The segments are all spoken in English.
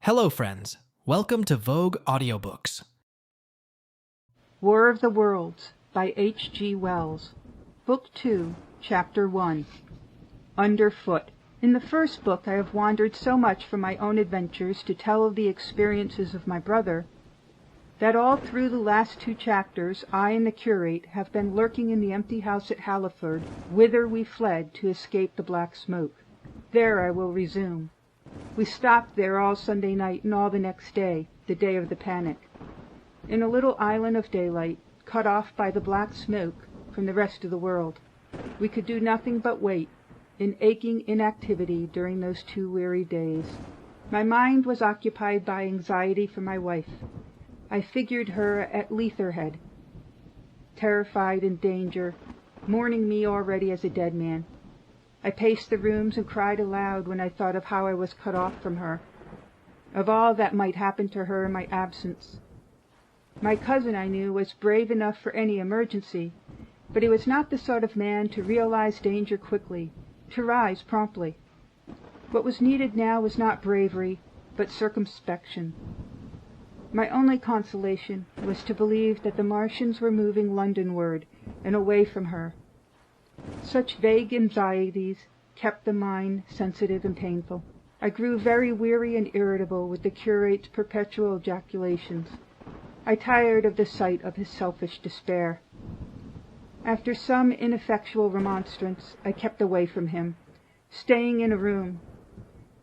Hello, friends. Welcome to Vogue Audiobooks. War of the Worlds by H.G.Wells. Book 2, Chapter 1. Underfoot. In the first book I have wandered so much from my own adventures to tell of the experiences of my brother, that all through the last two chapters I and the curate have been lurking in the empty house at Halliford, whither we fled to escape the black smoke. There I will resume. We stopped there all Sunday night and all the next day, the day of the panic. In a little island of daylight, cut off by the black smoke from the rest of the world, we could do nothing but wait, in aching inactivity during those 2 weary days. My mind was occupied by anxiety for my wife. I figured her at Leatherhead, terrified in danger, mourning me already as a dead man. I paced the rooms and cried aloud when I thought of how I was cut off from her, of all that might happen to her in my absence. My cousin, I knew, was brave enough for any emergency, but he was not the sort of man to realize danger quickly, to rise promptly. What was needed now was not bravery, but circumspection. My only consolation was to believe that the Martians were moving Londonward and away from her. Such vague anxieties kept the mind sensitive and painful. I grew very weary and irritable with the curate's perpetual ejaculations. I tired of the sight of his selfish despair. After some ineffectual remonstrance, I kept away from him, staying in a room,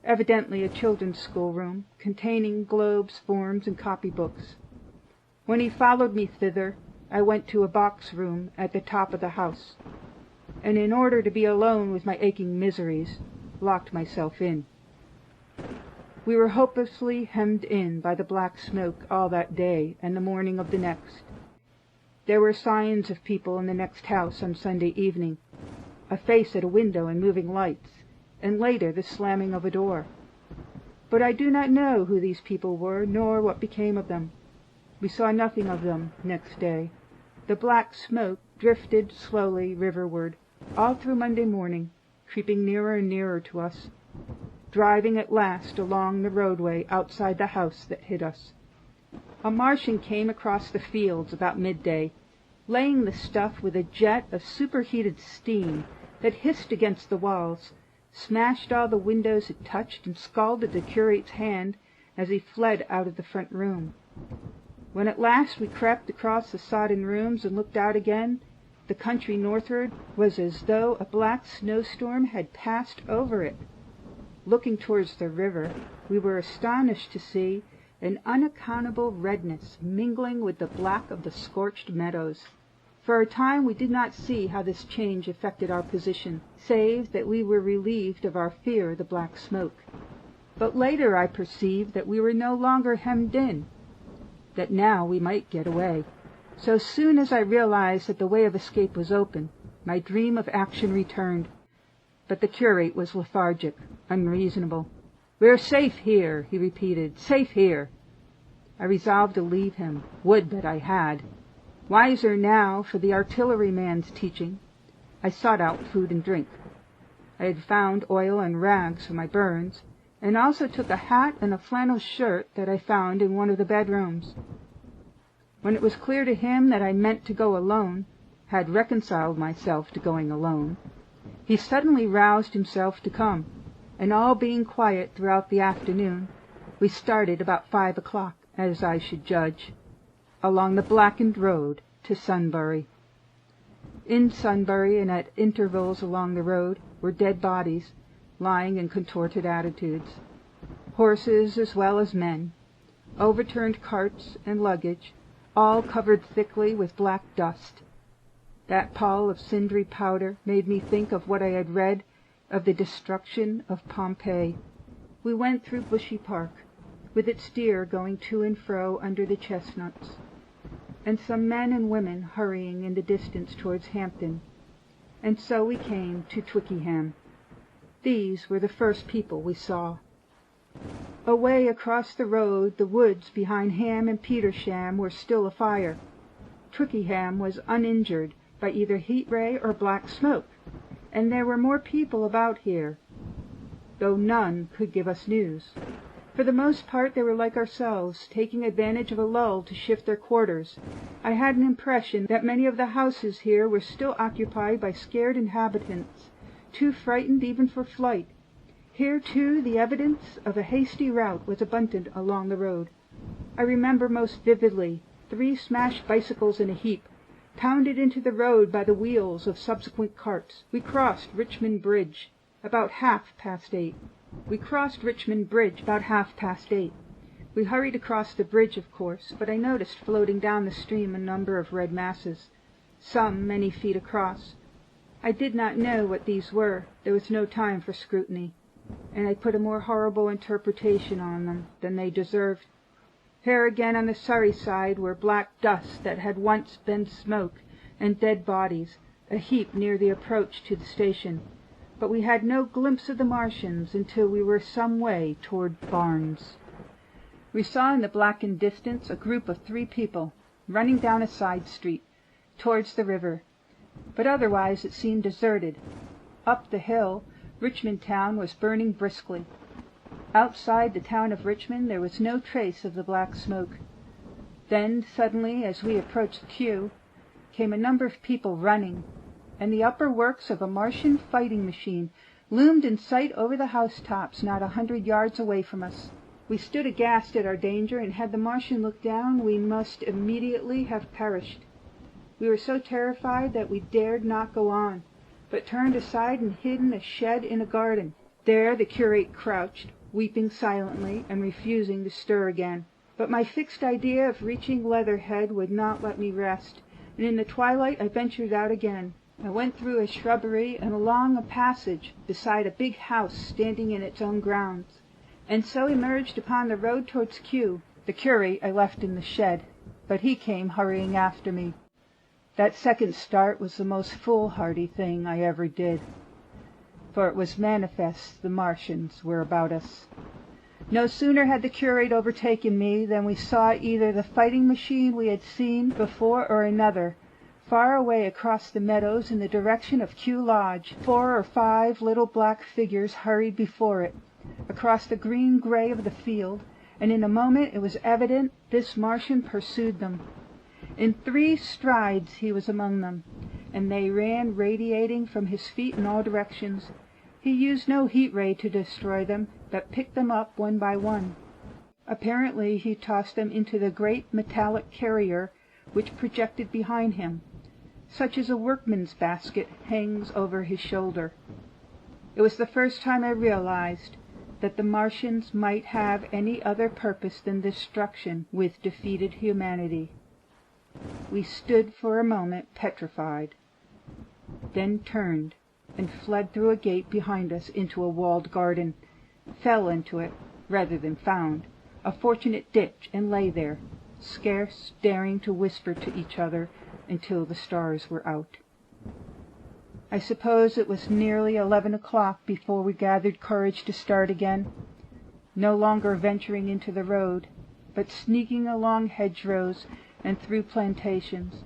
evidently a children's schoolroom, containing globes, forms, and copybooks. When he followed me thither, I went to a box room at the top of the house, and in order to be alone with my aching miseries, locked myself in. We were hopelessly hemmed in by the black smoke all that day and the morning of the next. There were signs of people in the next house on Sunday evening, a face at a window and moving lights, and later the slamming of a door. But I do not know who these people were, nor what became of them. We saw nothing of them next day. The black smoke drifted slowly riverward, all through Monday morning, creeping nearer and nearer to us, driving at last along the roadway outside the house that hid us. A Martian came across the fields about midday, laying the stuff with a jet of superheated steam that hissed against the walls, smashed all the windows it touched, and scalded the curate's hand as he fled out of the front room. When at last we crept across the sodden rooms and looked out again, the country northward was as though a black snowstorm had passed over it. Looking towards the river, we were astonished to see an unaccountable redness mingling with the black of the scorched meadows. For a time we did not see how this change affected our position, save that we were relieved of our fear of the black smoke. But later I perceived that we were no longer hemmed in, that now we might get away. So soon as I realized that the way of escape was open, my dream of action returned. But the curate was lethargic, unreasonable. "We're safe here," he repeated, "safe here." I resolved to leave him. Would that I had. Wiser now for the artilleryman's teaching, I sought out food and drink. I had found oil and rags for my burns, and also took a hat and a flannel shirt that I found in one of the bedrooms. When it was clear to him that I meant to go alone, had reconciled myself to going alone, he suddenly roused himself to come, and all being quiet throughout the afternoon, we started about 5 o'clock, as I should judge, along the blackened road to Sunbury. In Sunbury and at intervals along the road were dead bodies lying in contorted attitudes, horses as well as men, overturned carts and luggage, all covered thickly with black dust. That pall of cindery powder made me think of what I had read of the destruction of Pompeii. We went through Bushy Park, with its deer going to and fro under the chestnuts, and some men and women hurrying in the distance towards Hampton, and so we came to Twickenham. These were the first people we saw. Away across the road the woods behind Ham and Petersham were still afire. Twickenham was uninjured by either heat ray or black smoke, and there were more people about here, though none could give us news. For the most part they were like ourselves, taking advantage of a lull to shift their quarters. I had an impression that many of the houses here were still occupied by scared inhabitants, too frightened even for flight. Here, too, the evidence of a hasty rout was abundant along the road. I remember most vividly 3 smashed bicycles in a heap, pounded into the road by the wheels of subsequent carts. We crossed Richmond Bridge about 8:30. We hurried across the bridge, of course, but I noticed floating down the stream a number of red masses, some many feet across. I did not know what these were. There was no time for scrutiny, and I put a more horrible interpretation on them than they deserved. Here again on the Surrey side were black dust that had once been smoke, and dead bodies, a heap near the approach to the station. But we had no glimpse of the Martians until we were some way toward Barnes. We saw in the blackened distance a group of 3 people, running down a side street, towards the river, but otherwise it seemed deserted. Up the hill, Richmond town was burning briskly. Outside the town of Richmond there was no trace of the black smoke. Then, suddenly, as we approached the queue, came a number of people running, and the upper works of a Martian fighting machine loomed in sight over the housetops not 100 yards away from us. We stood aghast at our danger, and had the Martian looked down we must immediately have perished. We were so terrified that we dared not go on, but turned aside and hid in a shed in a garden. There the curate crouched, weeping silently and refusing to stir again. But my fixed idea of reaching Leatherhead would not let me rest, and in the twilight I ventured out again. I went through a shrubbery and along a passage beside a big house standing in its own grounds, and so emerged upon the road towards Kew. The curate I left in the shed, but he came hurrying after me. That second start was the most foolhardy thing I ever did, for it was manifest the Martians were about us. No sooner had the curate overtaken me than we saw either the fighting machine we had seen before or another, far away across the meadows in the direction of Kew Lodge. 4 or 5 little black figures hurried before it, across the green-gray of the field, and in a moment it was evident this Martian pursued them. In 3 strides he was among them, and they ran radiating from his feet in all directions. He used no heat ray to destroy them, but picked them up one by one. Apparently he tossed them into the great metallic carrier which projected behind him, such as a workman's basket hangs over his shoulder. It was the first time I realized that the Martians might have any other purpose than destruction with defeated humanity. We stood for a moment petrified, then turned and fled through a gate behind us into a walled garden, fell into it, rather than found, a fortunate ditch, and lay there, scarce daring to whisper to each other until the stars were out. I suppose it was nearly 11 o'clock before we gathered courage to start again, no longer venturing into the road, but sneaking along hedgerows and through plantations,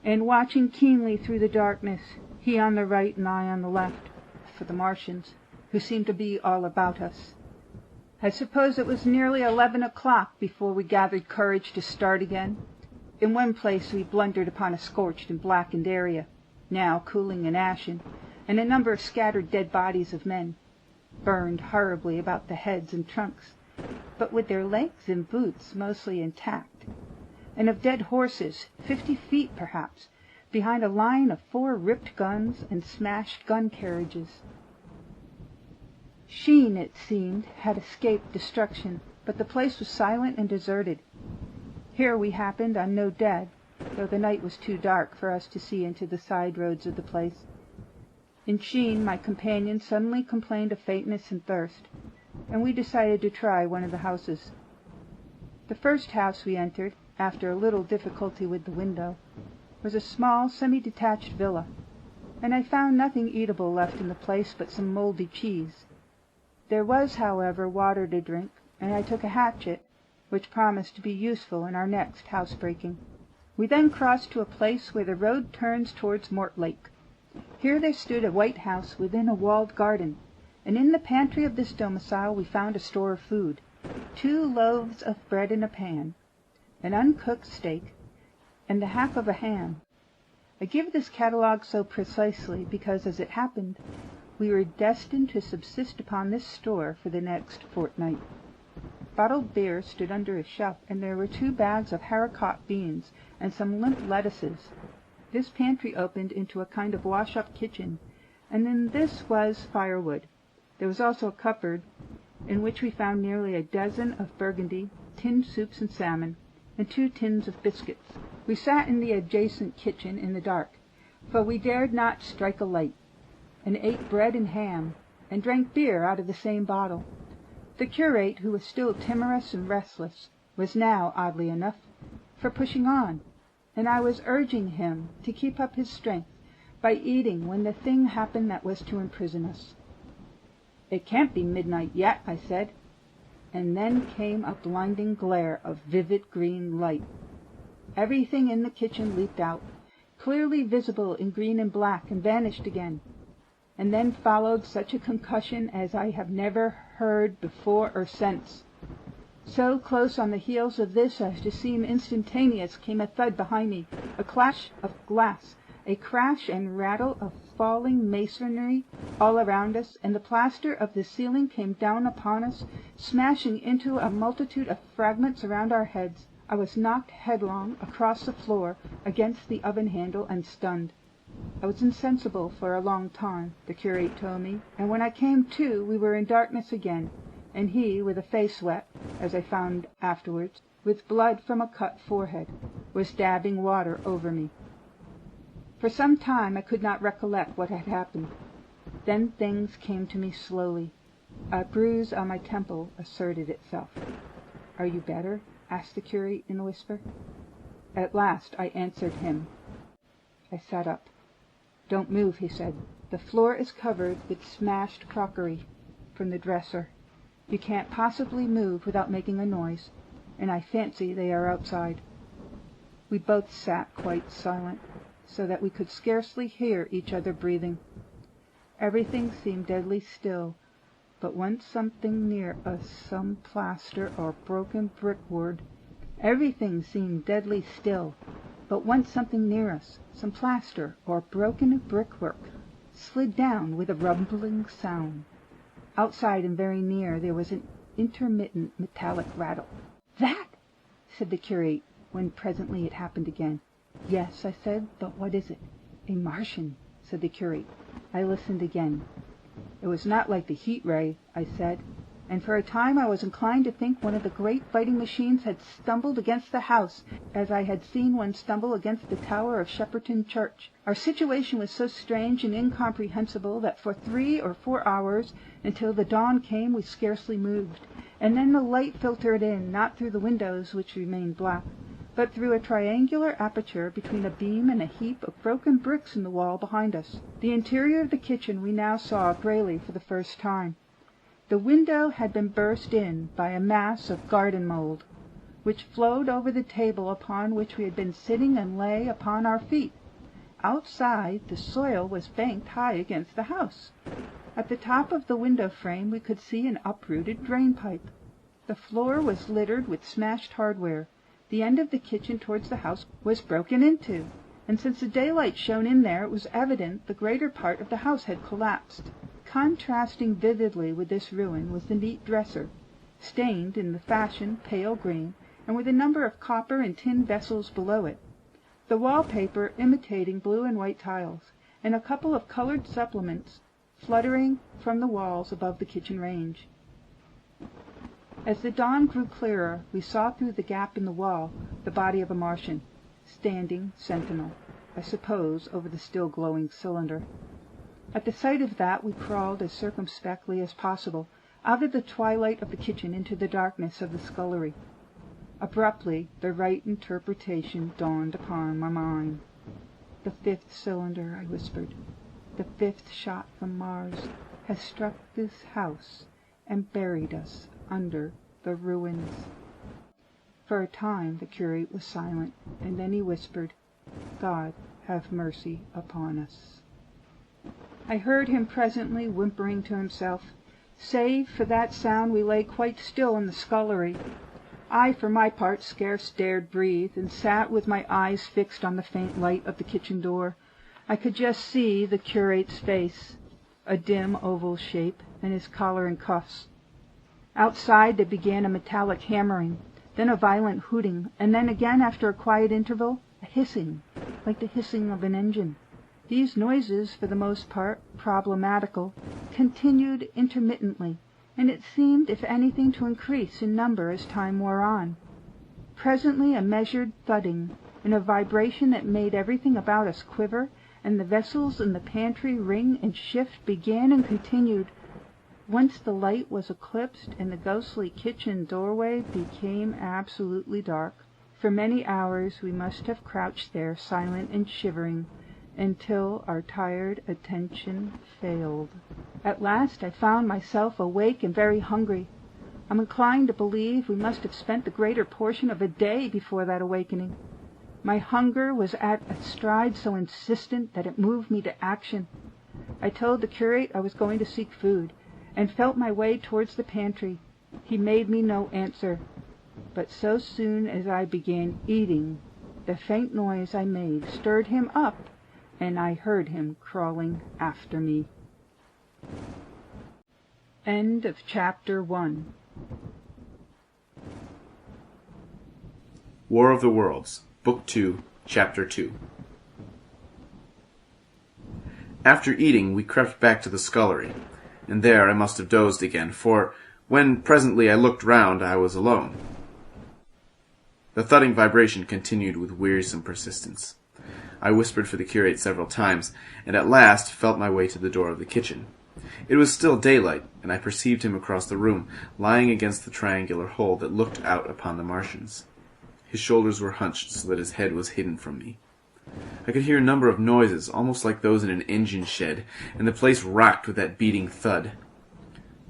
and watching keenly through the darkness, he on the right and I on the left, for the Martians, who seemed to be all about us. I suppose it was nearly 11 o'clock before we gathered courage to start again. In one place we blundered upon a scorched and blackened area, now cooling and ashen, and a number of scattered dead bodies of men, burned horribly about the heads and trunks, but with their legs and boots mostly intact, and of dead horses, 50 feet perhaps, behind a line of 4 ripped guns and smashed gun carriages. Sheen, it seemed, had escaped destruction, but the place was silent and deserted. Here we happened on no dead, though the night was too dark for us to see into the side roads of the place. In Sheen, my companion suddenly complained of faintness and thirst, and we decided to try one of the houses. The first house we entered, after a little difficulty with the window, was a small semi-detached villa, and I found nothing eatable left in the place but some mouldy cheese. There was, however, water to drink, and I took a hatchet, which promised to be useful in our next housebreaking. We then crossed to a place where the road turns towards Mortlake. Here there stood a white house within a walled garden, and in the pantry of this domicile we found a store of food. 2 loaves of bread in a pan, an uncooked steak, and the half of a ham. I give this catalogue so precisely because, as it happened, we were destined to subsist upon this store for the next fortnight. Bottled beer stood under a shelf, and there were 2 bags of haricot beans and some limp lettuces. This pantry opened into a kind of wash-up kitchen, and in this was firewood. There was also a cupboard, in which we found nearly a dozen of burgundy, tinned soups and salmon, and 2 tins of biscuits. We sat in the adjacent kitchen in the dark, for we dared not strike a light, and ate bread and ham, and drank beer out of the same bottle. The curate, who was still timorous and restless, was now, oddly enough, for pushing on, and I was urging him to keep up his strength by eating when the thing happened that was to imprison us. "It can't be midnight yet," I said, and then came a blinding glare of vivid green light. Everything in the kitchen leaped out, clearly visible in green and black, and vanished again. And then followed such a concussion as I have never heard before or since. So close on the heels of this as to seem instantaneous came a thud behind me, a clash of glass, a crash and rattle of falling masonry all around us, and the plaster of the ceiling came down upon us, smashing into a multitude of fragments around our heads. I was knocked headlong across the floor against the oven handle and stunned. I was insensible for a long time, the curate told me, and when I came to, we were in darkness again, and he, with a face wet, as I found afterwards, with blood from a cut forehead, was dabbing water over me. For some time I could not recollect what had happened. Then things came to me slowly. A bruise on my temple asserted itself. "Are you better?" asked the curate in a whisper. At last I answered him. I sat up. "Don't move," he said. "The floor is covered with smashed crockery from the dresser. You can't possibly move without making a noise, and I fancy they are outside." We both sat quite silent, so that we could scarcely hear each other breathing. Everything seemed deadly still, but once something near us, some plaster or broken brickwork. Everything seemed deadly still, but once something near us, some plaster or broken brickwork, slid down with a rumbling sound. Outside and very near there was an intermittent metallic rattle. "That!" said the curate, when presently it happened again. "Yes," I said, "but what is it?" "A Martian," said the curate. I listened again. It was not like the heat ray, I said, and for a time I was inclined to think one of the great fighting machines had stumbled against the house, as I had seen one stumble against the tower of Shepperton Church. Our situation was so strange and incomprehensible that for 3 or 4 hours, until the dawn came, we scarcely moved, and then the light filtered in, not through the windows, which remained black, but through a triangular aperture between a beam and a heap of broken bricks in the wall behind us. The interior of the kitchen we now saw greyly for the first time. The window had been burst in by a mass of garden mould, which flowed over the table upon which we had been sitting and lay upon our feet. Outside, the soil was banked high against the house. At the top of the window frame we could see an uprooted drain-pipe. The floor was littered with smashed hardware. The end of the kitchen towards the house was broken into, and since the daylight shone in there, it was evident the greater part of the house had collapsed. Contrasting vividly with this ruin was the neat dresser, stained in the fashion pale green, and with a number of copper and tin vessels below it, the wall-paper imitating blue and white tiles, and a couple of colored supplements fluttering from the walls above the kitchen range. As the dawn grew clearer, we saw through the gap in the wall the body of a Martian, standing sentinel, I suppose, over the still glowing cylinder. At the sight of that we crawled as circumspectly as possible out of the twilight of the kitchen into the darkness of the scullery. Abruptly the right interpretation dawned upon my mind. "The 5th cylinder," I whispered, "the 5th shot from Mars has struck this house and buried us under the ruins." For a time the curate was silent, and then he whispered, "God have mercy upon us." I heard him presently whimpering to himself, Save for that sound we lay quite still in the scullery. I, for my part, scarce dared breathe, and sat with my eyes fixed on the faint light of the kitchen door. I could just see the curate's face, a dim oval shape, and his collar and cuffs. Outside there began a metallic hammering, then a violent hooting, and then again, after a quiet interval, a hissing, like the hissing of an engine. These noises, for the most part problematical, continued intermittently, and it seemed, if anything, to increase in number as time wore on. Presently a measured thudding, and a vibration that made everything about us quiver, and the vessels in the pantry ring and shift, began and continued. Once the light was eclipsed, and the ghostly kitchen doorway became absolutely dark. For many hours we must have crouched there, silent and shivering, until our tired attention failed. At last I found myself awake and very hungry. I'm inclined to believe we must have spent the greater portion of a day before that awakening. My hunger was at a stride so insistent that it moved me to action. I told the curate I was going to seek food, and felt my way towards the pantry. He made me no answer, but so soon as I began eating, the faint noise I made stirred him up, and I heard him crawling after me. End of Chapter 1. War of the Worlds, Book 2, Chapter 2. After eating, we crept back to the scullery, and there I must have dozed again, for when presently I looked round, I was alone. The thudding vibration continued with wearisome persistence. I whispered for the curate several times, and at last felt my way to the door of the kitchen. It was still daylight, and I perceived him across the room, lying against the triangular hole that looked out upon the Martians. His shoulders were hunched so that his head was hidden from me. I could hear a number of noises, almost like those in an engine shed, and the place rocked with that beating thud.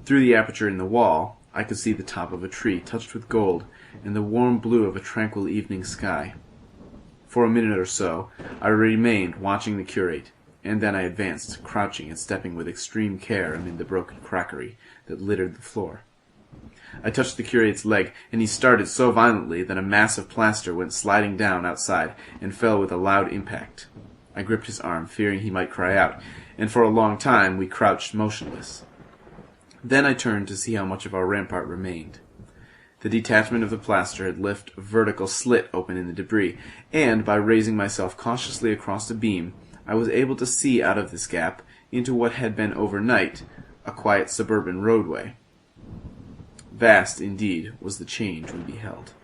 Through the aperture in the wall, I could see the top of a tree touched with gold, and the warm blue of a tranquil evening sky. For a minute or so, I remained watching the curate, and then I advanced, crouching and stepping with extreme care amid the broken crockery that littered the floor. I touched the curate's leg, and he started so violently that a mass of plaster went sliding down outside and fell with a loud impact. I gripped his arm, fearing he might cry out, and for a long time we crouched motionless. Then I turned to see how much of our rampart remained. The detachment of the plaster had left a vertical slit open in the debris, and by raising myself cautiously across the beam, I was able to see out of this gap into what had been overnight a quiet suburban roadway. Vast, indeed, was the change we beheld.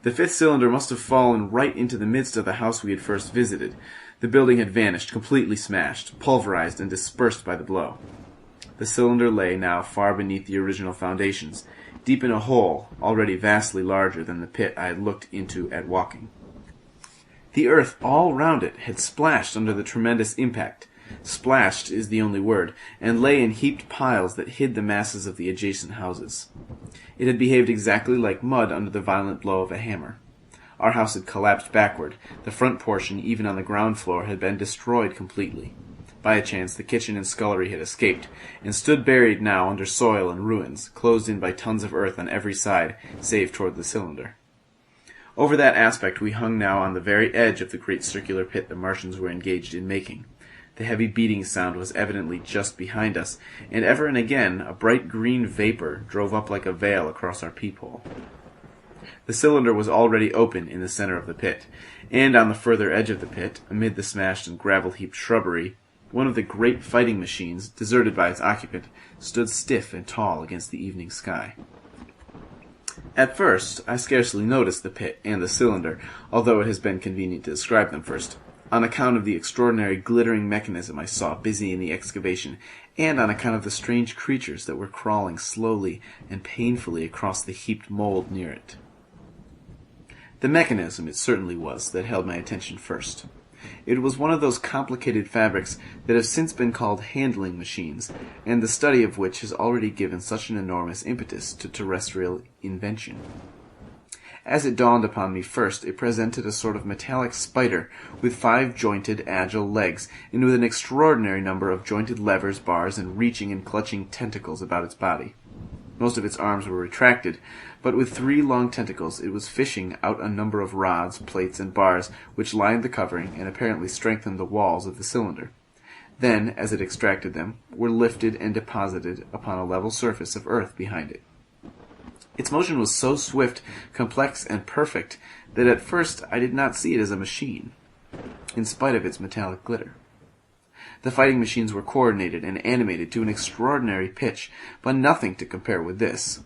The fifth cylinder must have fallen right into the midst of the house we had first visited. The building had vanished, completely smashed, pulverized, and dispersed by the blow. The cylinder lay now far beneath the original foundations, deep in a hole already vastly larger than the pit I had looked into at walking. The earth all round it had splashed under the tremendous impact. Splashed is the only word, and lay in heaped piles that hid the masses of the adjacent houses. It had behaved exactly like mud under the violent blow of a hammer. Our house had collapsed backward. The front portion, even on the ground floor, had been destroyed completely. By a chance, the kitchen and scullery had escaped, and stood buried now under soil and ruins, closed in by tons of earth on every side, save toward the cylinder. Over that aspect we hung now on the very edge of the great circular pit the Martians were engaged in making. The heavy beating sound was evidently just behind us, and ever and again a bright green vapor drove up like a veil across our peephole. The cylinder was already open in the center of the pit, and on the further edge of the pit, amid the smashed and gravel-heaped shrubbery, one of the great fighting machines, deserted by its occupant, stood stiff and tall against the evening sky. At first, I scarcely noticed the pit and the cylinder, although it has been convenient to describe them first, on account of the extraordinary glittering mechanism I saw busy in the excavation, and on account of the strange creatures that were crawling slowly and painfully across the heaped mold near it. The mechanism it certainly was that held my attention first. It was one of those complicated fabrics that have since been called handling machines, and the study of which has already given such an enormous impetus to terrestrial invention. As it dawned upon me first, it presented a sort of metallic spider with 5 jointed, agile legs, and with an extraordinary number of jointed levers, bars, and reaching and clutching tentacles about its body. Most of its arms were retracted, but with 3 long tentacles it was fishing out a number of rods, plates, and bars which lined the covering and apparently strengthened the walls of the cylinder. Then, as it extracted them, were lifted and deposited upon a level surface of earth behind it. Its motion was so swift, complex, and perfect that at first I did not see it as a machine, in spite of its metallic glitter. The fighting machines were coordinated and animated to an extraordinary pitch, but nothing to compare with this.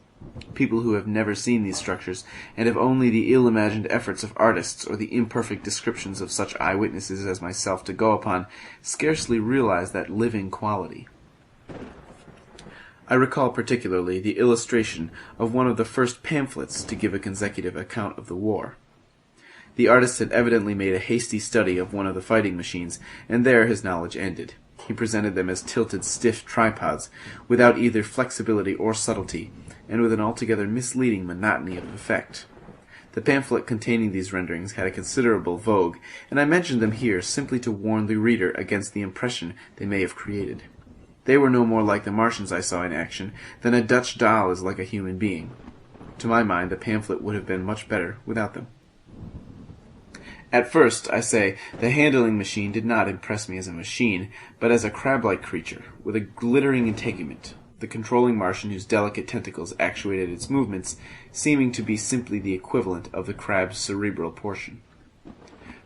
People who have never seen these structures, and have only the ill-imagined efforts of artists or the imperfect descriptions of such eyewitnesses as myself to go upon, scarcely realize that living quality. I recall particularly the illustration of one of the first pamphlets to give a consecutive account of the war. The artist had evidently made a hasty study of one of the fighting machines, and there his knowledge ended. He presented them as tilted, stiff tripods, without either flexibility or subtlety, and with an altogether misleading monotony of effect. The pamphlet containing these renderings had a considerable vogue, and I mention them here simply to warn the reader against the impression they may have created. They were no more like the Martians I saw in action than a Dutch doll is like a human being. To my mind, the pamphlet would have been much better without them. At first, I say, the handling machine did not impress me as a machine, but as a crab-like creature, with a glittering integument, the controlling Martian whose delicate tentacles actuated its movements, seeming to be simply the equivalent of the crab's cerebral portion.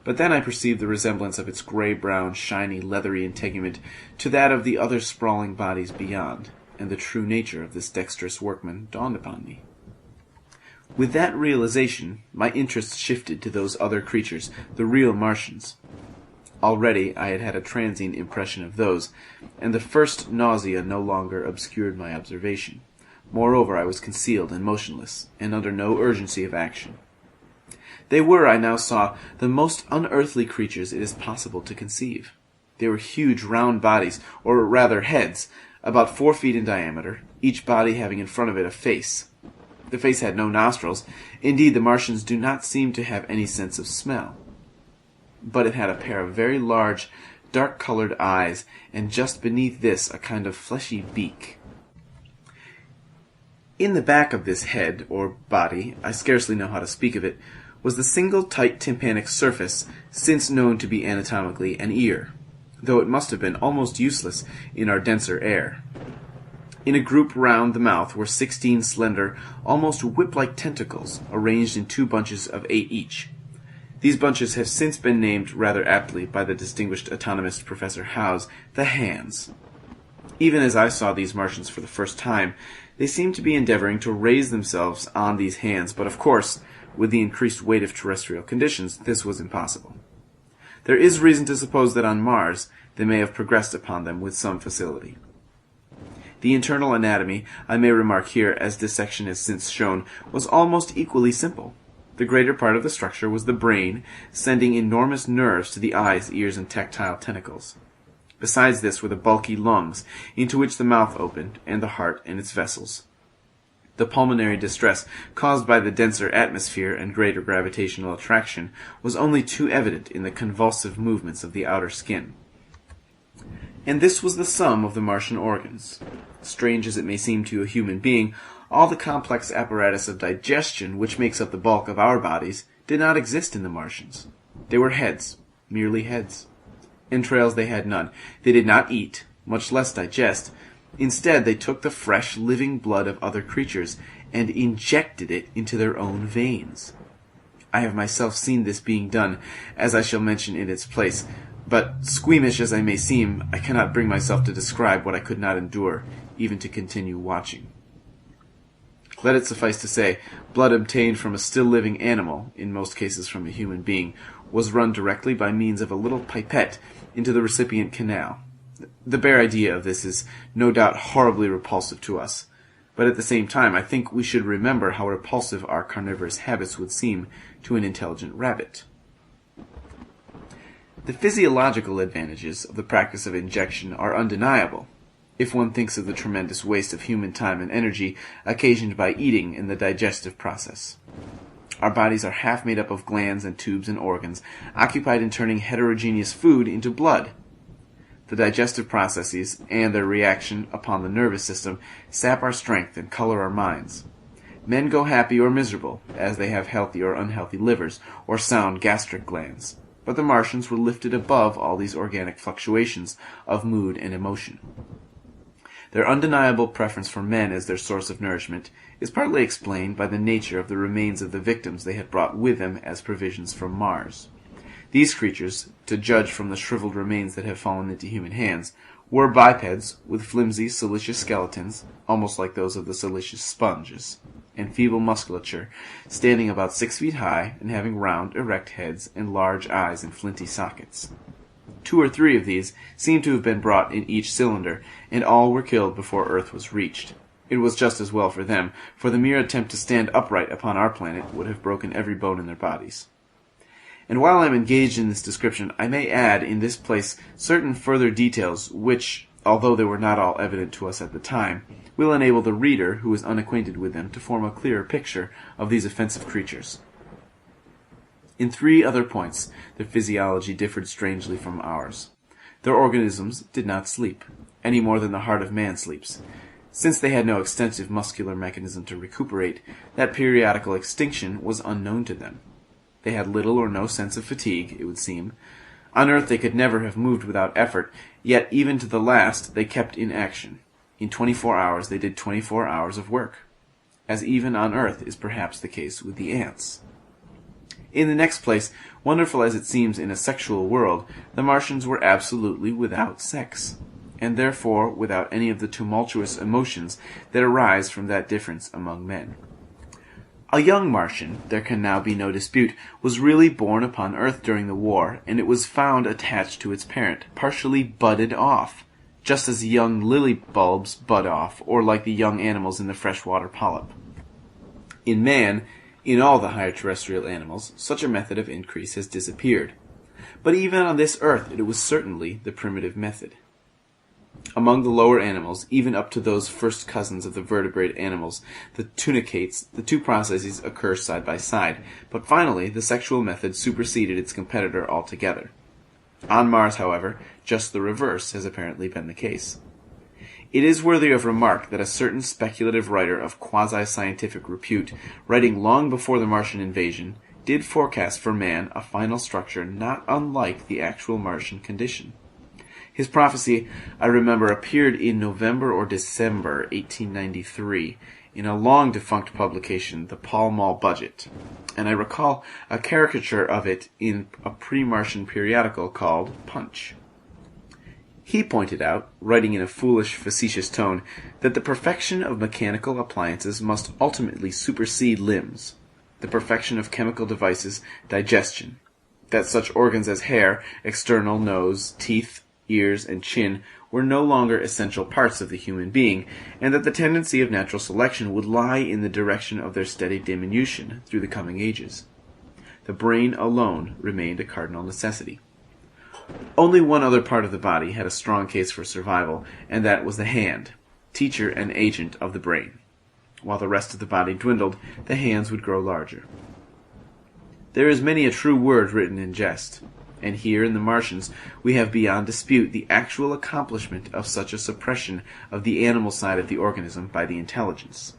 But then I perceived the resemblance of its gray-brown, shiny, leathery integument to that of the other sprawling bodies beyond, and the true nature of this dexterous workman dawned upon me. With that realization, my interest shifted to those other creatures, the real Martians. Already I had had a transient impression of those, and the first nausea no longer obscured my observation. Moreover, I was concealed and motionless, and under no urgency of action. They were, I now saw, the most unearthly creatures it is possible to conceive. They were huge round bodies, or rather heads, about 4 feet in diameter, each body having in front of it a face. The face had no nostrils. Indeed, the Martians do not seem to have any sense of smell. But it had a pair of very large, dark-colored eyes, and just beneath this a kind of fleshy beak. In the back of this head, or body, I scarcely know how to speak of it, was the single tight tympanic surface, since known to be anatomically an ear, though it must have been almost useless in our denser air. In a group round the mouth were 16 slender, almost whip-like tentacles, arranged in 2 bunches of 8 each. These bunches have since been named, rather aptly, by the distinguished autonomist Professor Hgwells, the hands. Even as I saw these Martians for the first time, they seemed to be endeavoring to raise themselves on these hands, but of course, with the increased weight of terrestrial conditions, this was impossible. There is reason to suppose that on Mars they may have progressed upon them with some facility. The internal anatomy, I may remark here, as dissection has since shown, was almost equally simple. The greater part of the structure was the brain, sending enormous nerves to the eyes, ears, and tactile tentacles. Besides this were the bulky lungs, into which the mouth opened, and the heart and its vessels. The pulmonary distress caused by the denser atmosphere and greater gravitational attraction was only too evident in the convulsive movements of the outer skin. And this was the sum of the Martian organs. Strange as it may seem to a human being, all the complex apparatus of digestion which makes up the bulk of our bodies did not exist in the Martians. They were heads, merely heads. Entrails they had none. They did not eat, much less digest. Instead, they took the fresh, living blood of other creatures and injected it into their own veins. I have myself seen this being done, as I shall mention in its place, but squeamish as I may seem, I cannot bring myself to describe what I could not endure, even to continue watching. Let it suffice to say, blood obtained from a still-living animal, in most cases from a human being, was run directly by means of a little pipette into the recipient canal. The bare idea of this is no doubt horribly repulsive to us, but at the same time I think we should remember how repulsive our carnivorous habits would seem to an intelligent rabbit. The physiological advantages of the practice of injection are undeniable, if one thinks of the tremendous waste of human time and energy occasioned by eating in the digestive process. Our bodies are half made up of glands and tubes and organs, occupied in turning heterogeneous food into blood. The digestive processes and their reaction upon the nervous system sap our strength and color our minds. Men go happy or miserable, as they have healthy or unhealthy livers, or sound gastric glands. But the Martians were lifted above all these organic fluctuations of mood and emotion. Their undeniable preference for men as their source of nourishment is partly explained by the nature of the remains of the victims they had brought with them as provisions from Mars. These creatures, to judge from the shriveled remains that have fallen into human hands, were bipeds with flimsy, siliceous skeletons, almost like those of the siliceous sponges, and feeble musculature, standing about 6 feet high and having round, erect heads and large eyes in flinty sockets. 2 or 3 of these seemed to have been brought in each cylinder, and all were killed before Earth was reached. It was just as well for them, for the mere attempt to stand upright upon our planet would have broken every bone in their bodies. And while I am engaged in this description, I may add in this place certain further details which, although they were not all evident to us at the time, will enable the reader who is unacquainted with them to form a clearer picture of these offensive creatures. In 3 other points, their physiology differed strangely from ours. Their organisms did not sleep, any more than the heart of man sleeps. Since they had no extensive muscular mechanism to recuperate, that periodical extinction was unknown to them. They had little or no sense of fatigue, it would seem. On Earth they could never have moved without effort, yet even to the last they kept in action. In 24 hours they did 24 hours of work, as even on Earth is perhaps the case with the ants. In the next place, wonderful as it seems in a sexual world, the Martians were absolutely without sex, and therefore without any of the tumultuous emotions that arise from that difference among men. A young Martian, there can now be no dispute, was really born upon Earth during the war, and it was found attached to its parent, partially budded off, just as young lily bulbs bud off, or like the young animals in the freshwater polyp. In man, in all the higher terrestrial animals, such a method of increase has disappeared. But even on this Earth it was certainly the primitive method. Among the lower animals, even up to those first cousins of the vertebrate animals, the tunicates, the 2 processes occur side by side, but finally the sexual method superseded its competitor altogether. On Mars, however, just the reverse has apparently been the case. It is worthy of remark that a certain speculative writer of quasi-scientific repute, writing long before the Martian invasion, did forecast for man a final structure not unlike the actual Martian condition. His prophecy, I remember, appeared in November or December 1893 in a long-defunct publication, the Pall Mall Budget, and I recall a caricature of it in a pre-Martian periodical called Punch. He pointed out, writing in a foolish, facetious tone, that the perfection of mechanical appliances must ultimately supersede limbs, the perfection of chemical devices, digestion, that such organs as hair, external nose, teeth, ears, and chin were no longer essential parts of the human being, and that the tendency of natural selection would lie in the direction of their steady diminution through the coming ages. The brain alone remained a cardinal necessity. Only one other part of the body had a strong case for survival, and that was the hand, teacher and agent of the brain. While the rest of the body dwindled, the hands would grow larger. There is many a true word written in jest, and here in the Martians we have beyond dispute the actual accomplishment of such a suppression of the animal side of the organism by the intelligence.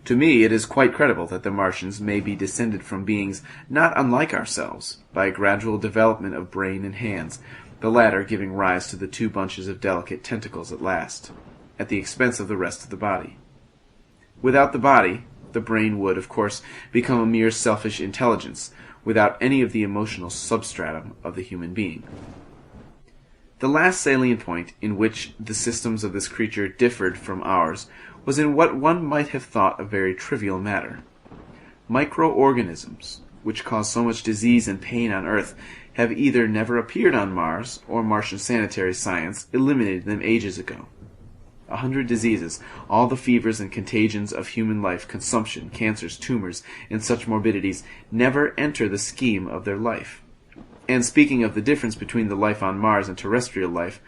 To me it is quite credible that the Martians may be descended from beings not unlike ourselves, by a gradual development of brain and hands, the latter giving rise to the 2 bunches of delicate tentacles at last, at the expense of the rest of the body. Without the body, the brain would, of course, become a mere selfish intelligence, without any of the emotional substratum of the human being. The last salient point in which the systems of this creature differed from ours was in what one might have thought a very trivial matter. Microorganisms, which cause so much disease and pain on Earth, have either never appeared on Mars, or Martian sanitary science eliminated them ages ago. 100 diseases, all the fevers and contagions of human life, consumption, cancers, tumors, and such morbidities, never enter the scheme of their life. And speaking of the difference between the life on Mars and terrestrial life,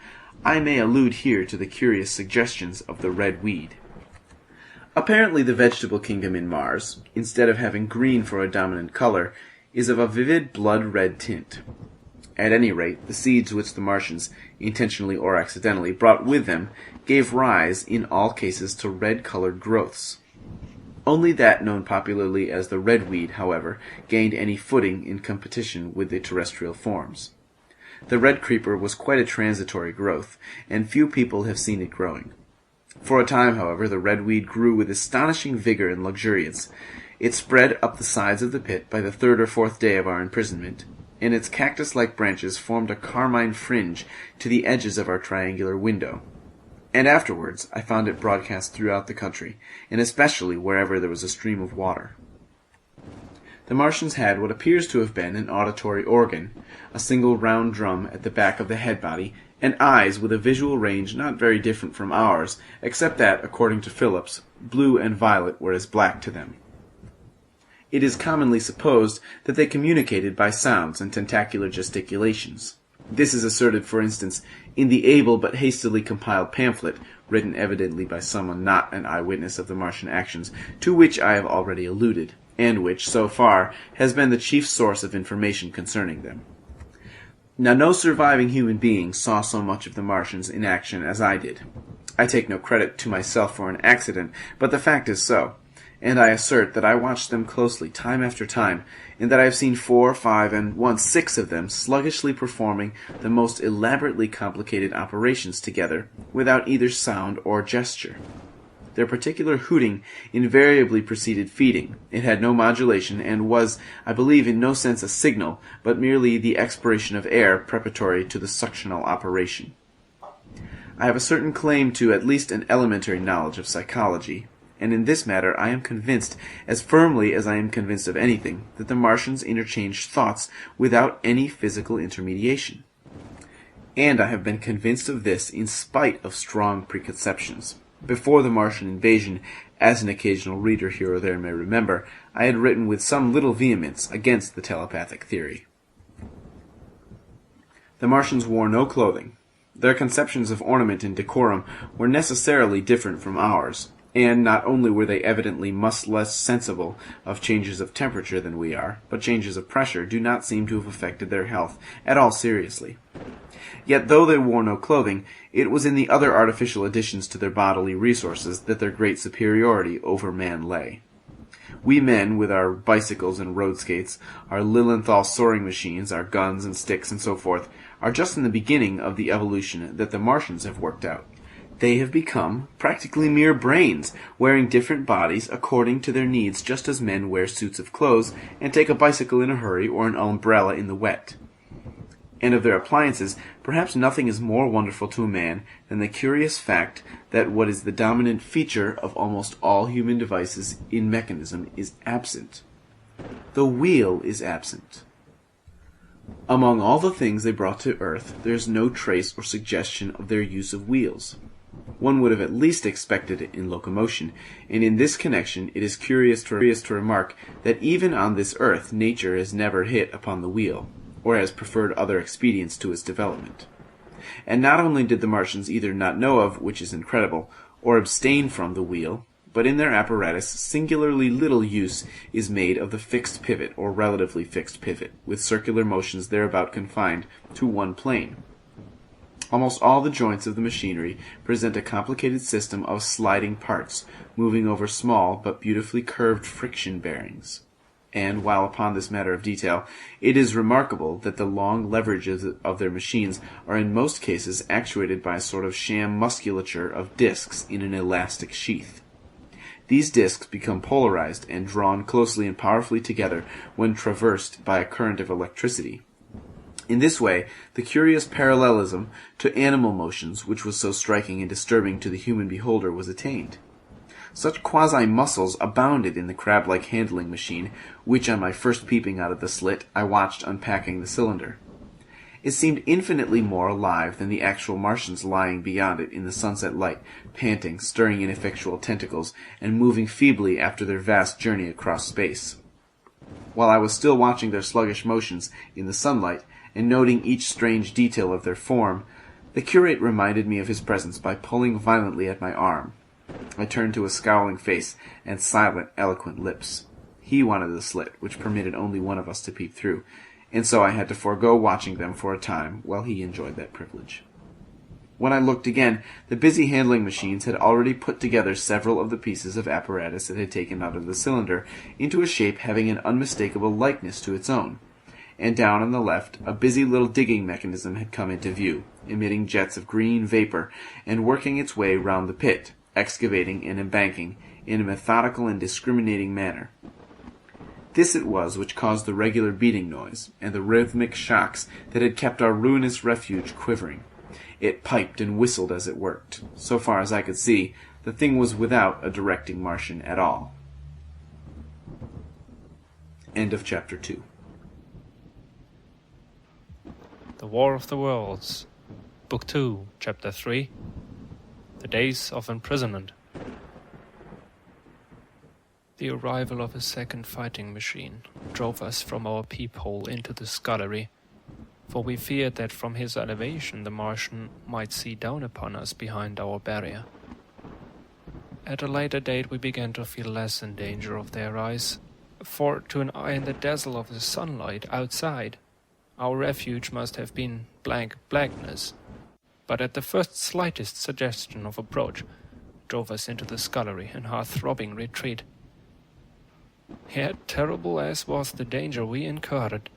I may allude here to the curious suggestions of the red weed. Apparently the vegetable kingdom in Mars, instead of having green for a dominant color, is of a vivid blood-red tint. At any rate, the seeds which the Martians, intentionally or accidentally, brought with them gave rise, in all cases, to red-colored growths. Only that known popularly as the redweed, however, gained any footing in competition with the terrestrial forms. The red creeper was quite a transitory growth, and few people have seen it growing. For a time, however, the redweed grew with astonishing vigor and luxuriance. It spread up the sides of the pit by the third or fourth day of our imprisonment, and its cactus-like branches formed a carmine fringe to the edges of our triangular window. And afterwards I found it broadcast throughout the country, and especially wherever there was a stream of water. The Martians had what appears to have been an auditory organ, a single round drum at the back of the head body, and eyes with a visual range not very different from ours, except that, according to Phillips, blue and violet were as black to them. It is commonly supposed that they communicated by sounds and tentacular gesticulations. This is asserted, for instance, in the able but hastily compiled pamphlet, written evidently by someone not an eyewitness of the Martian actions, to which I have already alluded, and which, so far, has been the chief source of information concerning them. Now, no surviving human being saw so much of the Martians in action as I did. I take no credit to myself for an accident, but the fact is so, and I assert that I watched them closely time after time, and that I have seen 4, 5, and once 6 of them sluggishly performing the most elaborately complicated operations together, without either sound or gesture. Their particular hooting invariably preceded feeding. It had no modulation, and was, I believe, in no sense a signal, but merely the expiration of air preparatory to the suctional operation. I have a certain claim to at least an elementary knowledge of psychology, and in this matter I am convinced, as firmly as I am convinced of anything, that the Martians interchanged thoughts without any physical intermediation. And I have been convinced of this in spite of strong preconceptions. Before the Martian invasion, as an occasional reader here or there may remember, I had written with some little vehemence against the telepathic theory. The Martians wore no clothing. Their conceptions of ornament and decorum were necessarily different from ours, and not only were they evidently much less sensible of changes of temperature than we are, but changes of pressure do not seem to have affected their health at all seriously. Yet though they wore no clothing, it was in the other artificial additions to their bodily resources that their great superiority over man lay. We men, with our bicycles and road skates, our Lilienthal soaring machines, our guns and sticks and so forth, are just in the beginning of the evolution that the Martians have worked out. They have become practically mere brains, wearing different bodies according to their needs, just as men wear suits of clothes and take a bicycle in a hurry or an umbrella in the wet. And of their appliances, perhaps nothing is more wonderful to a man than the curious fact that what is the dominant feature of almost all human devices in mechanism is absent. The wheel is absent. Among all the things they brought to Earth, there is no trace or suggestion of their use of wheels. One would have at least expected it in locomotion, and in this connection it is curious to remark that even on this earth nature has never hit upon the wheel, or has preferred other expedients to its development. And not only did the Martians either not know of, which is incredible, or abstain from the wheel, but in their apparatus singularly little use is made of the fixed pivot, or relatively fixed pivot, with circular motions thereabout confined to one plane. Almost all the joints of the machinery present a complicated system of sliding parts, moving over small but beautifully curved friction bearings. And while upon this matter of detail, it is remarkable that the long leverages of their machines are in most cases actuated by a sort of sham musculature of discs in an elastic sheath. These discs become polarized and drawn closely and powerfully together when traversed by a current of electricity. In this way, the curious parallelism to animal motions, which was so striking and disturbing to the human beholder, was attained. Such quasi-muscles abounded in the crab-like handling machine, which on my first peeping out of the slit I watched unpacking the cylinder. It seemed infinitely more alive than the actual Martians lying beyond it in the sunset light, panting, stirring ineffectual tentacles, and moving feebly after their vast journey across space. While I was still watching their sluggish motions in the sunlight, and noting each strange detail of their form, the curate reminded me of his presence by pulling violently at my arm. I turned to a scowling face and silent, eloquent lips. He wanted the slit, which permitted only one of us to peep through, and so I had to forego watching them for a time while he enjoyed that privilege. When I looked again, the busy handling machines had already put together several of the pieces of apparatus it had taken out of the cylinder into a shape having an unmistakable likeness to its own, and down on the left a busy little digging mechanism had come into view, emitting jets of green vapor and working its way round the pit, excavating and embanking in a methodical and discriminating manner. This it was which caused the regular beating noise and the rhythmic shocks that had kept our ruinous refuge quivering. It piped and whistled as it worked. So far as I could see, the thing was without a directing Martian at all. End of Chapter 2. The War of the Worlds, Book 2, Chapter 3, The Days of Imprisonment. The arrival of a second fighting machine drove us from our peephole into the scullery, for we feared that from his elevation the Martian might see down upon us behind our barrier. At a later date we began to feel less in danger of their eyes, for to an eye in the dazzle of the sunlight outside, our refuge must have been blank blackness, but at the first slightest suggestion of approach drove us into the scullery in heart-throbbing retreat. Yet, terrible as was the danger we incurred,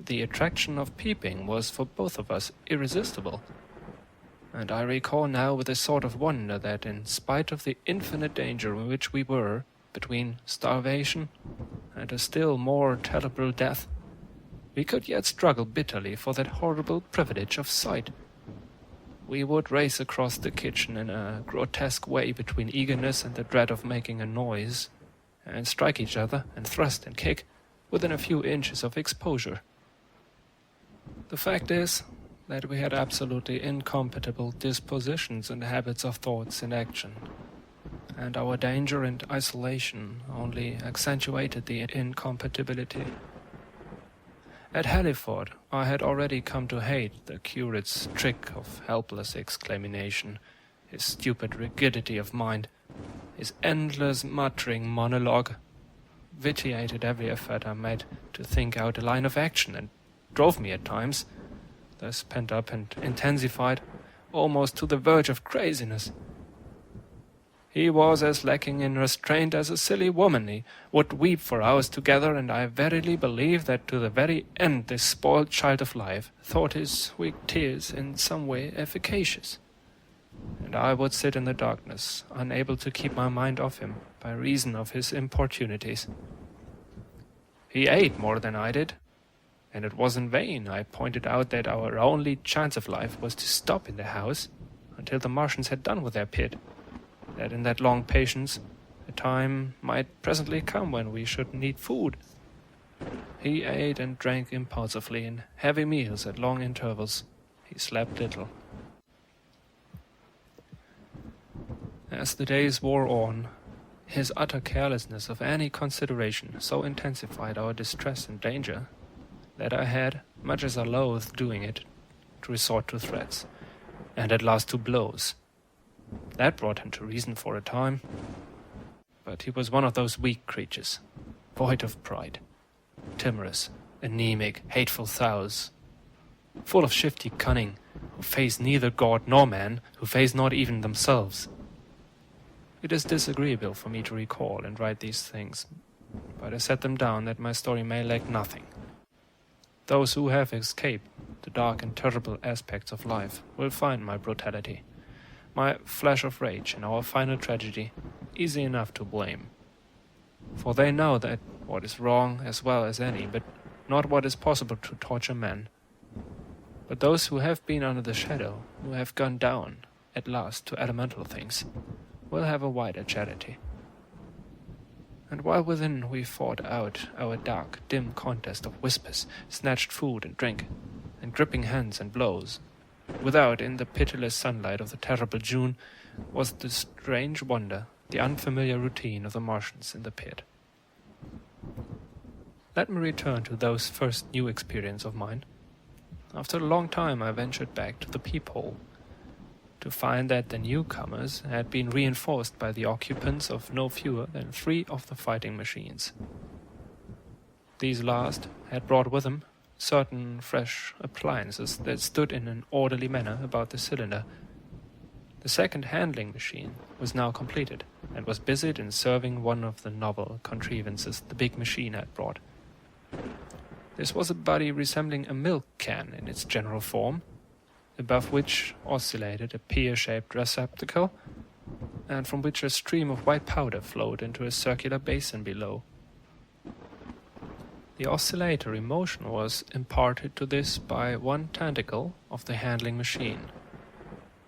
the attraction of peeping was for both of us irresistible, and I recall now with a sort of wonder that in spite of the infinite danger in which we were, between starvation and a still more terrible death, we could yet struggle bitterly for that horrible privilege of sight. We would race across the kitchen in a grotesque way between eagerness and the dread of making a noise, and strike each other and thrust and kick within a few inches of exposure. The fact is that we had absolutely incompatible dispositions and habits of thoughts and action, and our danger and isolation only accentuated the incompatibility. At Halliford, I had already come to hate the curate's trick of helpless exclamation, his stupid rigidity of mind, his endless muttering monologue, vitiated every effort I made to think out a line of action, and drove me at times, thus pent up and intensified, almost to the verge of craziness. He was as lacking in restraint as a silly woman. He would weep for hours together, and I verily believe that to the very end this spoiled child of life thought his weak tears in some way efficacious. And I would sit in the darkness, unable to keep my mind off him by reason of his importunities. He ate more than I did, and it was in vain I pointed out that our only chance of life was to stop in the house until the Martians had done with their pit, that in that long patience a time might presently come when we should need food. He ate and drank impulsively in heavy meals at long intervals. He slept little. As the days wore on, his utter carelessness of any consideration so intensified our distress and danger that I had, much as I loathed doing it, to resort to threats, and at last to blows. That brought him to reason for a time, but he was one of those weak creatures, void of pride, timorous, anemic, hateful sows, full of shifty cunning, who face neither God nor man, who face not even themselves. It is disagreeable for me to recall and write these things, but I set them down that my story may lack nothing. Those who have escaped the dark and terrible aspects of life will find my brutality, my flash of rage and our final tragedy easy enough to blame. For they know that what is wrong as well as any, but not what is possible to torture men. But those who have been under the shadow, who have gone down, at last, to elemental things, will have a wider charity. And while within we fought out our dark, dim contest of whispers, snatched food and drink, and gripping hands and blows, without, in the pitiless sunlight of the terrible June, was the strange wonder, the unfamiliar routine of the Martians in the pit. Let me return to those first new experiences of mine. After a long time I ventured back to the peephole. to find that the newcomers had been reinforced by the occupants of no fewer than 3 of the fighting machines. These last had brought with them certain fresh appliances that stood in an orderly manner about the cylinder. The second handling machine was now completed, and was busied in serving one of the novel contrivances the big machine had brought. This was a body resembling a milk can in its general form, above which oscillated a pear-shaped receptacle, and from which a stream of white powder flowed into a circular basin below. The oscillatory motion was imparted to this by one tentacle of the handling machine.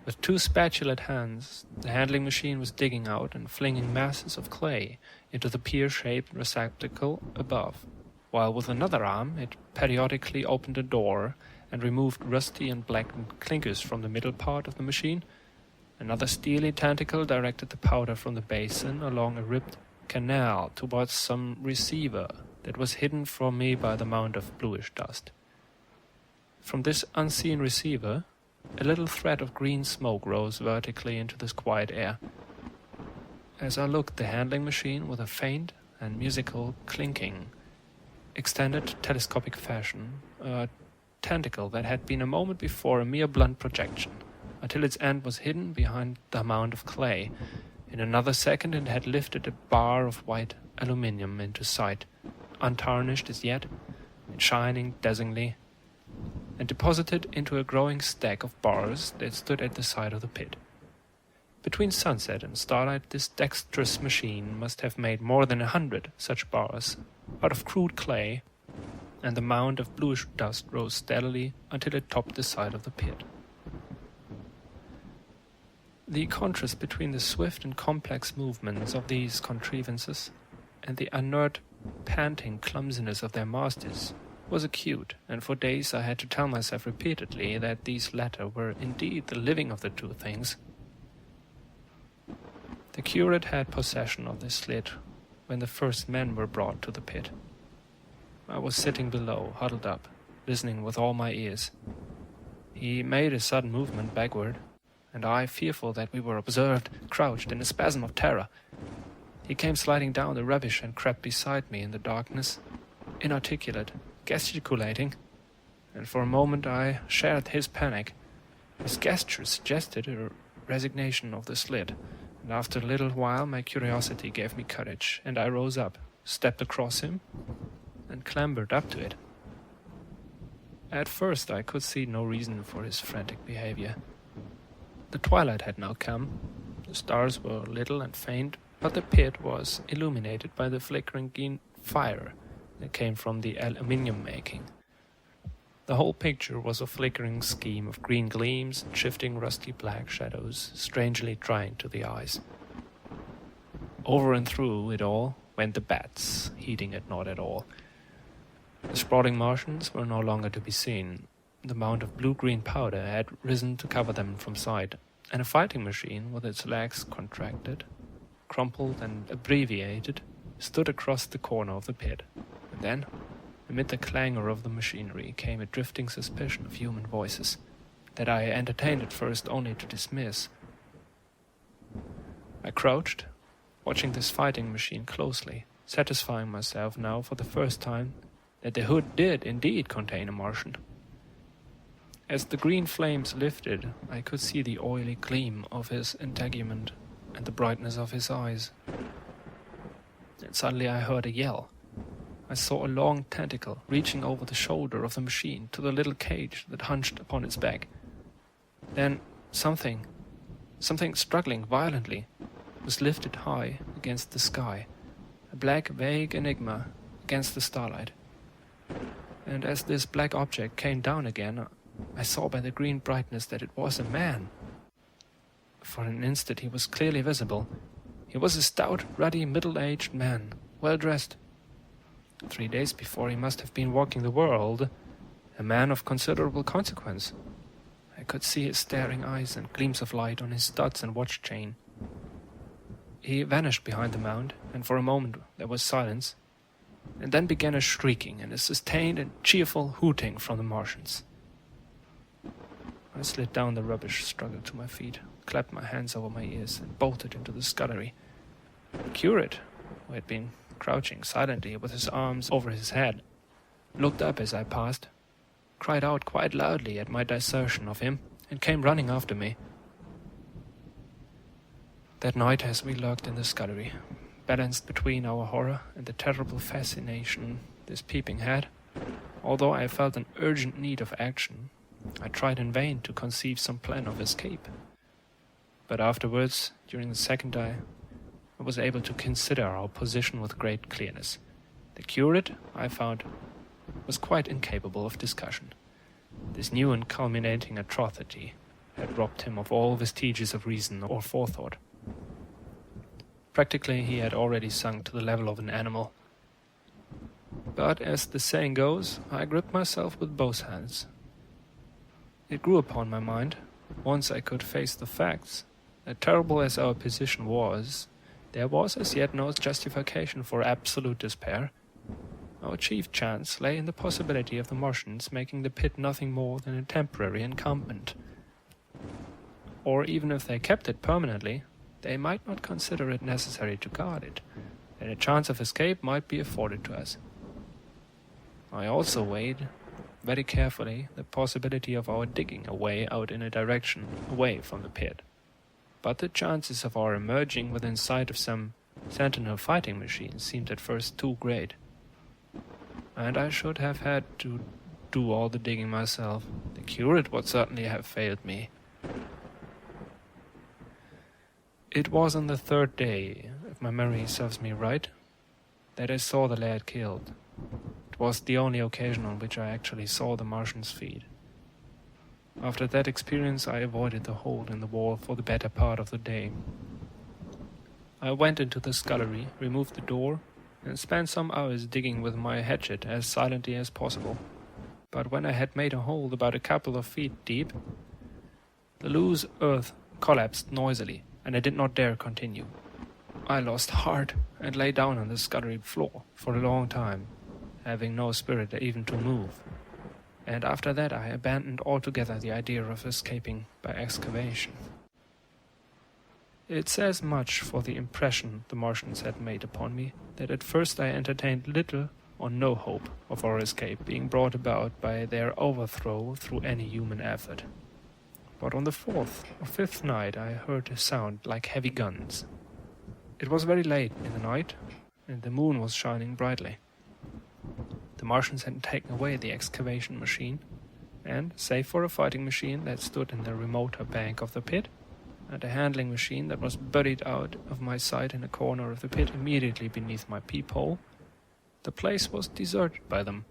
With 2 spatulate hands, the handling machine was digging out and flinging masses of clay into the pear-shaped receptacle above, while with another arm it periodically opened a door and removed rusty and blackened clinkers from the middle part of the machine. Another steely tentacle directed the powder from the basin along a ribbed canal towards some receiver that was hidden from me by the mound of bluish dust. From this unseen receiver, a little thread of green smoke rose vertically into the quiet air. As I looked, the handling machine, with a faint and musical clinking, extended telescopic fashion, a tentacle that had been a moment before a mere blunt projection, until its end was hidden behind the mound of clay. In another second it had lifted a bar of white aluminium into sight, untarnished as yet, and shining dazzlingly, and deposited into a growing stack of bars that stood at the side of the pit. Between sunset and starlight, this dexterous machine must have made more than 100 such bars out of crude clay, and the mound of bluish dust rose steadily until it topped the side of the pit. The contrast between the swift and complex movements of these contrivances and the inert, panting clumsiness of their masters was acute, and for days I had to tell myself repeatedly that these latter were indeed the living of the 2 things. The curate had possession of the slit when the first men were brought to the pit. I was sitting below, huddled up, listening with all my ears. He made a sudden movement backward, and I, fearful that we were observed, crouched in a spasm of terror. He came sliding down the rubbish and crept beside me in the darkness, inarticulate, gesticulating, and for a moment I shared his panic. His gesture suggested a resignation of the slit, and after a little while my curiosity gave me courage, and I rose up, stepped across him, and clambered up to it. At first I could see no reason for his frantic behavior. The twilight had now come. The stars were little and faint, but the pit was illuminated by the flickering green fire that came from the aluminium making. The whole picture was a flickering scheme of green gleams and shifting rusty black shadows, strangely trying to the eyes. Over and through it all went the bats, heeding it not at all. The sprawling Martians were no longer to be seen. The mound of blue-green powder had risen to cover them from sight, and a fighting machine, with its legs contracted, crumpled and abbreviated, stood across the corner of the pit. And then, amid the clangor of the machinery, came a drifting suspicion of human voices, that I entertained at first only to dismiss. I crouched, watching this fighting machine closely, satisfying myself now for the first time that the hood did indeed contain a Martian. As the green flames lifted, I could see the oily gleam of his integument and the brightness of his eyes. And suddenly I heard a yell. I saw a long tentacle reaching over the shoulder of the machine to the little cage that hunched upon its back. Then something struggling violently, was lifted high against the sky, a black vague enigma against the starlight. And as this black object came down again, I saw by the green brightness that it was a man. For an instant he was clearly visible. He was a stout, ruddy, middle-aged man, well-dressed. 3 days before he must have been walking the world, a man of considerable consequence. I could see his staring eyes and gleams of light on his studs and watch chain. He vanished behind the mound, and for a moment there was silence, and then began a shrieking and a sustained and cheerful hooting from the Martians. I slid down the rubbish, struggled to my feet, clapped my hands over my ears, and bolted into the scullery. The curate, who had been crouching silently with his arms over his head, looked up as I passed, cried out quite loudly at my desertion of him, and came running after me. That night, as we lurked in the scullery, balanced between our horror and the terrible fascination this peeping had, although I felt an urgent need of action, I tried in vain to conceive some plan of escape. But afterwards, during the second day, I was able to consider our position with great clearness. The curate, I found, was quite incapable of discussion. This new and culminating atrocity had robbed him of all vestiges of reason or forethought. Practically, he had already sunk to the level of an animal. But, as the saying goes, I gripped myself with both hands. It grew upon my mind, once I could face the facts, that terrible as our position was, there was as yet no justification for absolute despair. Our chief chance lay in the possibility of the Martians making the pit nothing more than a temporary encampment. Or even if they kept it permanently, they might not consider it necessary to guard it, and a chance of escape might be afforded to us. I also weighed, very carefully, the possibility of our digging a way out in a direction away from the pit. But the chances of our emerging within sight of some sentinel fighting machine seemed at first too great. And I should have had to do all the digging myself. The curate would certainly have failed me. It was on the third day, if my memory serves me right, that I saw the lad killed. It was the only occasion on which I actually saw the Martian's feet. After that experience, I avoided the hole in the wall for the better part of the day. I went into the scullery, removed the door, and spent some hours digging with my hatchet as silently as possible. But when I had made a hole about a couple of feet deep, the loose earth collapsed noisily, and I did not dare continue. I lost heart and lay down on the scullery floor for a long time, having no spirit even to move. And after that I abandoned altogether the idea of escaping by excavation. It says much for the impression the Martians had made upon me that at first I entertained little or no hope of our escape being brought about by their overthrow through any human effort. But on the fourth or fifth night I heard a sound like heavy guns. It was very late in the night, and the moon was shining brightly. The Martians had taken away the excavation machine, and, save for a fighting machine that stood in the remoter bank of the pit, and a handling machine that was buried out of my sight in a corner of the pit immediately beneath my peephole, the place was deserted by them.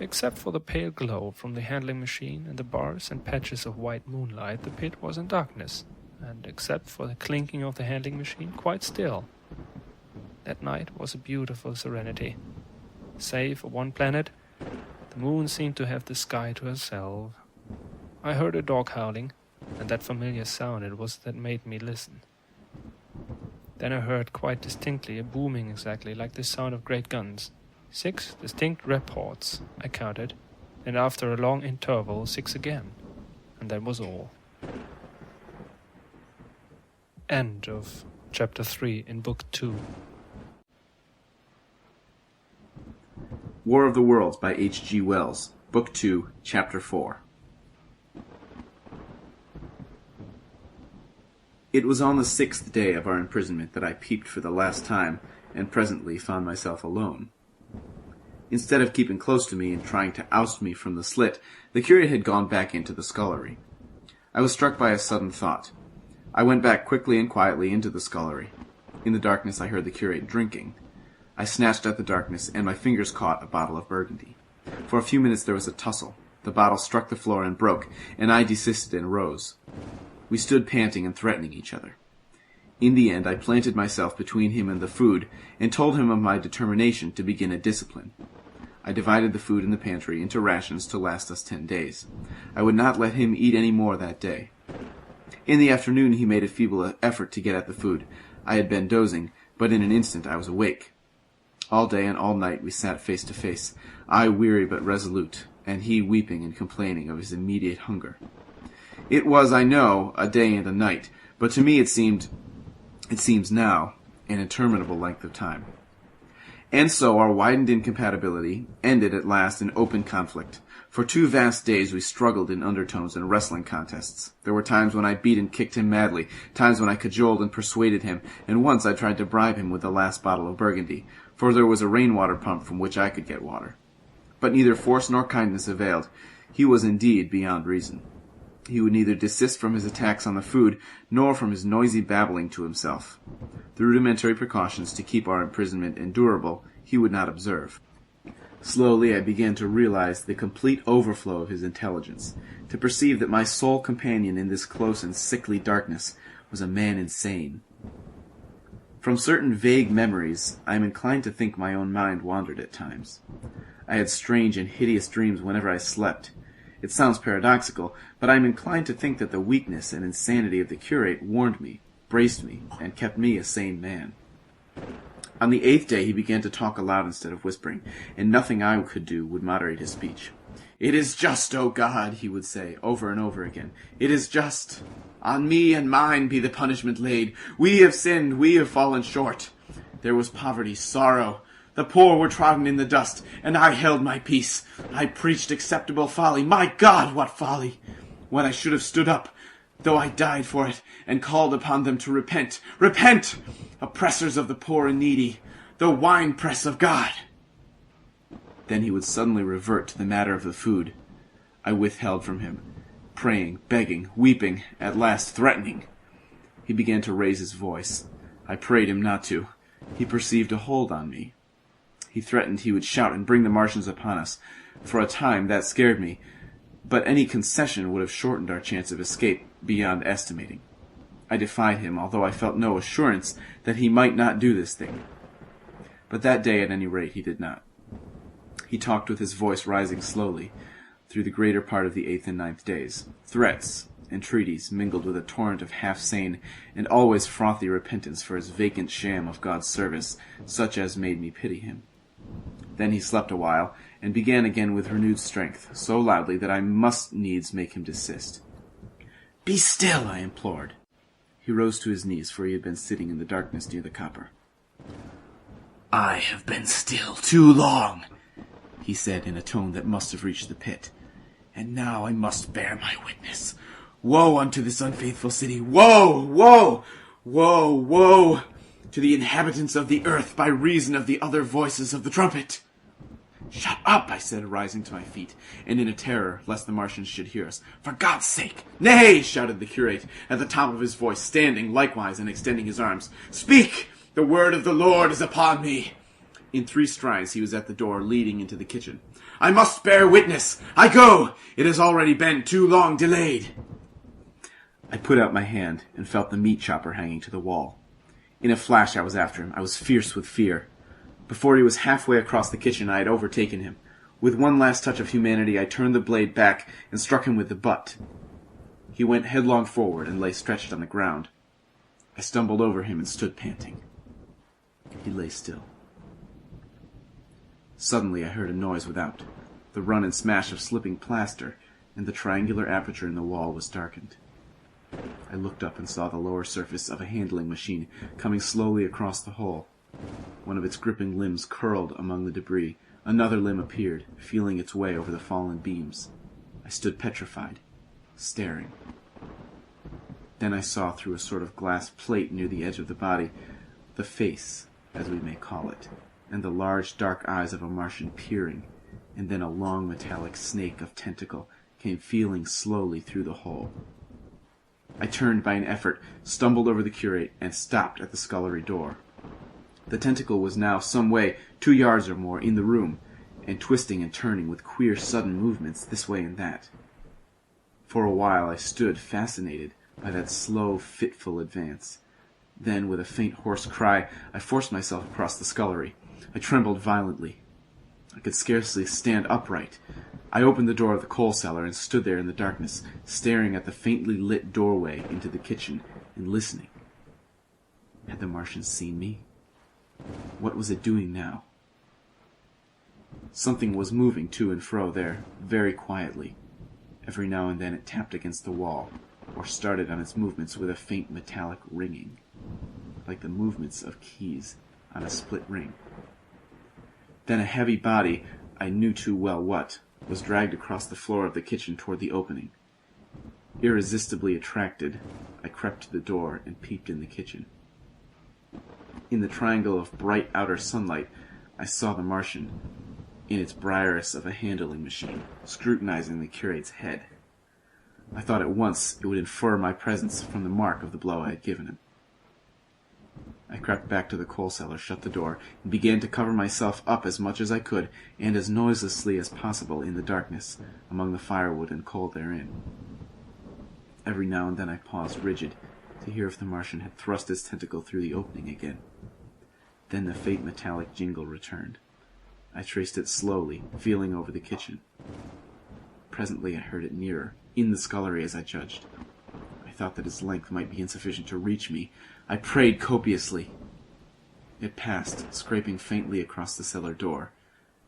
Except for the pale glow from the handling machine and the bars and patches of white moonlight, the pit was in darkness, and except for the clinking of the handling machine, quite still. That night was a beautiful serenity. Save for one planet, the moon seemed to have the sky to herself. I heard a dog howling, and that familiar sound it was that made me listen. Then I heard quite distinctly a booming exactly like the sound of great guns. 6 distinct reports, I counted, and after a long interval 6 again, and that was all. End of Chapter 3 in Book 2. War of the Worlds by H.G.Wells, Book 2, Chapter 4. It was on the 6th day of our imprisonment that I peeped for the last time, and presently found myself alone. Instead of keeping close to me and trying to oust me from the slit, the curate had gone back into the scullery. I was struck by a sudden thought. I went back quickly and quietly into the scullery. In the darkness I heard the curate drinking. I snatched at the darkness, and my fingers caught a bottle of Burgundy. For a few minutes there was a tussle. The bottle struck the floor and broke, and I desisted and rose. We stood panting and threatening each other. In the end I planted myself between him and the food, and told him of my determination to begin a discipline. I divided the food in the pantry into rations to last us 10 days. I would not let him eat any more that day. In the afternoon he made a feeble effort to get at the food. I had been dozing, but in an instant I was awake. All day and all night we sat face to face, I weary but resolute, and he weeping and complaining of his immediate hunger. It was, I know, a day and a night, but to me it seems now, an interminable length of time. And so our widened incompatibility ended at last in open conflict. For 2 vast days we struggled in undertones and wrestling contests. There were times when I beat and kicked him madly, times when I cajoled and persuaded him, and once I tried to bribe him with the last bottle of Burgundy, for there was a rainwater pump from which I could get water. But neither force nor kindness availed. He was indeed beyond reason. He would neither desist from his attacks on the food, nor from his noisy babbling to himself. The rudimentary precautions to keep our imprisonment endurable he would not observe. Slowly I began to realize the complete overflow of his intelligence, to perceive that my sole companion in this close and sickly darkness was a man insane. From certain vague memories, I am inclined to think my own mind wandered at times. I had strange and hideous dreams whenever I slept. It sounds paradoxical, but I am inclined to think that the weakness and insanity of the curate warned me, braced me, and kept me a sane man. On the 8th day he began to talk aloud instead of whispering, and nothing I could do would moderate his speech. "It is just, O God," he would say, over and over again. "It is just. On me and mine be the punishment laid. We have sinned, we have fallen short. There was poverty, sorrow. The poor were trodden in the dust, and I held my peace. I preached acceptable folly. My God, what folly! When I should have stood up, though I died for it, and called upon them to repent. Repent! Oppressors of the poor and needy, the winepress of God!" Then he would suddenly revert to the matter of the food. I withheld from him, praying, begging, weeping, at last threatening. He began to raise his voice. I prayed him not to. He perceived a hold on me. He threatened he would shout and bring the Martians upon us. For a time that scared me, but any concession would have shortened our chance of escape beyond estimating. I defied him, although I felt no assurance that he might not do this thing. But that day, at any rate, he did not. He talked with his voice rising slowly through the greater part of the 8th and 9th days. Threats, entreaties, mingled with a torrent of half-sane and always frothy repentance for his vacant sham of God's service, such as made me pity him. Then he slept a while, and began again with renewed strength, so loudly that I must needs make him desist. "Be still," I implored. He rose to his knees, for he had been sitting in the darkness near the copper. "I have been still too long," he said in a tone that must have reached the pit, "and now I must bear my witness. Woe unto this unfaithful city! Woe! Woe! Woe! Woe! To the inhabitants of the earth by reason of the other voices of the trumpet!" "Shut up," I said, rising to my feet, and in a terror lest the Martians should hear us. "For God's sake!" "Nay!" shouted the curate, at the top of his voice, standing likewise and extending his arms. "Speak! The word of the Lord is upon me!" In 3 strides he was at the door leading into the kitchen. "I must bear witness! I go! It has already been too long delayed!" I put out my hand and felt the meat chopper hanging to the wall. In a flash I was after him. I was fierce with fear. Before he was halfway across the kitchen I had overtaken him. With one last touch of humanity I turned the blade back and struck him with the butt. He went headlong forward and lay stretched on the ground. I stumbled over him and stood panting. He lay still. Suddenly I heard a noise without, the run and smash of slipping plaster, and the triangular aperture in the wall was darkened. I looked up and saw the lower surface of a handling machine coming slowly across the hole. One of its gripping limbs curled among the debris. Another limb appeared, feeling its way over the fallen beams. I stood petrified, staring. Then I saw through a sort of glass plate near the edge of the body, the face, as we may call it, and the large dark eyes of a Martian peering, and then a long metallic snake of tentacle came feeling slowly through the hole. I turned by an effort, stumbled over the curate, and stopped at the scullery door. The tentacle was now some way, 2 yards or more, in the room, and twisting and turning with queer sudden movements this way and that. For a while I stood fascinated by that slow, fitful advance. Then, with a faint hoarse cry, I forced myself across the scullery. I trembled violently. I could scarcely stand upright. I opened the door of the coal cellar and stood there in the darkness, staring at the faintly lit doorway into the kitchen and listening. Had the Martian seen me? What was it doing now? Something was moving to and fro there, very quietly. Every now and then it tapped against the wall, or started on its movements with a faint metallic ringing, like the movements of keys on a split ring. Then a heavy body, I knew too well what, was dragged across the floor of the kitchen toward the opening. Irresistibly attracted, I crept to the door and peeped in the kitchen. In the triangle of bright outer sunlight, I saw the Martian, in its briarus of a handling machine, scrutinizing the curate's head. I thought at once it would infer my presence from the mark of the blow I had given him. I crept back to the coal cellar, shut the door, and began to cover myself up as much as I could, and as noiselessly as possible in the darkness, among the firewood and coal therein. Every now and then I paused rigid, to hear if the Martian had thrust his tentacle through the opening again. Then the faint metallic jingle returned. I traced it slowly, feeling over the kitchen. Presently I heard it nearer, in the scullery as I judged. I thought that its length might be insufficient to reach me. I prayed copiously. It passed, scraping faintly across the cellar door.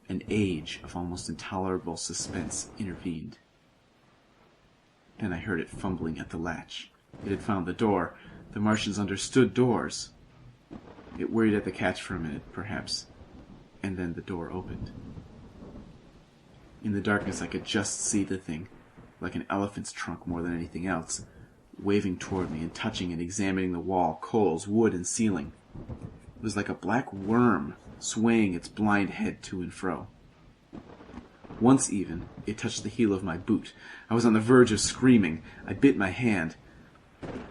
An age of almost intolerable suspense intervened. Then I heard it fumbling at the latch. It had found the door. The Martians understood doors. It worried at the catch for a minute, perhaps, and then the door opened. In the darkness I could just see the thing, like an elephant's trunk more than anything else, waving toward me and touching and examining the wall, coals, wood, and ceiling. It was like a black worm swaying its blind head to and fro. Once even, it touched the heel of my boot. I was on the verge of screaming. I bit my hand.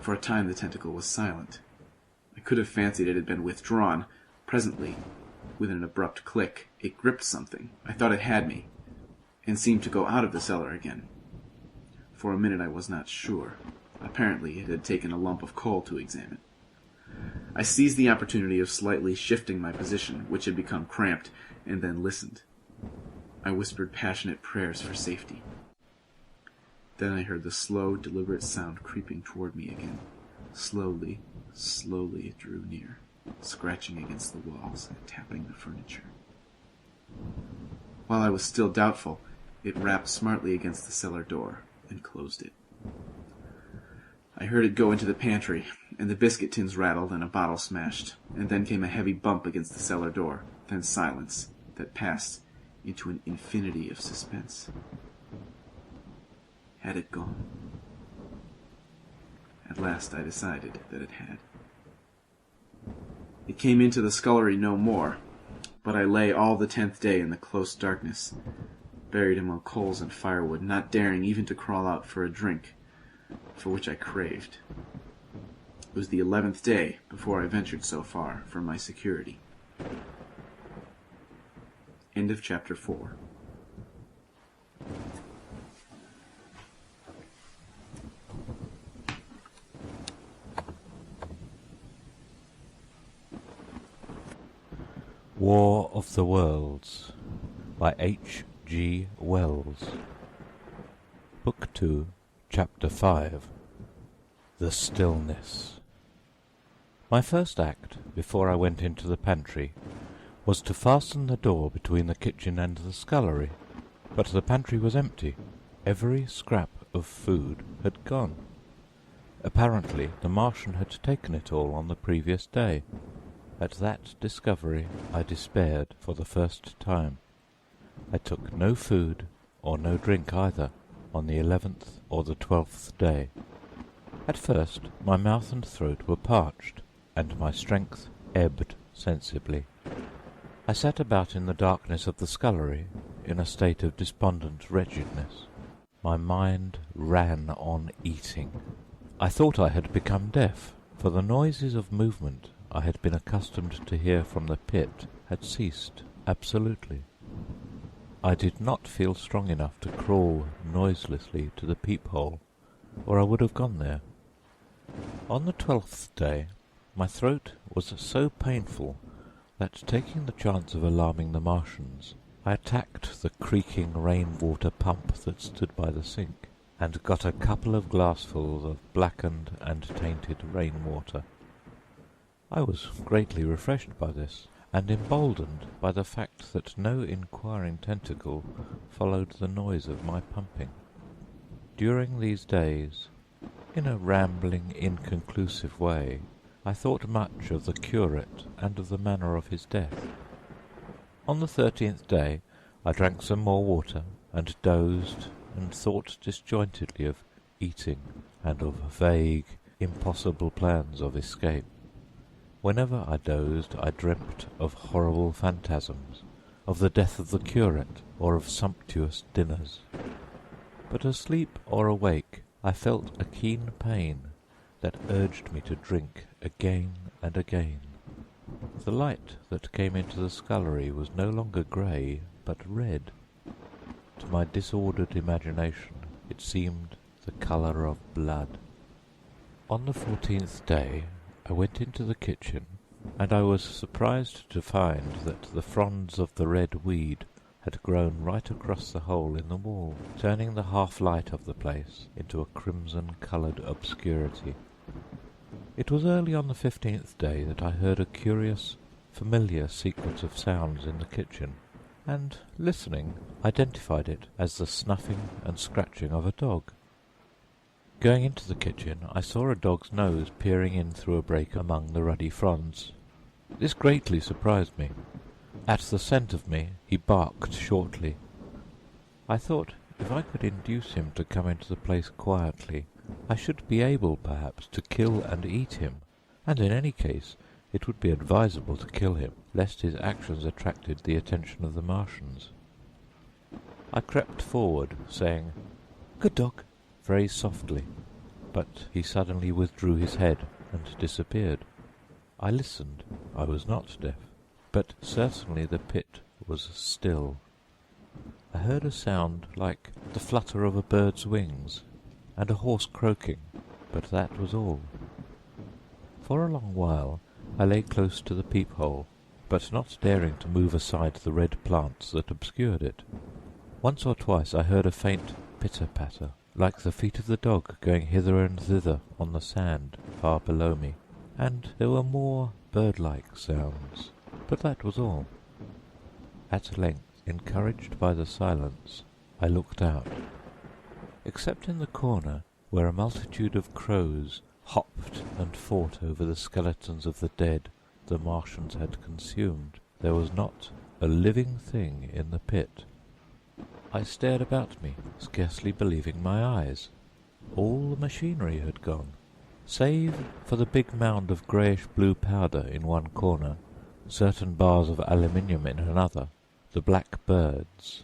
For a time the tentacle was silent. I could have fancied it had been withdrawn. Presently, with an abrupt click, it gripped something. I thought it had me, and seemed to go out of the cellar again. For a minute I was not sure. Apparently it had taken a lump of coal to examine. I seized the opportunity of slightly shifting my position, which had become cramped, and then listened. I whispered passionate prayers for safety. Then I heard the slow, deliberate sound creeping toward me again. Slowly, slowly it drew near, scratching against the walls and tapping the furniture. While I was still doubtful, it rapped smartly against the cellar door and closed it. I heard it go into the pantry, and the biscuit tins rattled and a bottle smashed, and then came a heavy bump against the cellar door, then silence that passed into an infinity of suspense. Had it gone? At last I decided that it had. It came into the scullery no more, but I lay all the 10th day in the close darkness, buried among coals and firewood, not daring even to crawl out for a drink, for which I craved. It was the 11th day before I ventured so far for my security. End of chapter 4. War of the Worlds by H.G.Wells. Book 2, Chapter 5. The Stillness. My first act, before I went into the pantry, was to fasten the door between the kitchen and the scullery, but the pantry was empty. Every scrap of food had gone. Apparently the Martian had taken it all on the previous day. At that discovery I despaired for the first time. I took no food, or no drink either, on the 11th or the 12th day. At first my mouth and throat were parched, and my strength ebbed sensibly. I sat about in the darkness of the scullery, in a state of despondent wretchedness. My mind ran on eating. I thought I had become deaf, for the noises of movement I had been accustomed to hear from the pit had ceased absolutely. I did not feel strong enough to crawl noiselessly to the peephole, or I would have gone there. On the 12th day my throat was so painful that, taking the chance of alarming the Martians, I attacked the creaking rain-water pump that stood by the sink, and got a couple of glassfuls of blackened and tainted rain-water. I was greatly refreshed by this, and emboldened by the fact that no inquiring tentacle followed the noise of my pumping. During these days, in a rambling, inconclusive way, I thought much of the curate and of the manner of his death. On the 13th day I drank some more water, and dozed, and thought disjointedly of eating, and of vague, impossible plans of escape. Whenever I dozed I dreamt of horrible phantasms, of the death of the curate, or of sumptuous dinners. But asleep or awake I felt a keen pain that urged me to drink again and again. The light that came into the scullery was no longer grey, but red. To my disordered imagination it seemed the colour of blood. On the 14th day I went into the kitchen, and I was surprised to find that the fronds of the red weed had grown right across the hole in the wall, turning the half-light of the place into a crimson-coloured obscurity. It was early on the 15th day that I heard a curious, familiar sequence of sounds in the kitchen, and, listening, identified it as the snuffing and scratching of a dog. Going into the kitchen, I saw a dog's nose peering in through a break among the ruddy fronds. This greatly surprised me. At the scent of me, he barked shortly. I thought if I could induce him to come into the place quietly, I should be able, perhaps, to kill and eat him, and in any case it would be advisable to kill him, lest his actions attracted the attention of the Martians. I crept forward, saying, "Good dog," very softly, but he suddenly withdrew his head and disappeared. I listened. I was not deaf, but certainly the pit was still. I heard a sound like the flutter of a bird's wings, and a horse croaking, but that was all. For a long while I lay close to the peephole, but not daring to move aside the red plants that obscured it. Once or twice I heard a faint pitter-patter, like the feet of the dog going hither and thither on the sand far below me, and there were more bird-like sounds, but that was all. At length, encouraged by the silence, I looked out. Except in the corner, where a multitude of crows hopped and fought over the skeletons of the dead the Martians had consumed, there was not a living thing in the pit. I stared about me, scarcely believing my eyes. All the machinery had gone, save for the big mound of greyish-blue powder in one corner, certain bars of aluminium in another, the black birds,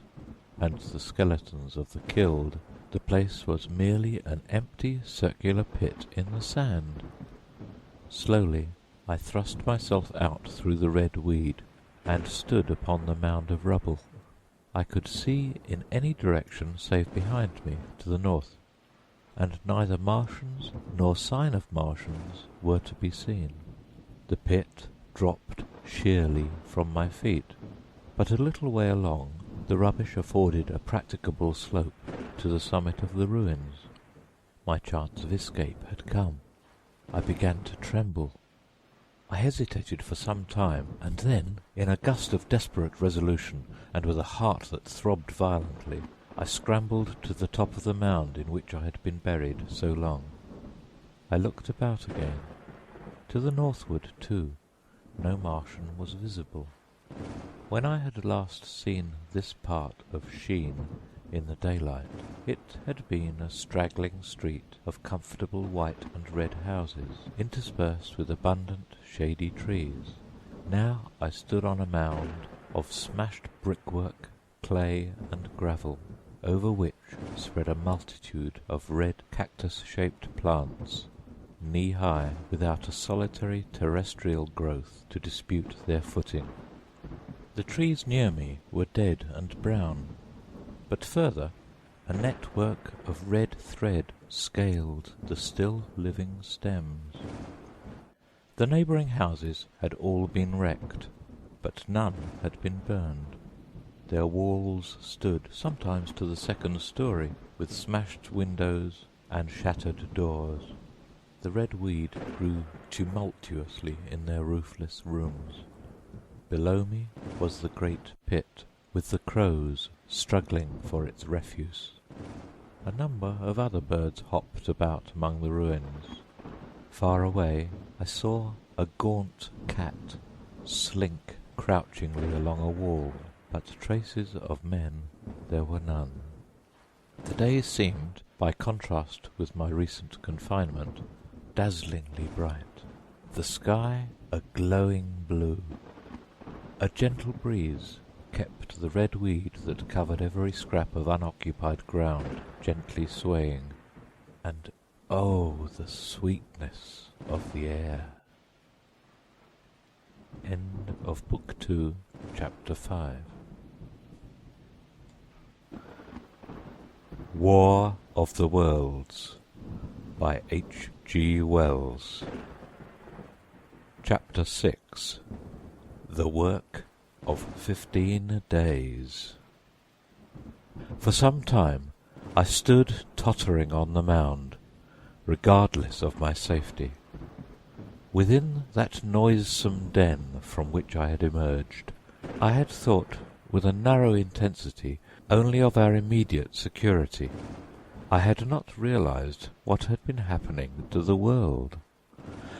and the skeletons of the killed. The place was merely an empty circular pit in the sand. Slowly I thrust myself out through the red weed, and stood upon the mound of rubble. I could see in any direction save behind me to the north, and neither Martians nor sign of Martians were to be seen. The pit dropped sheerly from my feet, but a little way along the rubbish afforded a practicable slope to the summit of the ruins. My chance of escape had come. I began to tremble. I hesitated for some time, and then, in a gust of desperate resolution, and with a heart that throbbed violently, I scrambled to the top of the mound in which I had been buried so long. I looked about again. To the northward, too, no Martian was visible. When I had last seen this part of Sheen in the daylight, it had been a straggling street of comfortable white and red houses, interspersed with abundant shady trees. Now I stood on a mound of smashed brickwork, clay, and gravel, over which spread a multitude of red cactus-shaped plants, knee-high, without a solitary terrestrial growth to dispute their footing. The trees near me were dead and brown, but further a network of red thread scaled the still living stems. The neighbouring houses had all been wrecked, but none had been burned. Their walls stood, sometimes to the second story, with smashed windows and shattered doors. The red weed grew tumultuously in their roofless rooms. Below me was the great pit, with the crows struggling for its refuse. A number of other birds hopped about among the ruins. Far away I saw a gaunt cat slink crouchingly along a wall, but traces of men there were none. The day seemed, by contrast with my recent confinement, dazzlingly bright. The sky a glowing blue. A gentle breeze kept the red weed that covered every scrap of unoccupied ground gently swaying, and oh, the sweetness of the air. End of Book 2, Chapter 5. War of the Worlds by H.G.Wells. Chapter 6. The Work of 15 Days. For some time I stood tottering on the mound, regardless of my safety. Within that noisome den from which I had emerged, I had thought with a narrow intensity only of our immediate security. I had not realized what had been happening to the world,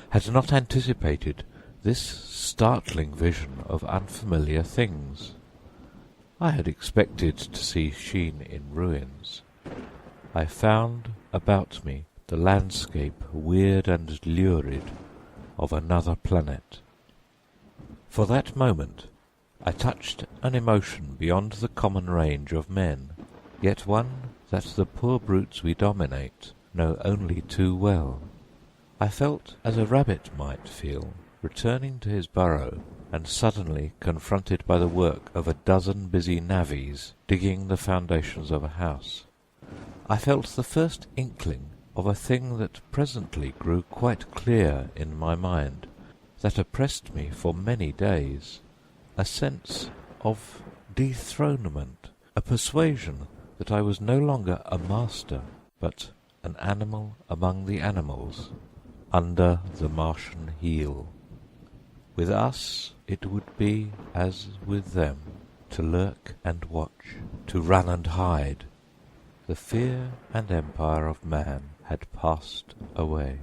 had not anticipated this startling vision of unfamiliar things. I had expected to see Sheen in ruins. I found about me the landscape weird and lurid of another planet. For that moment I touched an emotion beyond the common range of men, yet one that the poor brutes we dominate know only too well. I felt as a rabbit might feel, returning to his burrow and suddenly confronted by the work of a dozen busy navvies digging the foundations of a house. I felt the first inkling of a thing that presently grew quite clear in my mind, that oppressed me for many days, a sense of dethronement, a persuasion that I was no longer a master, but an animal among the animals, under the Martian heel. With us it would be as with them, to lurk and watch, to run and hide. The fear and empire of man had passed away.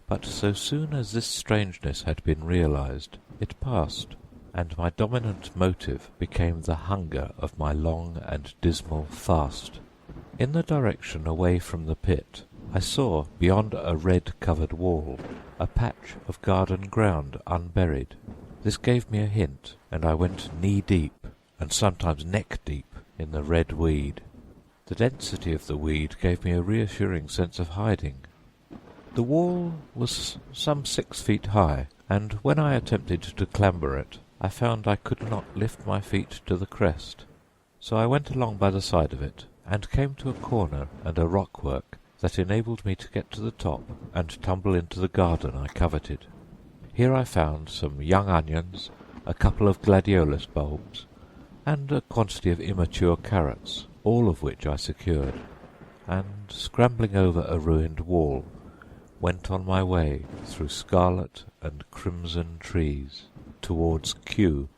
But so soon as this strangeness had been realized, it passed, and my dominant motive became the hunger of my long and dismal fast. In the direction away from the pit, I saw, beyond a red-covered wall, a patch of garden ground unburied. This gave me a hint, and I went knee-deep, and sometimes neck-deep, in the red weed. The density of the weed gave me a reassuring sense of hiding. The wall was some 6 feet high, and when I attempted to clamber it, I found I could not lift my feet to the crest. So I went along by the side of it, and came to a corner and a rockwork that enabled me to get to the top and tumble into the garden I coveted. Here I found some young onions, a couple of gladiolus bulbs, and a quantity of immature carrots, all of which I secured, and, scrambling over a ruined wall, went on my way through scarlet and crimson trees towards Q.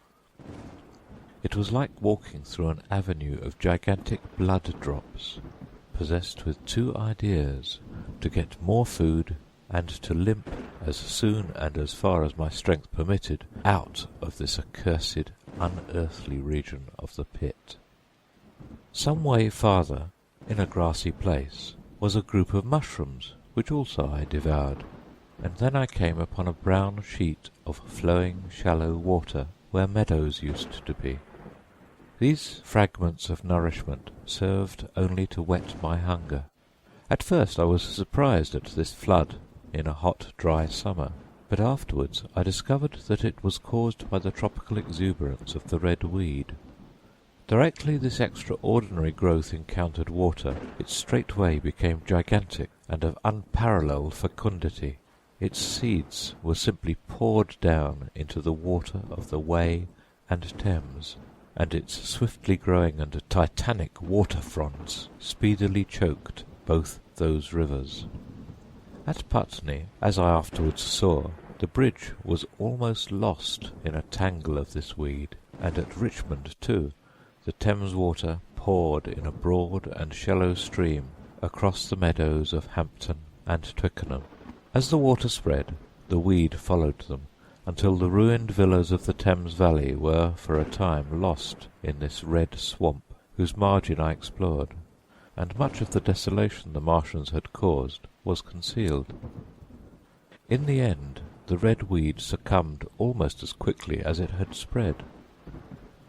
It was like walking through an avenue of gigantic blood drops, possessed with two ideas: to get more food, and to limp as soon and as far as my strength permitted out of this accursed, unearthly region of the pit. Some way farther, in a grassy place, was a group of mushrooms, which also I devoured, and then I came upon a brown sheet of flowing shallow water where meadows used to be. These fragments of nourishment served only to whet my hunger. At first I was surprised at this flood in a hot, dry summer, but afterwards I discovered that it was caused by the tropical exuberance of the red weed. Directly this extraordinary growth encountered water, it straightway became gigantic and of unparalleled fecundity. Its seeds were simply poured down into the water of the Wey and Thames, and its swiftly growing and titanic water fronts speedily choked both those rivers. At Putney, as I afterwards saw, the bridge was almost lost in a tangle of this weed, and at Richmond, too, the Thames water poured in a broad and shallow stream across the meadows of Hampton and Twickenham. As the water spread, the weed followed them, until the ruined villas of the Thames Valley were for a time lost in this red swamp, whose margin I explored, and much of the desolation the Martians had caused was concealed. In the end, the red weed succumbed almost as quickly as it had spread.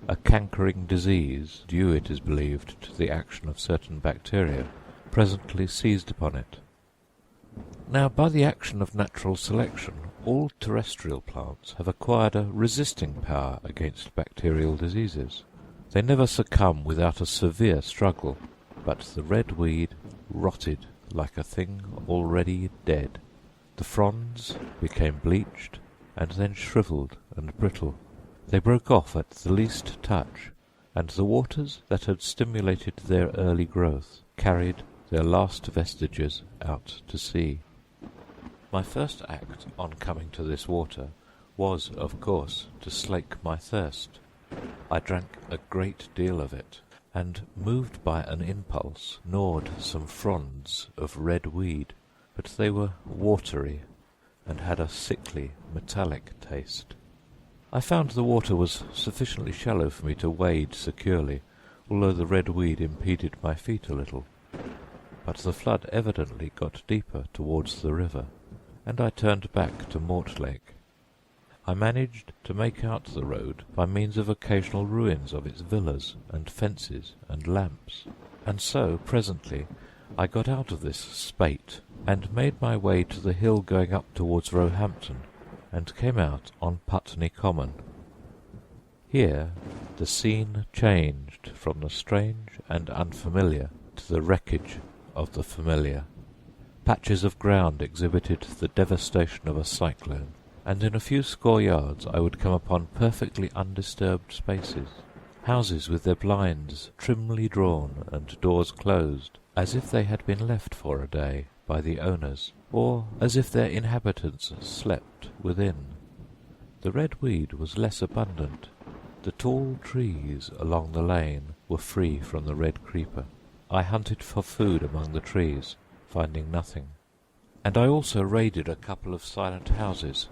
A cankering disease, due, it is believed, to the action of certain bacteria, presently seized upon it. Now, by the action of natural selection, all terrestrial plants have acquired a resisting power against bacterial diseases. They never succumb without a severe struggle, but the red weed rotted like a thing already dead. The fronds became bleached, and then shriveled and brittle. They broke off at the least touch, and the waters that had stimulated their early growth carried their last vestiges out to sea. My first act on coming to this water was, of course, to slake my thirst. I drank a great deal of it, and, moved by an impulse, gnawed some fronds of red weed, but they were watery and had a sickly, metallic taste. I found the water was sufficiently shallow for me to wade securely, although the red weed impeded my feet a little. But the flood evidently got deeper towards the river, and I turned back to Mortlake. I managed to make out the road by means of occasional ruins of its villas and fences and lamps, and so presently I got out of this spate and made my way to the hill going up towards Roehampton, and came out on Putney Common. Here the scene changed from the strange and unfamiliar to the wreckage of the familiar. Patches of ground exhibited the devastation of a cyclone, and in a few score yards I would come upon perfectly undisturbed spaces, houses with their blinds trimly drawn and doors closed, as if they had been left for a day by the owners, or as if their inhabitants slept within. The red weed was less abundant. The tall trees along the lane were free from the red creeper. I hunted for food among the trees, finding nothing, and I also raided a couple of silent houses,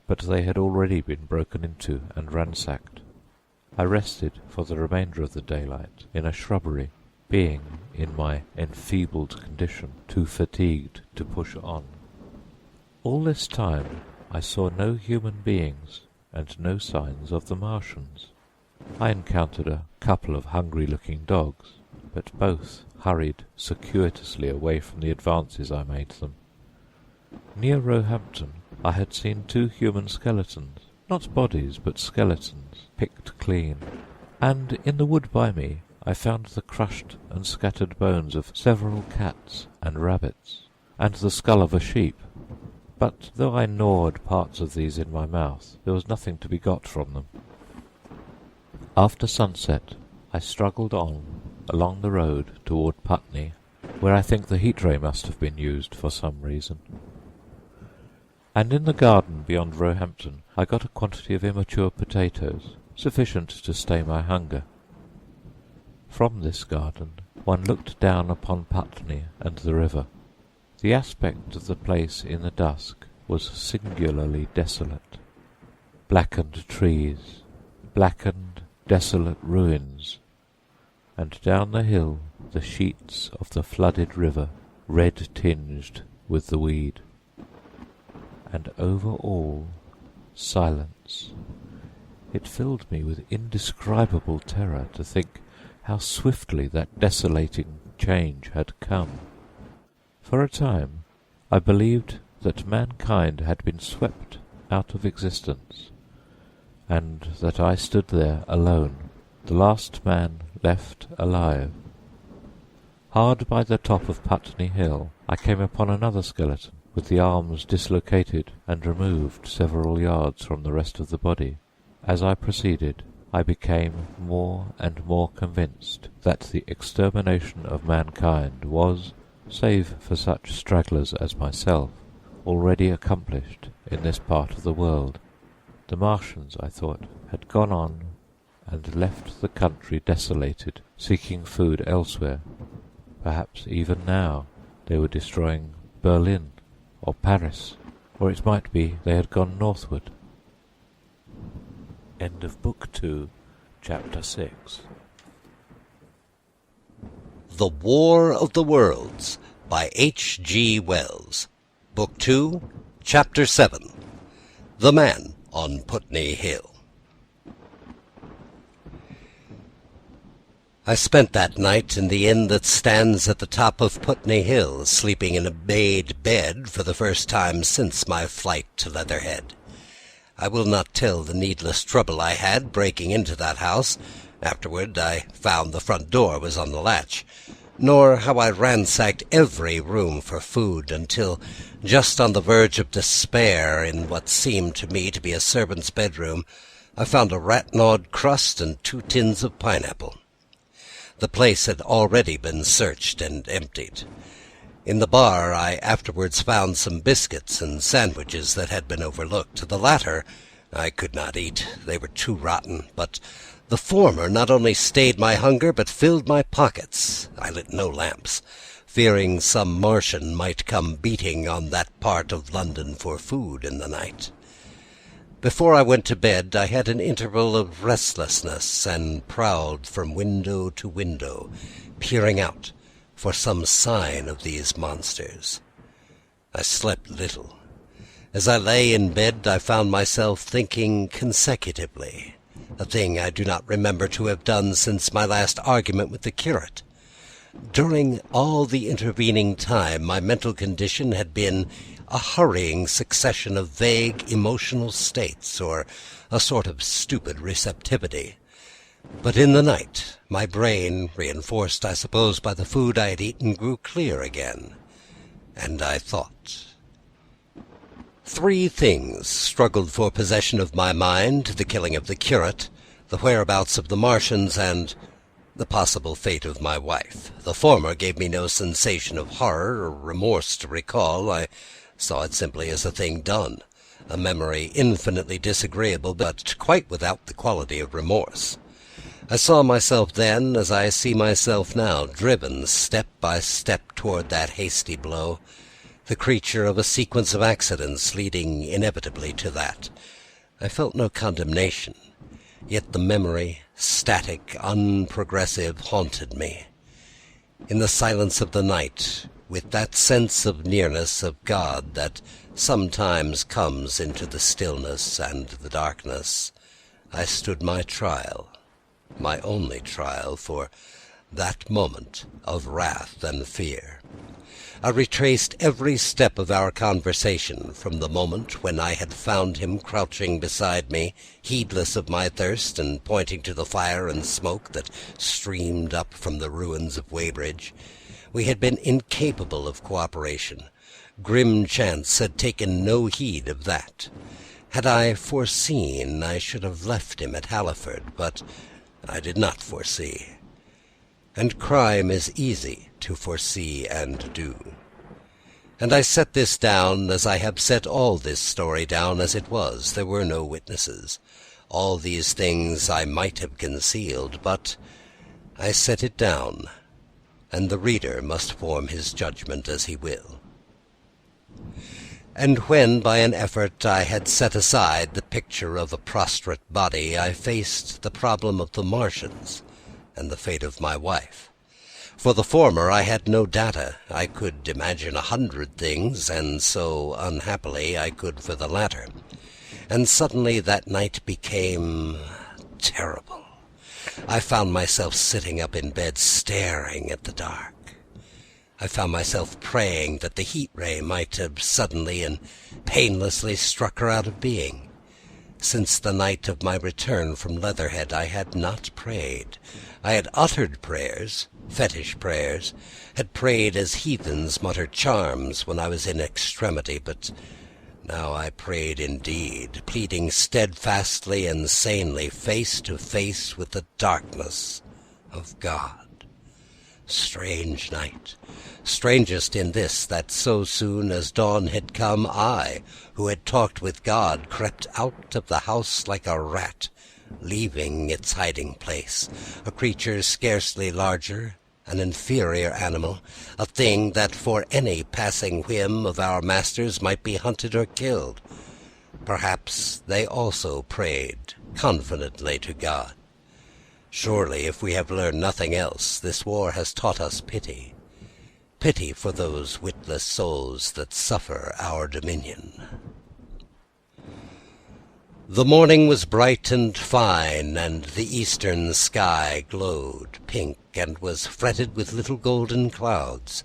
but they had already been broken into and ransacked. I rested for the remainder of the daylight in a shrubbery, being, in my enfeebled condition, too fatigued to push on. All this time I saw no human beings and no signs of the Martians. I encountered a couple of hungry-looking dogs, but both hurried circuitously away from the advances I made them. Near Roehampton I had seen 2 human skeletons, not bodies but skeletons, picked clean, and in the wood by me I found the crushed and scattered bones of several cats and rabbits, and the skull of a sheep. But though I gnawed parts of these in my mouth, there was nothing to be got from them. After sunset I struggled on along the road toward Putney, where I think the heat ray must have been used for some reason. And in the garden beyond Roehampton I got a quantity of immature potatoes, sufficient to stay my hunger. From this garden one looked down upon Putney and the river. The aspect of the place in the dusk was singularly desolate. Blackened trees, blackened, desolate ruins, and down the hill the sheets of the flooded river, red-tinged with the weed. And over all, silence. It filled me with indescribable terror to think how swiftly that desolating change had come. For a time I believed that mankind had been swept out of existence, and that I stood there alone, the last man left alive. Hard by the top of Putney Hill I came upon another skeleton, with the arms dislocated and removed several yards from the rest of the body. As I proceeded I became more and more convinced that the extermination of mankind was, save for such stragglers as myself, already accomplished in this part of the world. The Martians, I thought, had gone on and left the country desolated, seeking food elsewhere. Perhaps even now they were destroying Berlin or Paris, or it might be they had gone northward. End of Book 2, Chapter 6. The War of the Worlds by H.G.Wells. Book 2, Chapter 7. The Man on Putney Hill. I spent that night in the inn that stands at the top of Putney Hill, sleeping in a made bed for the first time since my flight to Leatherhead. I will not tell the needless trouble I had breaking into that house. Afterward I found the front door was on the latch, nor how I ransacked every room for food until, just on the verge of despair in what seemed to me to be a servant's bedroom, I found a rat-gnawed crust and 2 tins of pineapple. The place had already been searched and emptied. In the bar I afterwards found some biscuits and sandwiches that had been overlooked. The latter I could not eat, they were too rotten, but the former not only stayed my hunger, but filled my pockets. I lit no lamps, fearing some Martian might come beating on that part of London for food in the night. Before I went to bed I had an interval of restlessness, and prowled from window to window, peering out for some sign of these monsters. I slept little. As I lay in bed I found myself thinking consecutively, a thing I do not remember to have done since my last argument with the curate. During all the intervening time my mental condition had been a hurrying succession of vague emotional states, or a sort of stupid receptivity. But in the night my brain, reinforced I suppose by the food I had eaten, grew clear again, and I thought. 3 things struggled for possession of my mind: the killing of the curate, the whereabouts of the Martians, and the possible fate of my wife. The former gave me no sensation of horror or remorse to recall. I saw it simply as a thing done, a memory infinitely disagreeable, but quite without the quality of remorse. I saw myself then, as I see myself now, driven step by step toward that hasty blow, the creature of a sequence of accidents leading inevitably to that. I felt no condemnation, yet the memory, static, unprogressive, haunted me. In the silence of the night, with that sense of nearness of God that sometimes comes into the stillness and the darkness, I stood my trial, my only trial, for that moment of wrath and fear. I retraced every step of our conversation, from the moment when I had found him crouching beside me, heedless of my thirst, and pointing to the fire and smoke that streamed up from the ruins of Weybridge. We had been incapable of cooperation. Grim chance had taken no heed of that. Had I foreseen, I should have left him at Halliford, but I did not foresee. And crime is easy to foresee and do. And I set this down as I have set all this story down as it was. There were no witnesses. All these things I might have concealed, but I set it down, and the reader must form his judgment as he will. And when, by an effort, I had set aside the picture of a prostrate body, I faced the problem of the Martians and the fate of my wife. For the former I had no data. I could imagine 100 things, and so, unhappily, I could for the latter. And suddenly that night became terrible. I found myself sitting up in bed, staring at the dark. I found myself praying that the heat ray might have suddenly and painlessly struck her out of being. Since the night of my return from Leatherhead I had not prayed. I had uttered prayers, fetish prayers, had prayed as heathens mutter charms when I was in extremity, but now I prayed indeed, pleading steadfastly and sanely, face to face with the darkness of God. Strange night, strangest in this, that so soon as dawn had come, I, who had talked with God, crept out of the house like a rat, leaving its hiding place, a creature scarcely larger, an inferior animal, a thing that for any passing whim of our masters might be hunted or killed. Perhaps they also prayed confidently to God. Surely, if we have learned nothing else, this war has taught us pity. Pity for those witless souls that suffer our dominion. The morning was bright and fine, and the eastern sky glowed pink and was fretted with little golden clouds.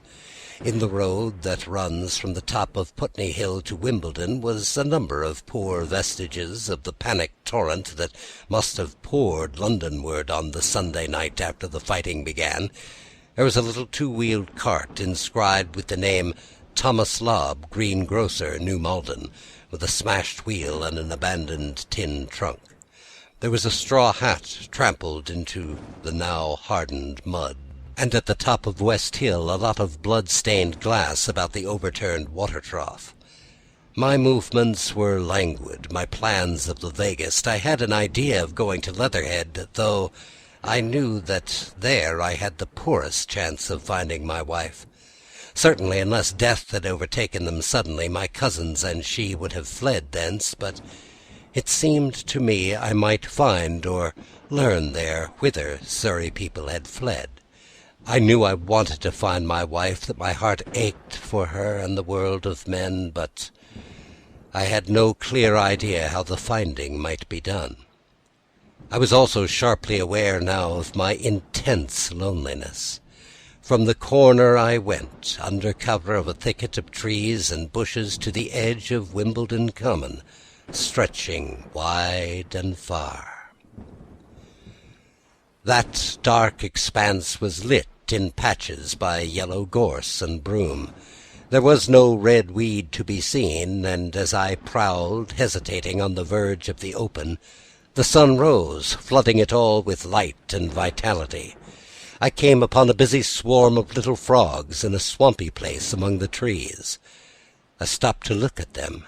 In the road that runs from the top of Putney Hill to Wimbledon was a number of poor vestiges of the panicked torrent that must have poured Londonward on the Sunday night after the fighting began. There was a little two-wheeled cart inscribed with the name Thomas Lobb, greengrocer, New Malden, with a smashed wheel and an abandoned tin trunk. There was a straw hat trampled into the now hardened mud, and at the top of West Hill a lot of blood-stained glass about the overturned water trough. My movements were languid, my plans of the vaguest. I had an idea of going to Leatherhead, though I knew that there I had the poorest chance of finding my wife. Certainly, unless death had overtaken them suddenly, my cousins and she would have fled thence, but it seemed to me I might find or learn there whither Surrey people had fled. I knew I wanted to find my wife, that my heart ached for her and the world of men, but I had no clear idea how the finding might be done. I was also sharply aware now of my intense loneliness. From the corner I went, under cover of a thicket of trees and bushes, to the edge of Wimbledon Common, stretching wide and far. That dark expanse was lit in patches by yellow gorse and broom. There was no red weed to be seen, and as I prowled, hesitating on the verge of the open, the sun rose, flooding it all with light and vitality. I came upon a busy swarm of little frogs in a swampy place among the trees. I stopped to look at them,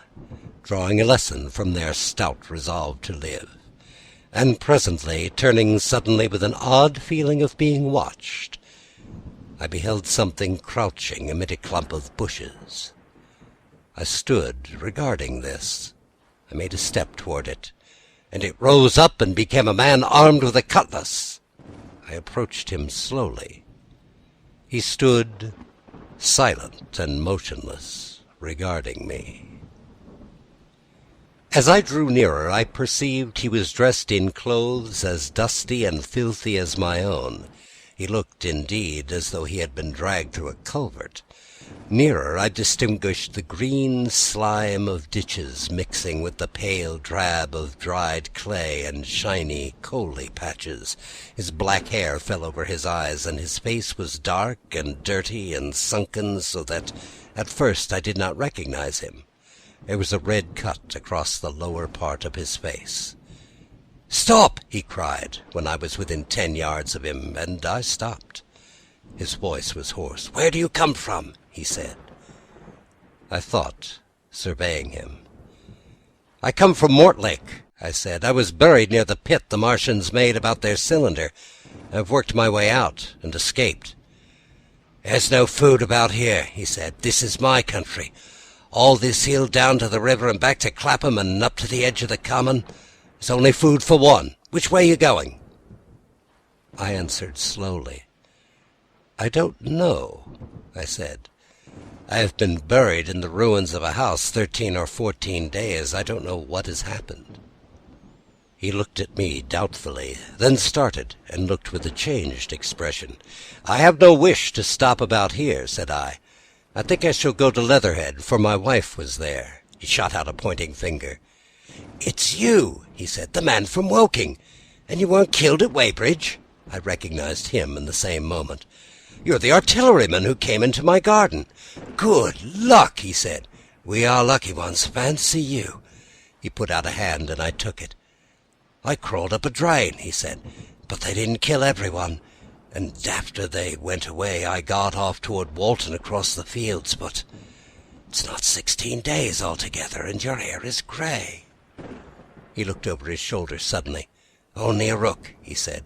drawing a lesson from their stout resolve to live, and presently, turning suddenly with an odd feeling of being watched, I beheld something crouching amid a clump of bushes. I stood regarding this. I made a step toward it, and it rose up and became a man armed with a cutlass. I approached him slowly. He stood silent and motionless, regarding me. As I drew nearer, I perceived he was dressed in clothes as dusty and filthy as my own. He looked, indeed, as though he had been dragged through a culvert. Nearer, I distinguished the green slime of ditches mixing with the pale drab of dried clay and shiny coaly patches. His black hair fell over his eyes, and his face was dark and dirty and sunken, so that at first I did not recognize him. There was a red cut across the lower part of his face. "Stop!" he cried, when I was within 10 yards of him, and I stopped. His voice was hoarse. "Where do you come from?" he said. I thought, surveying him. "I come from Mortlake," I said. "I was buried near the pit the Martians made about their cylinder. I've worked my way out and escaped." "There's no food about here," he said. "This is my country. All this hill down to the river and back to Clapham and up to the edge of the common. There's only food for one. Which way are you going?" I answered slowly. "I don't know," I said. "I have been buried in the ruins of a house 13 or 14 days. I don't know what has happened." He looked at me doubtfully, then started and looked with a changed expression. "I have no wish to stop about here," said I. "I think I shall go to Leatherhead, for my wife was there." He shot out a pointing finger. "It's you," he said, "the man from Woking. And you weren't killed at Weybridge?" I recognized him in the same moment. "You're the artilleryman who came into my garden." "Good luck," he said. "We are lucky ones. Fancy you." He put out a hand, and I took it. "I crawled up a drain," he said, "but they didn't kill everyone. And after they went away, I got off toward Walton across the fields, but it's not 16 days altogether, and your hair is grey." He looked over his shoulder suddenly. "Only a rook," he said.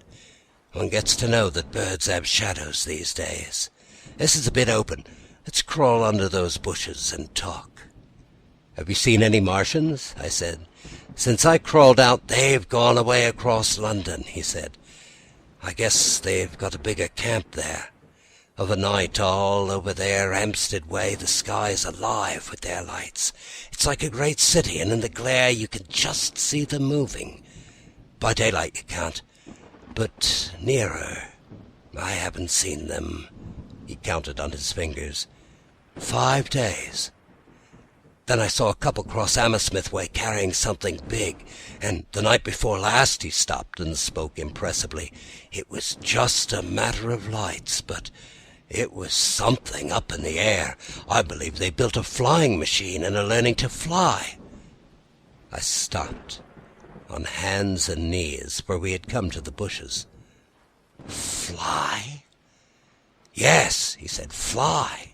"One gets to know that birds have shadows these days. This is a bit open. Let's crawl under those bushes and talk." "Have you seen any Martians?" I said. "Since I crawled out, they've gone away across London," he said. "I guess they've got a bigger camp there. Of a night, all over there, Hampstead way, the sky's alive with their lights. It's like a great city, and in the glare you can just see them moving. By daylight you can't, but nearer, I haven't seen them," he counted on his fingers, "5 days. Then I saw a couple cross Hammersmith way carrying something big, and the night before last," he stopped and spoke impressively, "it was just a matter of lights, but it was something up in the air. I believe they built a flying machine and are learning to fly." I stopped, on hands and knees, for we had come to the bushes. "Fly?" "Yes," he said, "fly."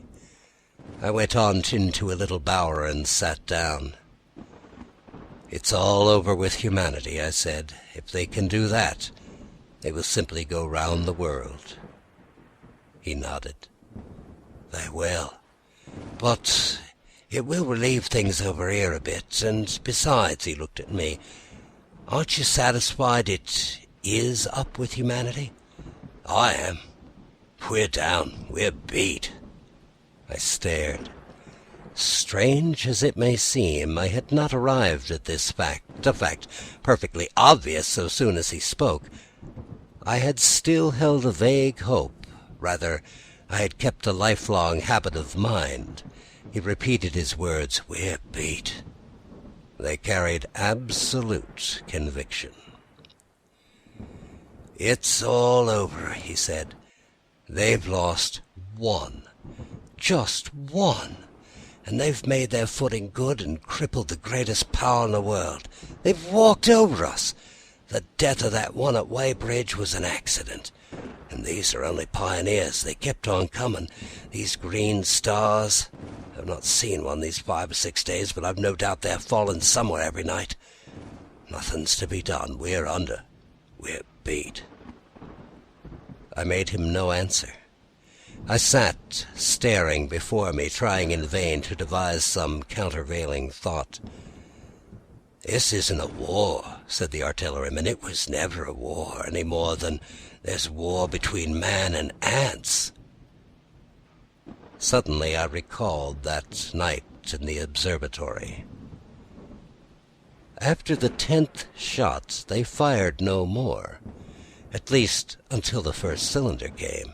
I went on into a little bower and sat down. "It's all over with humanity," I said. "If they can do that, they will simply go round the world." He nodded. "They will. But it will relieve things over here a bit, and besides," he looked at me, "aren't you satisfied it is up with humanity?" "I am. We're down. We're beat." I stared. Strange as it may seem, I had not arrived at this fact, a fact perfectly obvious so soon as he spoke. I had still held a vague hope. Rather, I had kept a lifelong habit of mind. He repeated his words, "We're beat." They carried absolute conviction. "It's all over," he said. "They've lost one. Just one. And they've made their footing good and crippled the greatest power in the world. They've walked over us. The death of that one at Weybridge was an accident. And these are only pioneers. They kept on coming. These green stars. I've not seen one these 5 or 6 days, but I've no doubt they're falling somewhere every night. Nothing's to be done. We're under. We're beat." I made him no answer. I sat staring before me, trying in vain to devise some countervailing thought. "This isn't a war," said the artilleryman. "It was never a war, any more than there's war between man and ants." Suddenly I recalled that night in the observatory. After the 10th shot, they fired no more, at least until the first cylinder came.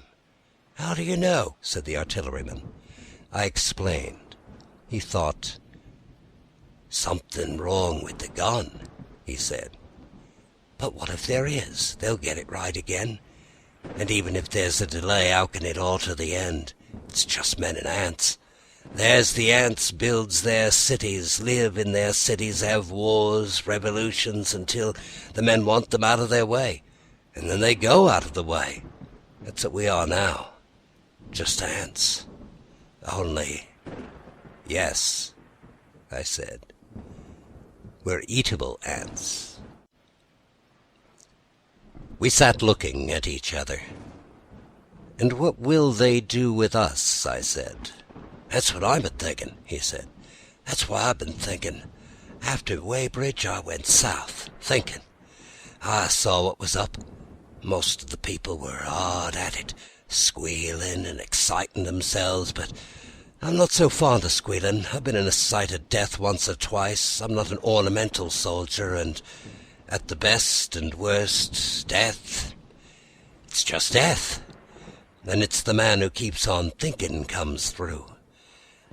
"How do you know?" said the artilleryman. I explained. He thought. "Something wrong with the gun," he said. "But what if there is? They'll get it right again. And even if there's a delay, how can it alter the end? It's just men and ants. There's the ants builds their cities, live in their cities, have wars, revolutions, until the men want them out of their way. And then they go out of the way. That's what we are now. Just ants. Only, yes," I said, "we're eatable ants." We sat looking at each other. "And what will they do with us?" I said. "That's what I've been thinking," he said. "That's why I've been thinking. After Weybridge, I went south, thinking. I saw what was up. Most of the people were hard at it, squealing and exciting themselves, but I'm not so fond of squealing. I've been in a sight of death once or twice. I'm not an ornamental soldier, and at the best and worst, death, it's just death. And it's the man who keeps on thinking comes through.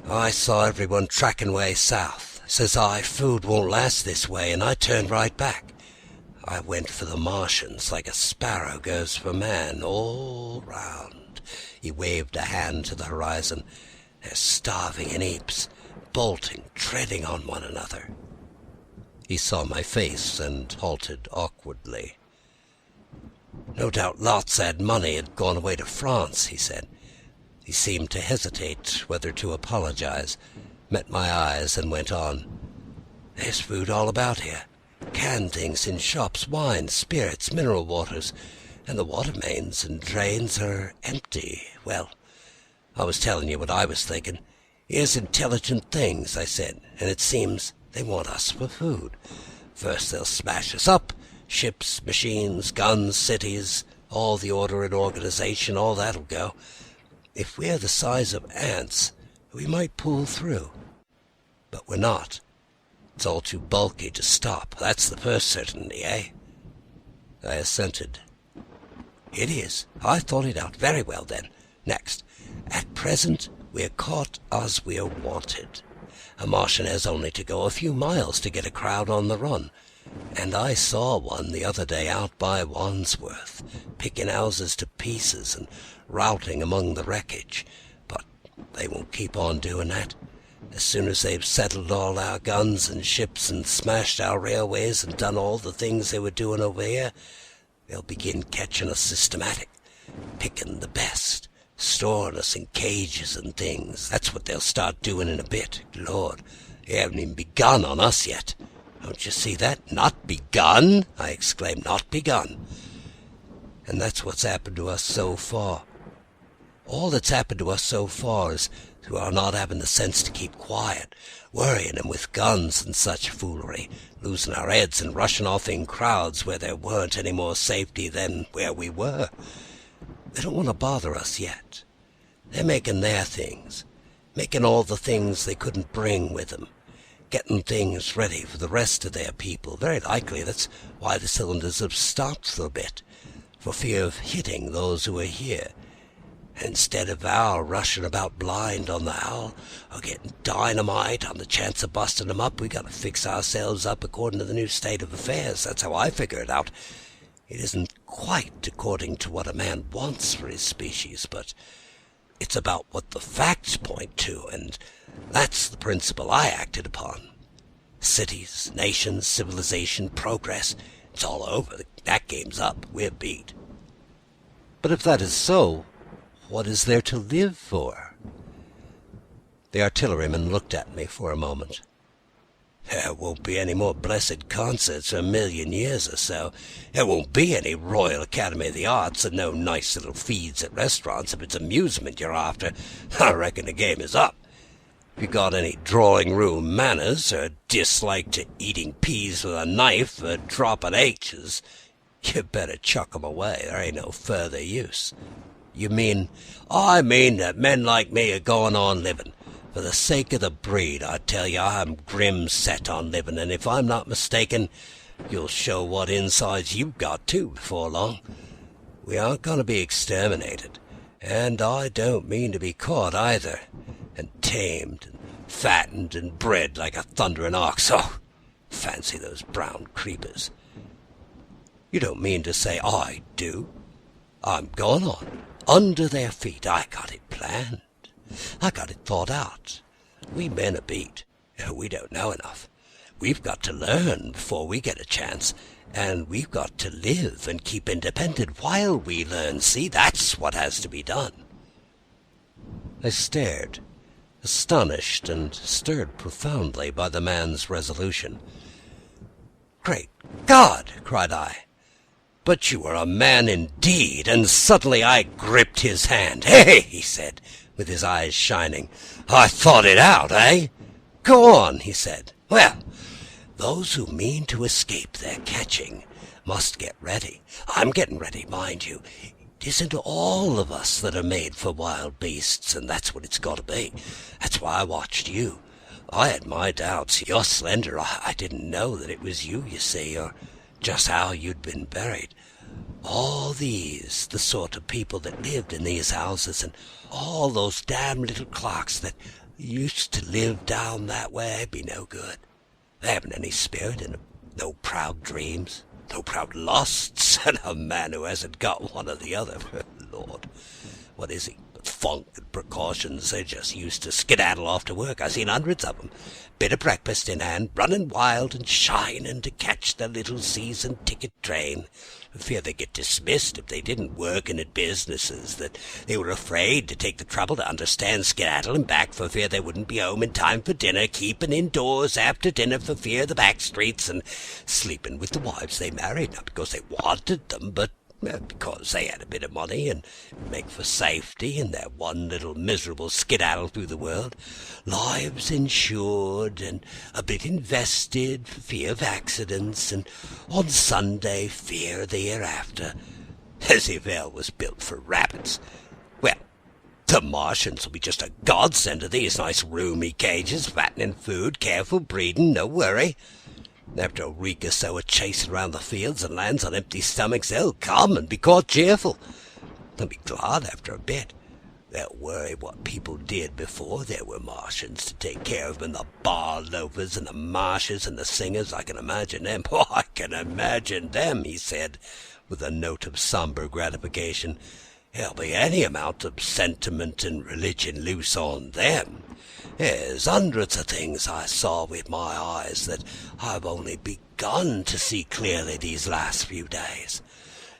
I saw everyone tracking way south. Says I, food won't last this way, and I turned right back. I went for the Martians like a sparrow goes for man, all round." He waved a hand to the horizon. "They're starving in heaps, bolting, treading on one another." He saw my face and halted awkwardly. "No doubt lots had money had gone away to France," he said. He seemed to hesitate whether to apologize, met my eyes, and went on. "There's food all about here. canned things in shops, wine, spirits, mineral waters, and the water mains and drains are empty. Well, I was telling you what I was thinking. Here's intelligent things, I said, and it seems they want us for food. First they'll smash us up, ships, machines, guns, cities, all the order and organization, all that'll go. If we're the size of ants, we might pull through. But we're not. It's all too bulky to stop. That's the first certainty, eh? I assented. It is. I thought it out very well then. Next, at present, we're caught as we're wanted. A Martian has only to go a few miles to get a crowd on the run. And I saw one the other day out by Wandsworth, picking houses to pieces and routing among the wreckage. But they won't keep on doing that. As soon as they've settled all our guns and ships and smashed our railways and done all the things they were doing over here, they'll begin catching us systematic, picking the best, storing us in cages and things. That's what they'll start doing in a bit. Lord, they haven't even begun on us yet. Don't you see that? Not begun, I exclaimed. Not begun. And that's what's happened to us so far. All that's happened to us so far is through our not having the sense to keep quiet, worrying them with guns and such foolery, losing our heads and rushing off in crowds where there weren't any more safety than where we were. They don't want to bother us yet. They're making their things, making all the things they couldn't bring with them, getting things ready for the rest of their people. Very likely that's why the cylinders have stopped for a bit, for fear of hitting those who are here. And instead of our rushing about blind on the howl, or getting dynamite on the chance of busting them up, we got to fix ourselves up according to the new state of affairs. That's how I figure it out. It isn't quite according to what a man wants for his species, but it's about what the facts point to, and that's the principle I acted upon. Cities, nations, civilization, progress, it's all over. That game's up. We're beat. But if that is so, what is there to live for? The artilleryman looked at me for a moment. There won't be any more blessed concerts for 1,000,000 years or so. There won't be any Royal Academy of the Arts and no nice little feeds at restaurants. If it's amusement you're after, I reckon the game is up. If you got any drawing-room manners, or dislike to eating peas with a knife, or dropping H's, you better chuck 'em away. There ain't no further use. You mean? I mean that men like me are going on living. For the sake of the breed, I tell you, I'm grim set on living, and if I'm not mistaken, you'll show what insides you've got, too, before long. We aren't going to be exterminated, and I don't mean to be caught, either, and tamed, and fattened, and bred like a thundering ox. Oh, fancy those brown creepers. You don't mean to say I do? I'm going on, under their feet. I got it planned. I got it thought out. We men are beat. We don't know enough. We've got to learn before we get a chance, and we've got to live and keep independent while we learn. See, that's what has to be done. I stared, astonished and stirred profoundly by the man's resolution. Great God! cried I. But you are a man indeed, and suddenly I gripped his hand. Hey, he said, with his eyes shining, I thought it out, eh? Go on, he said. Well, those who mean to escape their catching must get ready. I'm getting ready, mind you. It isn't all of us that are made for wild beasts, and that's what it's got to be. That's why I watched you. I had my doubts. You're slender. I didn't know that it was you see, or just how you'd been buried. All these, the sort of people that lived in these houses, and all those damn little clocks that used to live down that way, be no good. They haven't any spirit in them, no proud dreams, no proud lusts, and a man who hasn't got one or the other, Lord, what is he, but funk and precautions. They just used to skedaddle off to work. I seen hundreds of 'em. Bit of breakfast in hand, running wild and shining to catch the little season ticket train. For fear they get dismissed if they didn't work in at businesses, that they were afraid to take the trouble to understand skedaddling back for fear they wouldn't be home in time for dinner, keeping indoors after dinner for fear of the back streets, and sleeping with the wives they married, not because they wanted them, but because they had a bit of money and make for safety in their one little miserable skedaddle through the world. Lives insured and a bit invested for fear of accidents, and on Sunday fear the hereafter, as if hell was built for rabbits. Well, the Martians will be just a godsend to these nice roomy cages, fattening food, careful breeding, no worry. After a week or so of chasing around the fields and lands on empty stomachs, they'll come and be caught cheerful. They'll be glad after a bit. They'll worry what people did before there were Martians to take care of them, the bar loafers and the marshes and the singers. I can imagine them. Oh, I can imagine them, he said, with a note of somber gratification. There'll be any amount of sentiment and religion loose on them. There's hundreds of things I saw with my eyes that I've only begun to see clearly these last few days.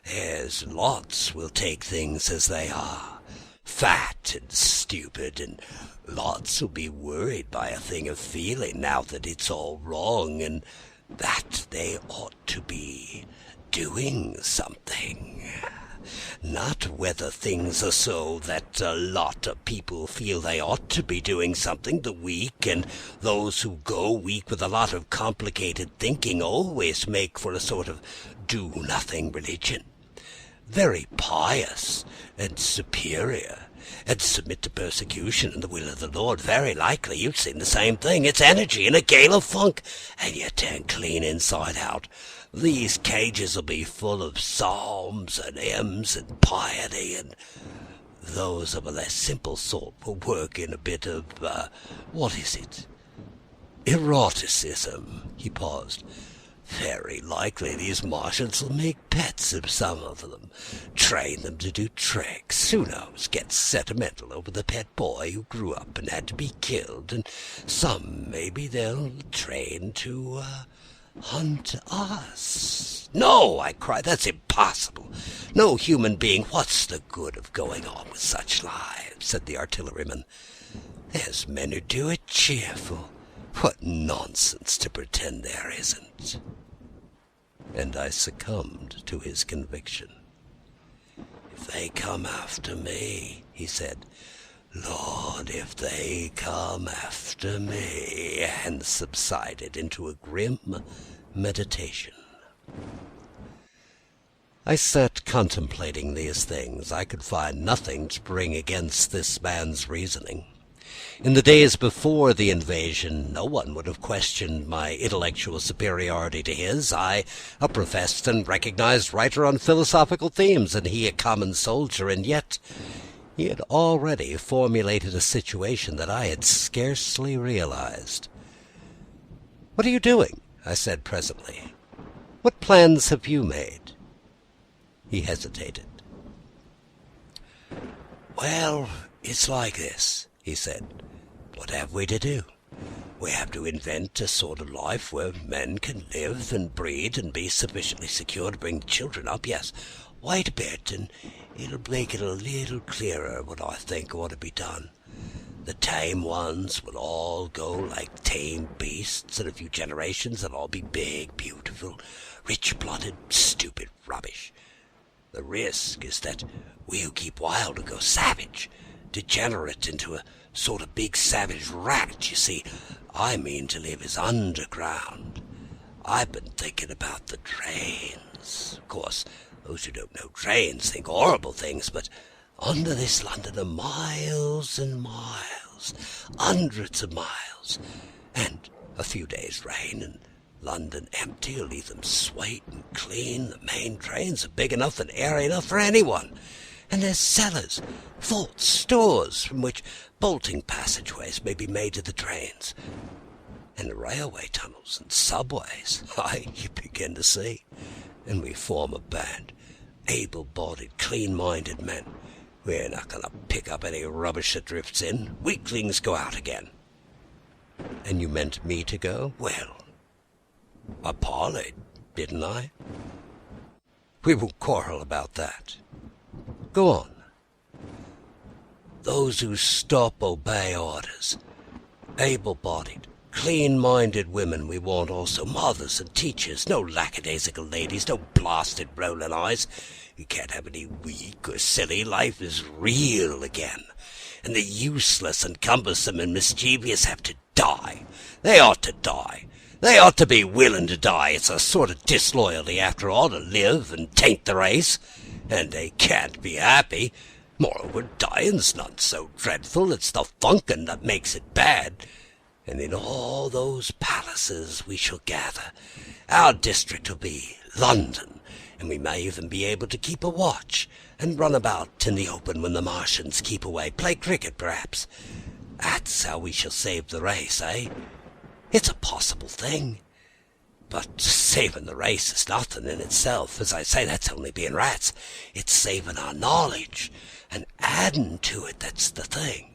There's lots will take things as they are, fat and stupid, and lots will be worried by a thing of feeling now that it's all wrong and that they ought to be doing something. Not whether things are so that a lot of people feel they ought to be doing something. The weak and those who go weak with a lot of complicated thinking always make for a sort of do-nothing religion. Very pious and superior, and submit to persecution and the will of the Lord. Very likely you've seen the same thing. It's energy in a gale of funk, and you turn clean inside out. These cages will be full of psalms and hymns and piety, and those of a less simple sort will work in a bit of, eroticism. He paused. Very likely these Martians will make pets of some of them, train them to do tricks. Who knows, get sentimental over the pet boy who grew up and had to be killed, and some maybe they'll train to, hunt us. No, I cried, that's impossible. No human being. What's the good of going on with such lives? Said the artilleryman. There's men who do it cheerful. What nonsense to pretend there isn't. And I succumbed to his conviction. If they come after me, he said, Lord, if they come after me, and subsided into a grim meditation. I sat contemplating these things. I could find nothing to bring against this man's reasoning. In the days before the invasion, no one would have questioned my intellectual superiority to his. I, a professed and recognized writer on philosophical themes, and he a common soldier, and yet he had already formulated a situation that I had scarcely realized. "What are you doing?" I said presently. "What plans have you made?" He hesitated. "Well, it's like this," he said. "What have we to do? We have to invent a sort of life where men can live and breed and be sufficiently secure to bring children up. Yes, wait a bit, and it'll make it a little clearer what I think ought to be done. The tame ones will all go like tame beasts. In a few generations they'll all be big, beautiful, rich-blooded, stupid rubbish. The risk is that we who keep wild will go savage, degenerate into a sort of big savage rat. You see, I mean to live as underground. I've been thinking about the trains. Of course, those who don't know trains think horrible things, but under this London are miles and miles, hundreds of miles, and a few days' rain and London empty will leave them sweet and clean. The main trains are big enough and airy enough for anyone. And there's cellars, vaults, stores from which bolting passageways may be made to the trains. And the railway tunnels and subways, you begin to see. And we form a band, able-bodied, clean-minded men. We're not going to pick up any rubbish that drifts in. Weaklings go out again. And you meant me to go? Well, I parleyed, didn't I? We won't quarrel about that. Go on. Those who stop obey orders. Able-bodied, clean-minded women we want also. Mothers and teachers. No lackadaisical ladies. No blasted rolling eyes. You can't have any weak or silly. Life is real again. And the useless and cumbersome and mischievous have to die. They ought to die. They ought to be willing to die. It's a sort of disloyalty, after all, to live and taint the race. And they can't be happy. Moreover, dying's not so dreadful. It's the funkin' that makes it bad. And in all those palaces we shall gather. Our district will be London, and we may even be able to keep a watch, and run about in the open when the Martians keep away. Play cricket, perhaps. That's how we shall save the race, eh? It's a possible thing. But saving the race is nothing in itself. As I say, that's only being rats. It's saving our knowledge and adding to it, that's the thing.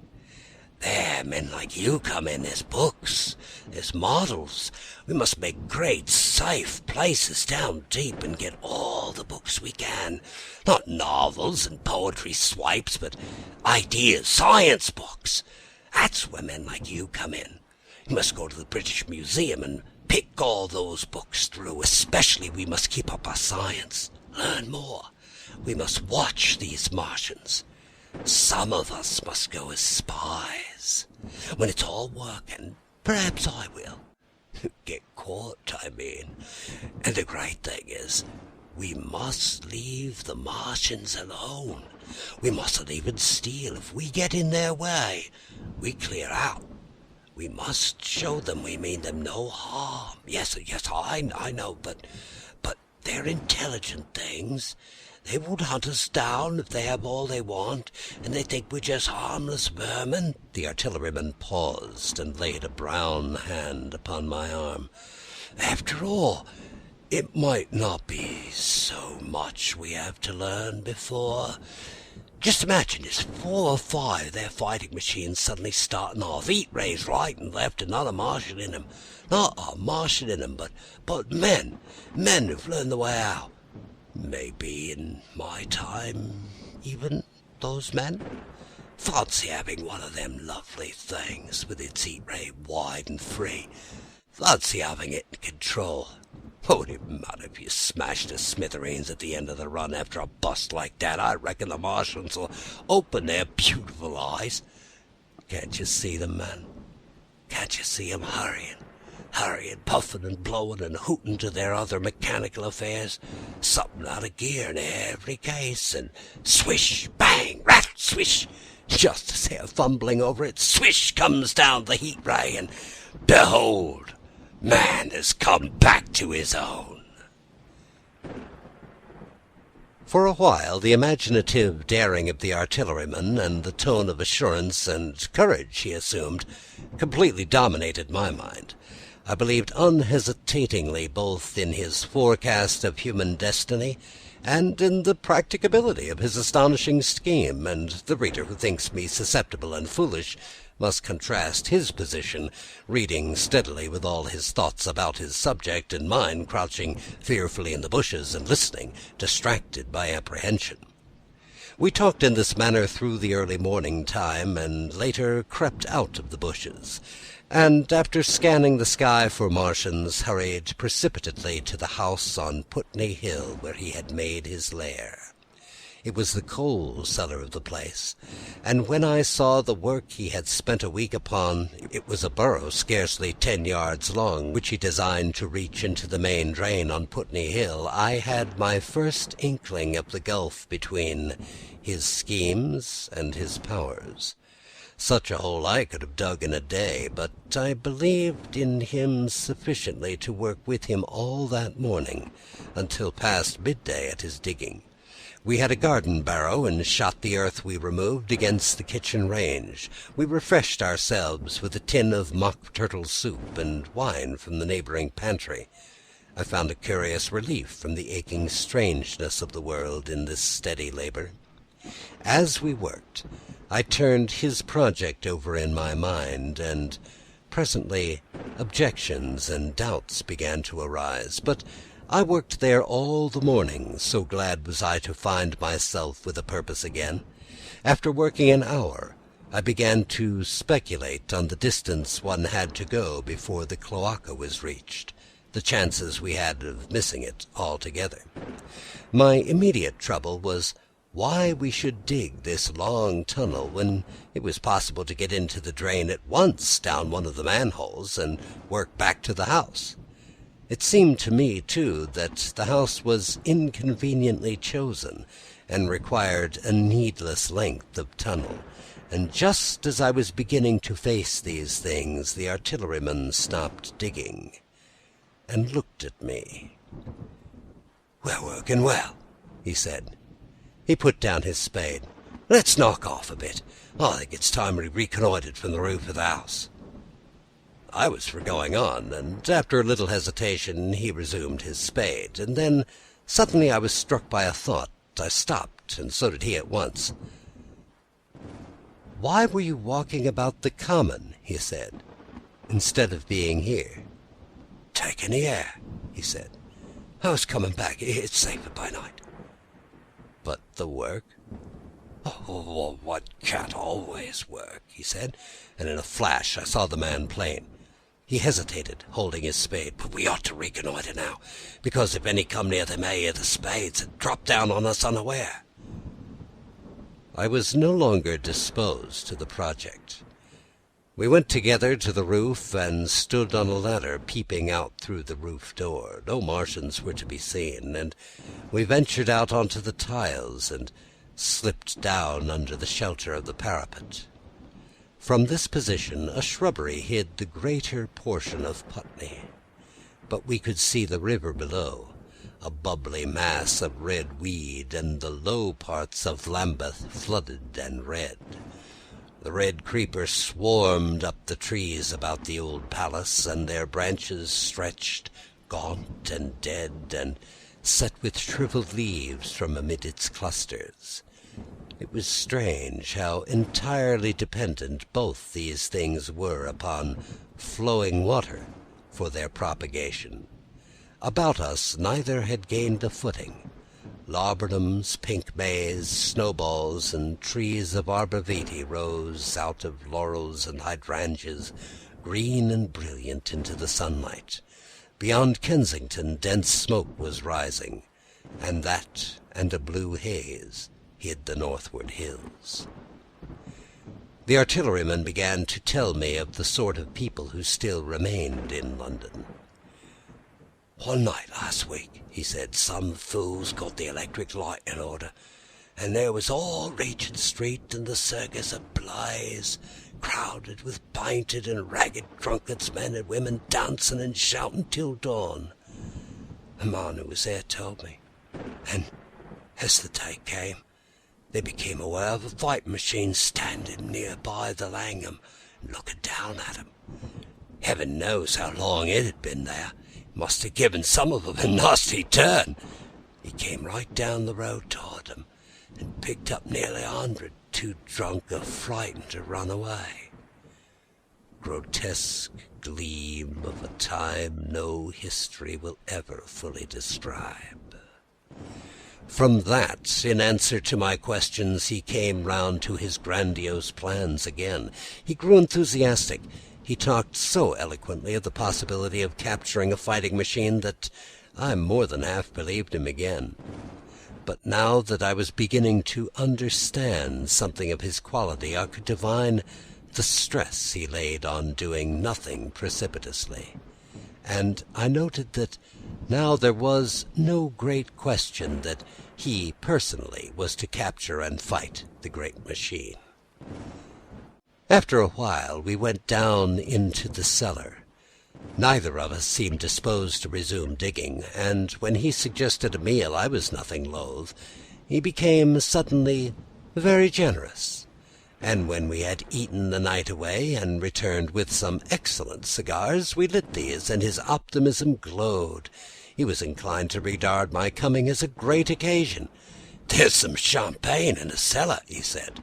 There, men like you come in. There's books, there's models. We must make great, safe places down deep and get all the books we can. Not novels and poetry swipes, but ideas, science books. That's where men like you come in. You must go to the British Museum and pick all those books through. Especially we must keep up our science, learn more. We must watch these Martians. Some of us must go as spies. When it's all working, perhaps I will. Get caught, I mean. And the great thing is, we must leave the Martians alone. We mustn't even steal. If we get in their way, we clear out. We must show them we mean them no harm. Yes, I know, but they're intelligent things. They won't hunt us down if they have all they want, and they think we're just harmless vermin. The artilleryman paused and laid a brown hand upon my arm. After all, it might not be so much we have to learn before. Just imagine there's 4 or 5 their fighting machines suddenly starting off. Heat rays right and left, and not a Martian in them. Not a Martian in them, but men who've learned the way out. Maybe in my time, even those men. Fancy having one of them lovely things with its heat ray wide and free. Fancy having it in control. What would it matter if you smashed to smithereens at the end of the run after a bust like that? I reckon the Martians will open their beautiful eyes. Can't you see them, man? Can't you see them hurrying, puffing and blowing and hooting to their other mechanical affairs? Something out of gear in every case, and swish, bang, rattle, swish. Just as they're fumbling over it, swish comes down the heat ray, and behold, man has come back to his own. For a while, the imaginative daring of the artilleryman and the tone of assurance and courage he assumed completely dominated my mind. I believed unhesitatingly both in his forecast of human destiny and in the practicability of his astonishing scheme, and the reader who thinks me susceptible and foolish must contrast his position, reading steadily with all his thoughts about his subject, and mine crouching fearfully in the bushes and listening, distracted by apprehension. We talked in this manner through the early morning time, and later crept out of the bushes, and after scanning the sky for Martians, hurried precipitately to the house on Putney Hill where he had made his lair. It was the coal cellar of the place, and when I saw the work he had spent a week upon, it was a burrow scarcely 10 yards long, which he designed to reach into the main drain on Putney Hill, I had my first inkling of the gulf between his schemes and his powers. Such a hole I could have dug in a day, but I believed in him sufficiently to work with him all that morning, until past midday at his digging. We had a garden barrow, and shot the earth we removed against the kitchen range. We refreshed ourselves with a tin of mock turtle soup and wine from the neighbouring pantry. I found a curious relief from the aching strangeness of the world in this steady labour. As we worked, I turned his project over in my mind, and presently objections and doubts began to arise. But I worked there all the morning, so glad was I to find myself with a purpose again. After working an hour, I began to speculate on the distance one had to go before the cloaca was reached, the chances we had of missing it altogether. My immediate trouble was why we should dig this long tunnel when it was possible to get into the drain at once down one of the manholes and work back to the house. It seemed to me, too, that the house was inconveniently chosen and required a needless length of tunnel. And just as I was beginning to face these things, the artilleryman stopped digging and looked at me. "We're working well," he said. He put down his spade. "Let's knock off a bit. I think it's time we reconnoitered from the roof of the house." I was for going on, and after a little hesitation he resumed his spade, and then suddenly I was struck by a thought. I stopped, and so did he at once. "Why were you walking about the common," he said, "instead of being here?" "Taking the air," he said. "I was coming back. It's safer by night." "But the work?" "Oh, one can't always work," he said, and in a flash I saw the man plain. He hesitated, holding his spade. "But we ought to reconnoiter now, because if any come near they may hear the spades and drop down on us unaware." I was no longer disposed to the project. We went together to the roof and stood on a ladder peeping out through the roof door. No Martians were to be seen, and we ventured out onto the tiles and slipped down under the shelter of the parapet. From this position a shrubbery hid the greater portion of Putney, but we could see the river below, a bubbly mass of red weed, and the low parts of Lambeth flooded and red. The red creepers swarmed up the trees about the old palace, and their branches stretched, gaunt and dead, and set with shriveled leaves from amid its clusters. It was strange how entirely dependent both these things were upon flowing water for their propagation. About us neither had gained a footing. Laburnums, pink maize, snowballs, and trees of arbor vitae rose out of laurels and hydrangeas, green and brilliant into the sunlight. Beyond Kensington dense smoke was rising, and that and a blue haze hid the northward hills. The artilleryman began to tell me of the sort of people who still remained in London. "One night last week," he said, "some fools got the electric light in order, and there was all Regent Street and the circus ablaze, crowded with painted and ragged drunkards, men and women, dancing and shouting till dawn. The man who was there told me, and as the day came, they became aware of a fighting machine standing nearby the Langham, looking down at them. Heaven knows how long it had been there. It must have given some of them a nasty turn. He came right down the road toward them, and picked up nearly 100, too drunk or frightened to run away. Grotesque gleam of a time no history will ever fully describe. From that, in answer to my questions, he came round to his grandiose plans again. He grew enthusiastic. He talked so eloquently of the possibility of capturing a fighting machine that I more than half believed him again. But now that I was beginning to understand something of his quality, I could divine the stress he laid on doing nothing precipitously. And I noted that now there was no great question that he personally was to capture and fight the great machine. After a while we went down into the cellar. Neither of us seemed disposed to resume digging, and when he suggested a meal I was nothing loath. He became suddenly very generous, and when we had eaten the night away and returned with some excellent cigars, we lit these, and his optimism glowed. He was inclined to regard my coming as a great occasion. "There's some champagne in the cellar," he said.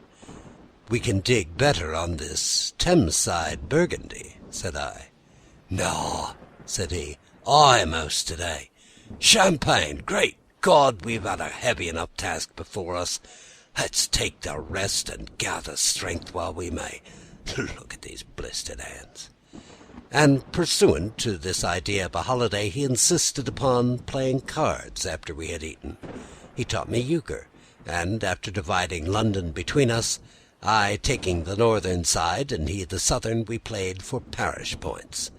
"We can dig better on this Thameside Burgundy," said I. "No," said he, "I'm host today. Champagne! Great God, we've had a heavy enough task before us. Let's take the rest and gather strength while we may. Look at these blistered hands." And pursuant to this idea of a holiday, he insisted upon playing cards after we had eaten. He taught me euchre, and after dividing London between us, I taking the northern side and he the southern, we played for parish points.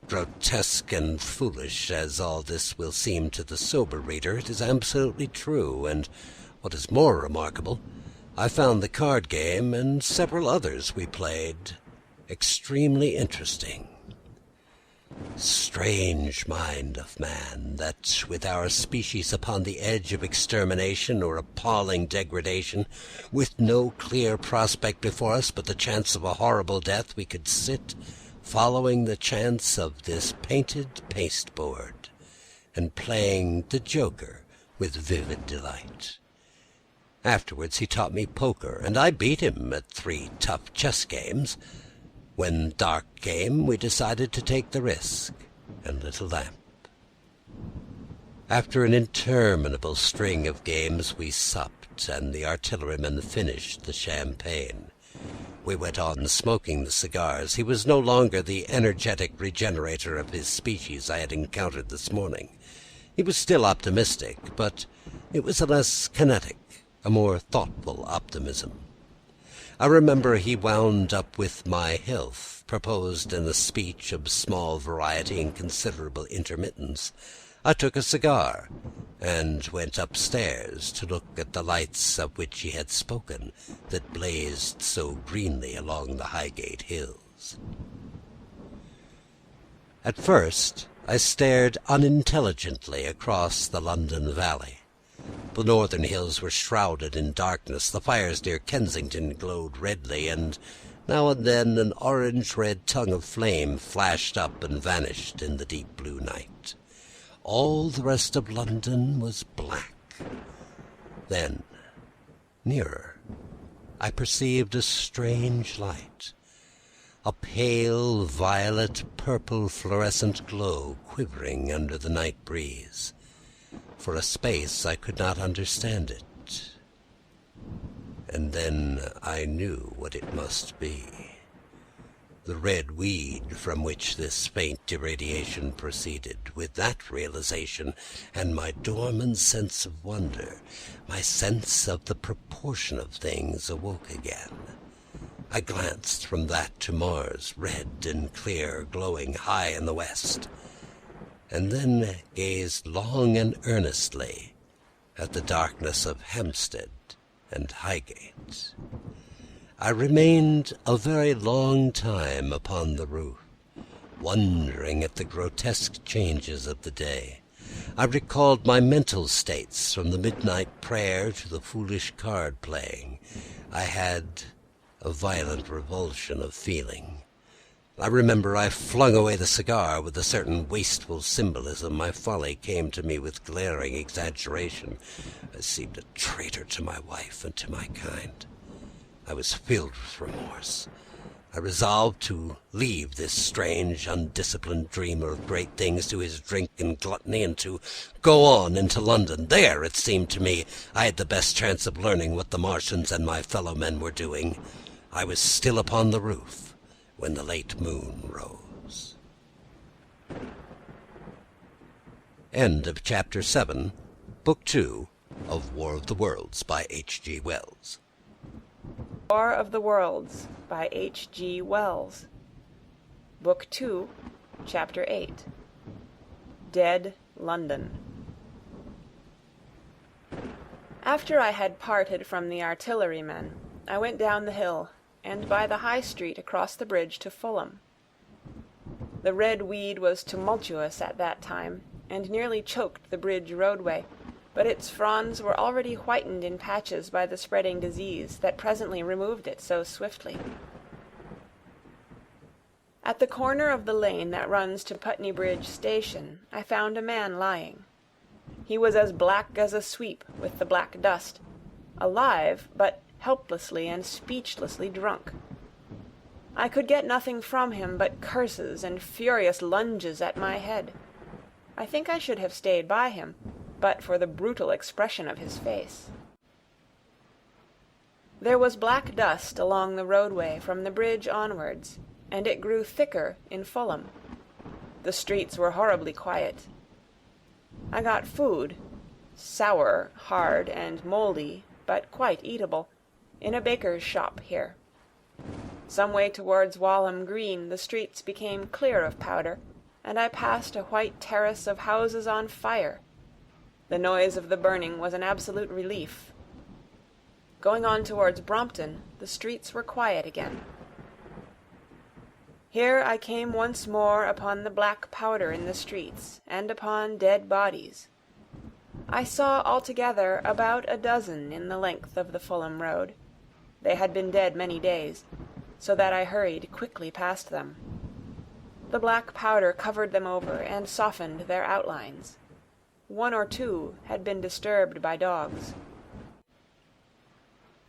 Grotesque and foolish as all this will seem to the sober reader, it is absolutely true, and what is more remarkable, I found the card game and several others we played extremely interesting. Strange mind of man, that with our species upon the edge of extermination or appalling degradation, with no clear prospect before us but the chance of a horrible death, we could sit following the chance of this painted pasteboard, and playing the joker with vivid delight. Afterwards he taught me poker, and I beat him at 3 tough chess games. When dark came, we decided to take the risk, and lit a lamp. After an interminable string of games, we supped, and the artilleryman finished the champagne. We went on smoking the cigars. He was no longer the energetic regenerator of his species I had encountered this morning. He was still optimistic, but it was a less kinetic, a more thoughtful optimism. I remember he wound up with my health, proposed in a speech of small variety and considerable intermittence. I took a cigar, and went upstairs to look at the lights of which he had spoken, that blazed so greenly along the Highgate hills. At first I stared unintelligently across the London valley. The northern hills were shrouded in darkness, the fires near Kensington glowed redly, and now and then an orange-red tongue of flame flashed up and vanished in the deep blue night. All the rest of London was black. Then, nearer, I perceived a strange light, a pale violet-purple fluorescent glow quivering under the night breeze. For a space I could not understand it, and then I knew what it must be. The red weed from which this faint irradiation proceeded. With that realization, and my dormant sense of wonder, my sense of the proportion of things awoke again. I glanced from that to Mars, red and clear, glowing high in the west, and then gazed long and earnestly at the darkness of Hampstead and Highgate. I remained a very long time upon the roof, wondering at the grotesque changes of the day. I recalled my mental states from the midnight prayer to the foolish card-playing. I had a violent revulsion of feeling. I remember I flung away the cigar with a certain wasteful symbolism. My folly came to me with glaring exaggeration. I seemed a traitor to my wife and to my kind. I was filled with remorse. I resolved to leave this strange, undisciplined dreamer of great things to his drink and gluttony, and to go on into London. There, it seemed to me, I had the best chance of learning what the Martians and my fellow men were doing. I was still upon the roof when the late moon rose. End of Chapter 7, Book 2 of War of the Worlds by H.G.Wells. War of the Worlds by H.G.Wells. Book 2, Chapter 8. Dead London. After I had parted from the artillerymen, I went down the hill, and by the High Street across the bridge to Fulham. The red weed was tumultuous at that time, and nearly choked the bridge roadway, but its fronds were already whitened in patches by the spreading disease that presently removed it so swiftly. At the corner of the lane that runs to Putney Bridge Station, I found a man lying. He was as black as a sweep with the black dust, alive, but helplessly and speechlessly drunk. I could get nothing from him but curses and furious lunges at my head. I think I should have stayed by him, but for the brutal expression of his face. There was black dust along the roadway from the bridge onwards, and it grew thicker in Fulham. The streets were horribly quiet. I got food, sour, hard, and mouldy, but quite eatable, in a baker's shop here. Some way towards Walham Green the streets became clear of powder, and I passed a white terrace of houses on fire. The noise of the burning was an absolute relief. Going on towards Brompton, the streets were quiet again. Here I came once more upon the black powder in the streets, and upon dead bodies. I saw altogether about a dozen in the length of the Fulham road. They had been dead many days, so that I hurried quickly past them. The black powder covered them over and softened their outlines. One or two had been disturbed by dogs.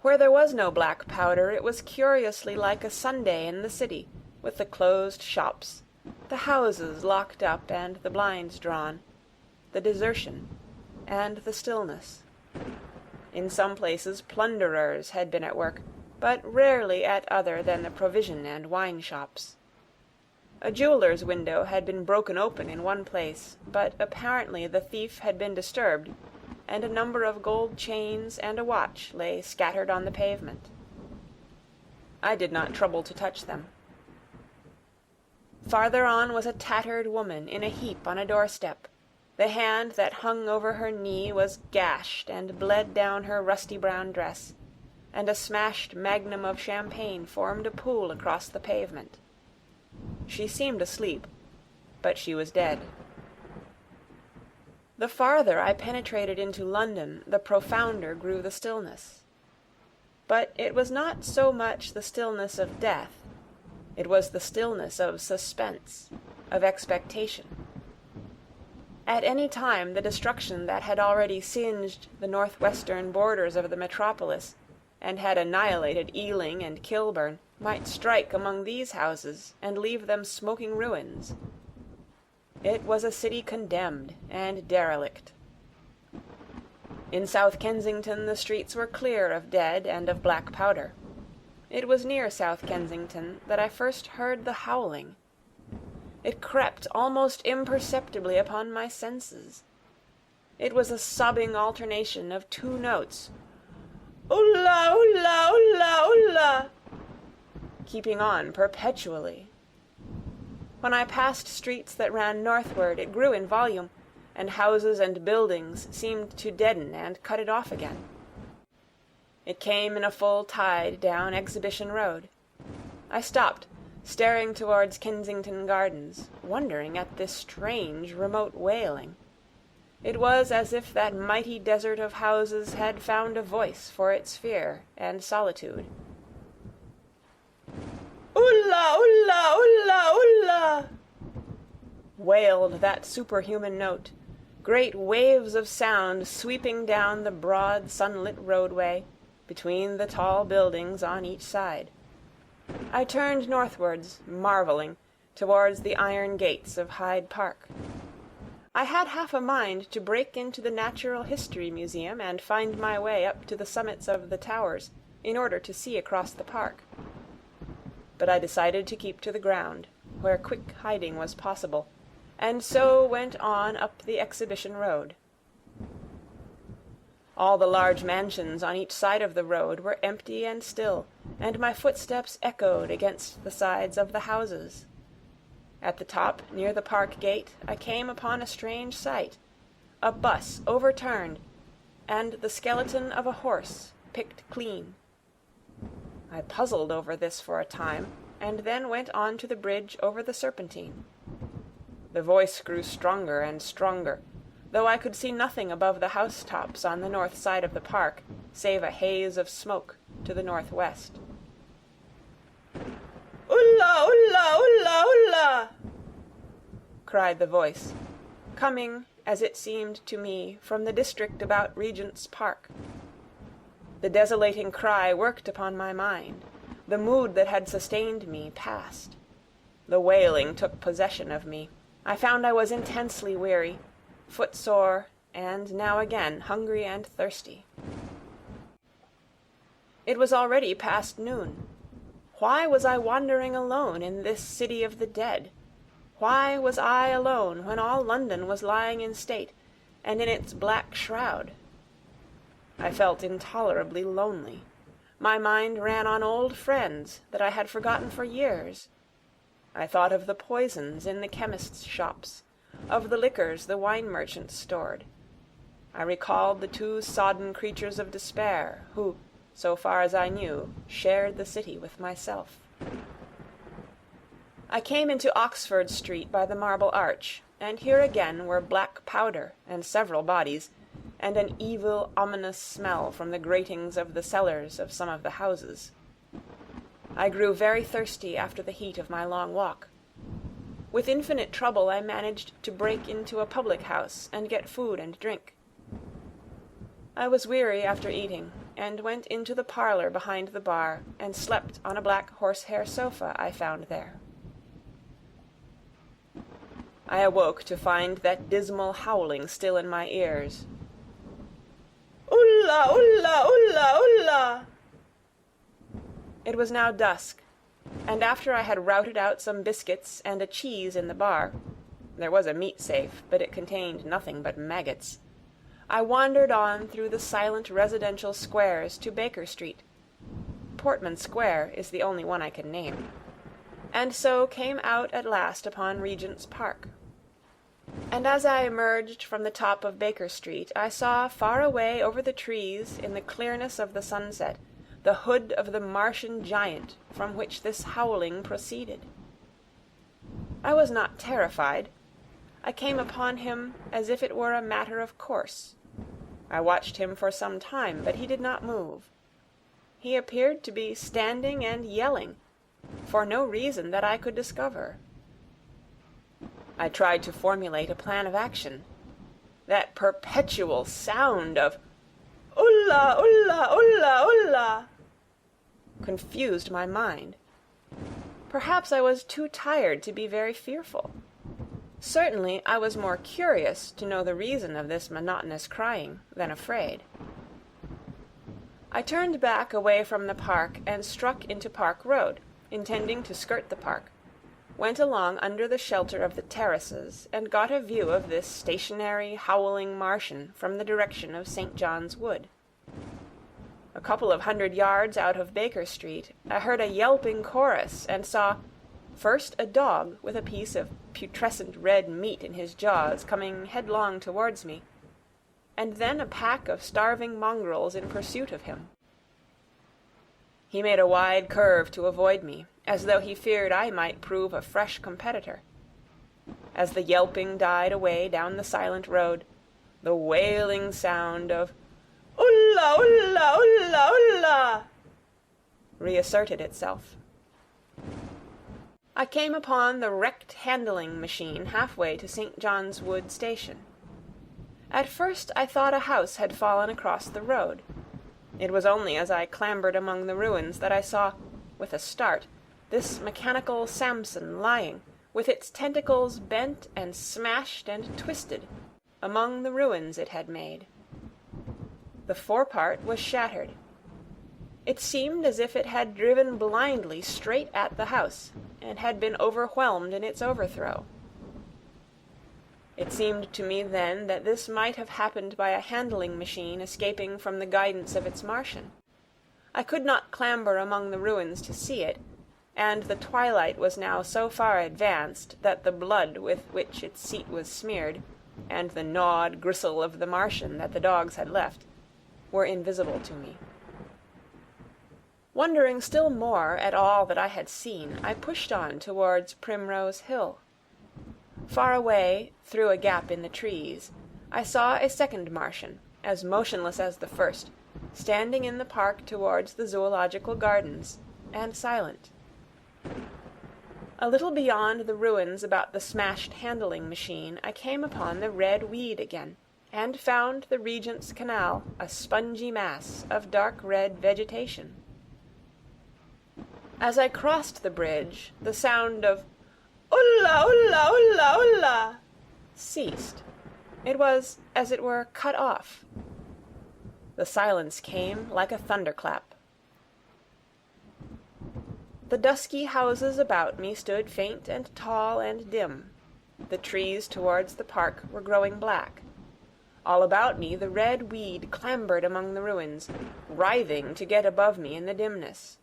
Where there was no black powder it was curiously like a Sunday in the city, with the closed shops, the houses locked up and the blinds drawn, the desertion, and the stillness. In some places plunderers had been at work, but rarely at other than the provision and wine shops. A jeweller's window had been broken open in one place, but apparently the thief had been disturbed, and a number of gold chains and a watch lay scattered on the pavement. I did not trouble to touch them. Farther on was a tattered woman in a heap on a doorstep. The hand that hung over her knee was gashed and bled down her rusty brown dress, and a smashed magnum of champagne formed a pool across the pavement. She seemed asleep, but she was dead. The farther I penetrated into London, the profounder grew the stillness. But it was not so much the stillness of death. It was the stillness of suspense, of expectation. At any time the destruction that had already singed the northwestern borders of the metropolis, and had annihilated Ealing and Kilburn, might strike among these houses and leave them smoking ruins. It was a city condemned and derelict. In South Kensington the streets were clear of dead and of black powder. It was near South Kensington that I first heard the howling. It crept almost imperceptibly upon my senses. It was a sobbing alternation of two notes, "Oola, oola, oola, oola," keeping on perpetually. When I passed streets that ran northward it grew in volume, and houses and buildings seemed to deaden and cut it off again. It came in a full tide down Exhibition Road. I stopped, staring towards Kensington Gardens, wondering at this strange remote wailing. It was as if that mighty desert of houses had found a voice for its fear and solitude. "Oola, oola, oola, oola," wailed that superhuman note, great waves of sound sweeping down the broad sunlit roadway, between the tall buildings on each side. I turned northwards, marvelling, towards the iron gates of Hyde Park. I had half a mind to break into the Natural History Museum and find my way up to the summits of the towers, in order to see across the park. But I decided to keep to the ground, where quick hiding was possible, and so went on up the Exhibition Road. All the large mansions on each side of the road were empty and still, and my footsteps echoed against the sides of the houses. At the top, near the park gate, I came upon a strange sight, a bus overturned, and the skeleton of a horse picked clean. I puzzled over this for a time, and then went on to the bridge over the Serpentine. The voice grew stronger and stronger, though I could see nothing above the housetops on the north side of the park, save a haze of smoke to the northwest. "Oola, oola, oola, oola," cried the voice, coming as it seemed to me, from the district about Regent's Park. The desolating cry worked upon my mind. The mood that had sustained me passed. The wailing took possession of me. I found I was intensely weary, footsore, and now again hungry and thirsty. It was already past noon. Why was I wandering alone in this city of the dead? Why was I alone when all London was lying in state, and in its black shroud? I felt intolerably lonely. My mind ran on old friends that I had forgotten for years. I thought of the poisons in the chemists' shops, of the liquors the wine merchants stored. I recalled the 2 sodden creatures of despair, who, so far as I knew, shared the city with myself. I came into Oxford Street by the Marble Arch, and here again were black powder and several bodies, and an evil, ominous smell from the gratings of the cellars of some of the houses. I grew very thirsty after the heat of my long walk. With infinite trouble I managed to break into a public house and get food and drink. I was weary after eating, and went into the parlour behind the bar and slept on a black horsehair sofa I found there. I awoke to find that dismal howling still in my ears. "Ulla, ulla, ulla, ulla!" It was now dusk, and after I had routed out some biscuits and a cheese in the bar — there was a meat safe, but it contained nothing but maggots — I wandered on through the silent residential squares to Baker Street. Portman Square is the only one I can name, and so came out at last upon Regent's Park. And as I emerged from the top of Baker Street, I saw far away over the trees in the clearness of the sunset the hood of the Martian giant from which this howling proceeded. I was not terrified. I came upon him as if it were a matter of course. I watched him for some time, but he did not move. He appeared to be standing and yelling, for no reason that I could discover. I tried to formulate a plan of action. That perpetual sound of "Ulla, ulla, ulla, ulla" confused my mind. Perhaps I was too tired to be very fearful. Certainly I was more curious to know the reason of this monotonous crying than afraid. I turned back away from the park and struck into Park Road, intending to skirt the park, went along under the shelter of the terraces, and got a view of this stationary, howling Martian from the direction of St. John's Wood. A couple of 100 yards out of Baker Street, I heard a yelping chorus and saw, first a dog with a piece of putrescent red meat in his jaws coming headlong towards me, and then a pack of starving mongrels in pursuit of him. He made a wide curve to avoid me, as though he feared I might prove a fresh competitor. As the yelping died away down the silent road, the wailing sound of "Ulla, ulla, ulla, ulla" reasserted itself. I came upon the wrecked handling machine halfway to St. John's Wood station. At first I thought a house had fallen across the road. It was only as I clambered among the ruins that I saw, with a start, this mechanical Samson lying, with its tentacles bent and smashed and twisted, among the ruins it had made. The forepart was shattered. It seemed as if it had driven blindly straight at the house, and had been overwhelmed in its overthrow. It seemed to me then that this might have happened by a handling machine escaping from the guidance of its Martian. I could not clamber among the ruins to see it, and the twilight was now so far advanced that the blood with which its seat was smeared, and the gnawed gristle of the Martian that the dogs had left, were invisible to me. Wondering still more at all that I had seen, I pushed on towards Primrose Hill. Far away, through a gap in the trees, I saw a second Martian, as motionless as the first, standing in the park towards the Zoological Gardens, and silent. A little beyond the ruins about the smashed handling machine, I came upon the red weed again, and found the Regent's Canal a spongy mass of dark red vegetation. As I crossed the bridge, the sound of "Ulla, ulla, ulla, ulla" ceased. It was, as it were, cut off. The silence came like a thunderclap. The dusky houses about me stood faint and tall and dim. The trees towards the park were growing black. All about me the red weed clambered among the ruins, writhing to get above me in the dimness.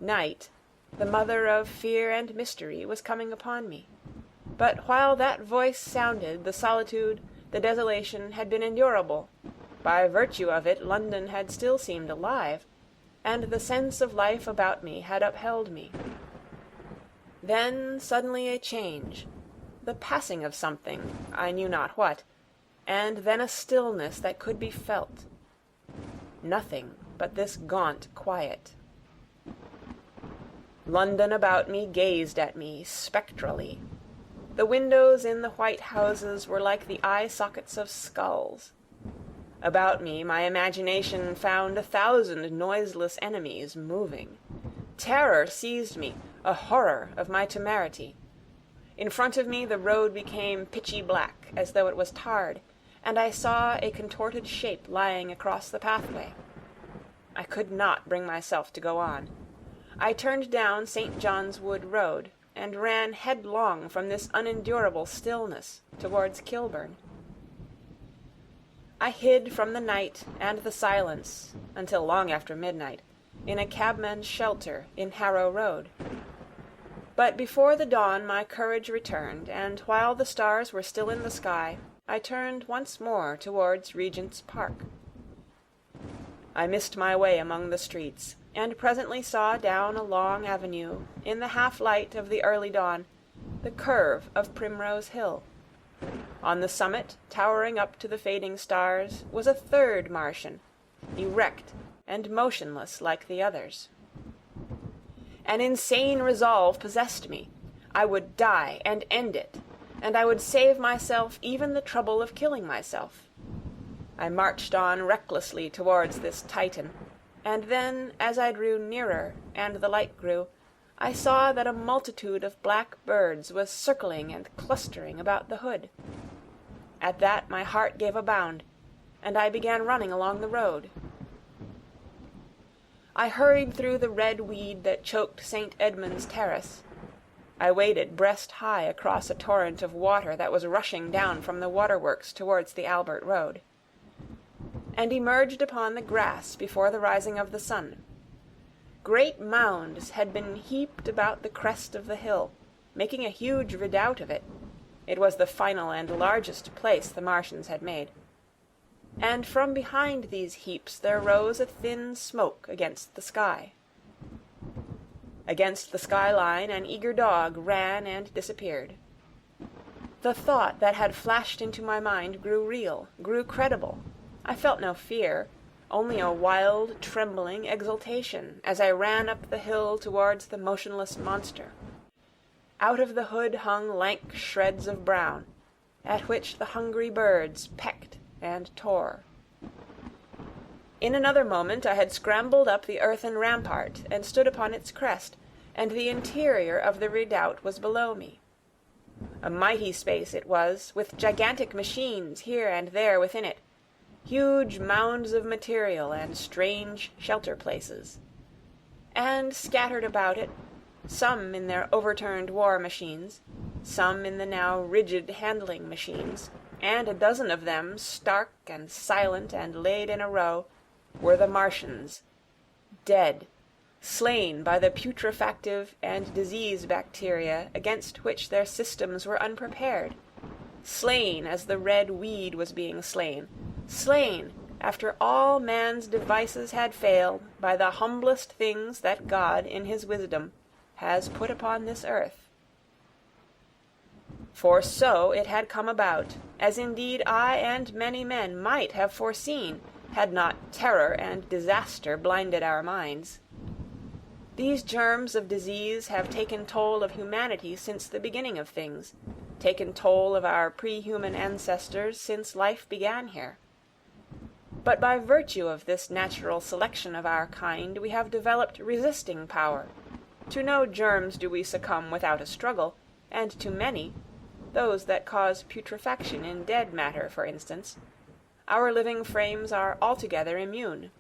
Night, the mother of fear and mystery, was coming upon me. But while that voice sounded, the solitude, the desolation, had been endurable. By virtue of it London had still seemed alive, and the sense of life about me had upheld me. Then suddenly a change, the passing of something, I knew not what, and then a stillness that could be felt. Nothing but this gaunt quiet. London about me gazed at me spectrally. The windows in the white houses were like the eye-sockets of skulls. About me my imagination found 1,000 noiseless enemies moving. Terror seized me, a horror of my temerity. In front of me the road became pitchy black, as though it was tarred, and I saw a contorted shape lying across the pathway. I could not bring myself to go on. I turned down St. John's Wood Road, and ran headlong from this unendurable stillness towards Kilburn. I hid from the night and the silence, until long after midnight, in a cabman's shelter in Harrow Road. But before the dawn my courage returned, and while the stars were still in the sky, I turned once more towards Regent's Park. I missed my way among the streets, and presently saw down a long avenue, in the half-light of the early dawn, the curve of Primrose Hill. On the summit, towering up to the fading stars, was a third Martian, erect and motionless like the others. An insane resolve possessed me. I would die and end it, and I would save myself even the trouble of killing myself. I marched on recklessly towards this Titan, and then, as I drew nearer, and the light grew, I saw that a multitude of black birds was circling and clustering about the hood. At that my heart gave a bound, and I began running along the road. I hurried through the red weed that choked St. Edmund's Terrace. I waded breast-high across a torrent of water that was rushing down from the waterworks towards the Albert Road, and emerged upon the grass before the rising of the sun. Great mounds had been heaped about the crest of the hill, making a huge redoubt of it. It was the final and largest place the Martians had made. And from behind these heaps there rose a thin smoke against the sky. Against the skyline an eager dog ran and disappeared. The thought that had flashed into my mind grew real, grew credible. I felt no fear, only a wild, trembling exultation as I ran up the hill towards the motionless monster. Out of the hood hung lank shreds of brown, at which the hungry birds pecked and tore. In another moment I had scrambled up the earthen rampart and stood upon its crest, and the interior of the redoubt was below me. A mighty space it was, with gigantic machines here and there within it, huge mounds of material and strange shelter-places. And scattered about it, some in their overturned war machines, some in the now rigid handling machines, and a dozen of them, stark and silent and laid in a row, were the Martians, dead, slain by the putrefactive and disease bacteria against which their systems were unprepared, slain as the red weed was being slain, slain after all man's devices had failed by the humblest things that God in his wisdom has put upon this earth. For so it had come about, as indeed I and many men might have foreseen, had not terror and disaster blinded our minds. These germs of disease have taken toll of humanity since the beginning of things, taken toll of our pre-human ancestors since life began here. But by virtue of this natural selection of our kind we have developed resisting power. To no germs do we succumb without a struggle, and to many, those that cause putrefaction in dead matter, for instance, our living frames are altogether immune.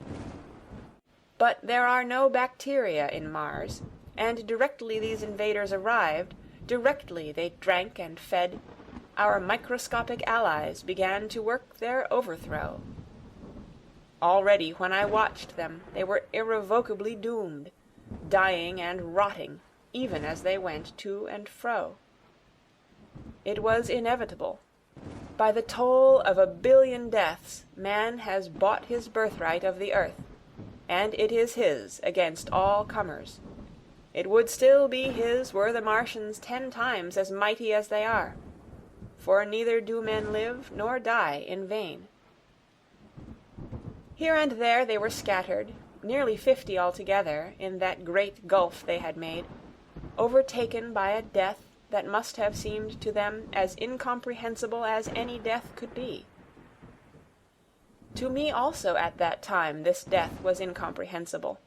But there are no bacteria in Mars, and directly these invaders arrived, directly they drank and fed, our microscopic allies began to work their overthrow. Already when I watched them they were irrevocably doomed, dying and rotting, even as they went to and fro. It was inevitable. By the toll of 1 billion deaths man has bought his birthright of the earth, and it is his against all comers. It would still be his were the Martians 10 times as mighty as they are, for neither do men live nor die in vain. Here and there they were scattered, nearly 50 altogether, in that great gulf they had made, overtaken by a death that must have seemed to them as incomprehensible as any death could be. To me also at that time this death was incomprehensible.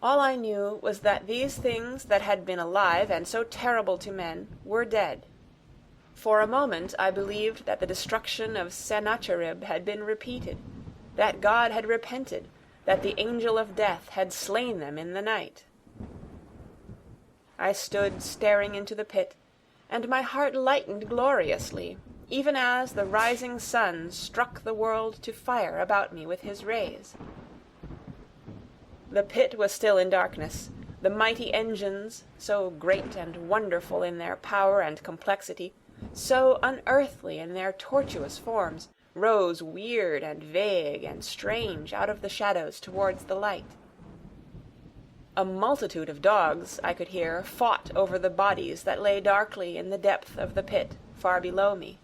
All I knew was that these things that had been alive and so terrible to men were dead. For a moment I believed that the destruction of Sennacherib had been repeated, that God had repented, that the angel of death had slain them in the night. I stood staring into the pit, and my heart lightened gloriously, even as the rising sun struck the world to fire about me with his rays. The pit was still in darkness. The mighty engines, so great and wonderful in their power and complexity, so unearthly in their tortuous forms, rose weird and vague and strange out of the shadows towards the light. A multitude of dogs, I could hear, fought over the bodies that lay darkly in the depth of the pit far below me.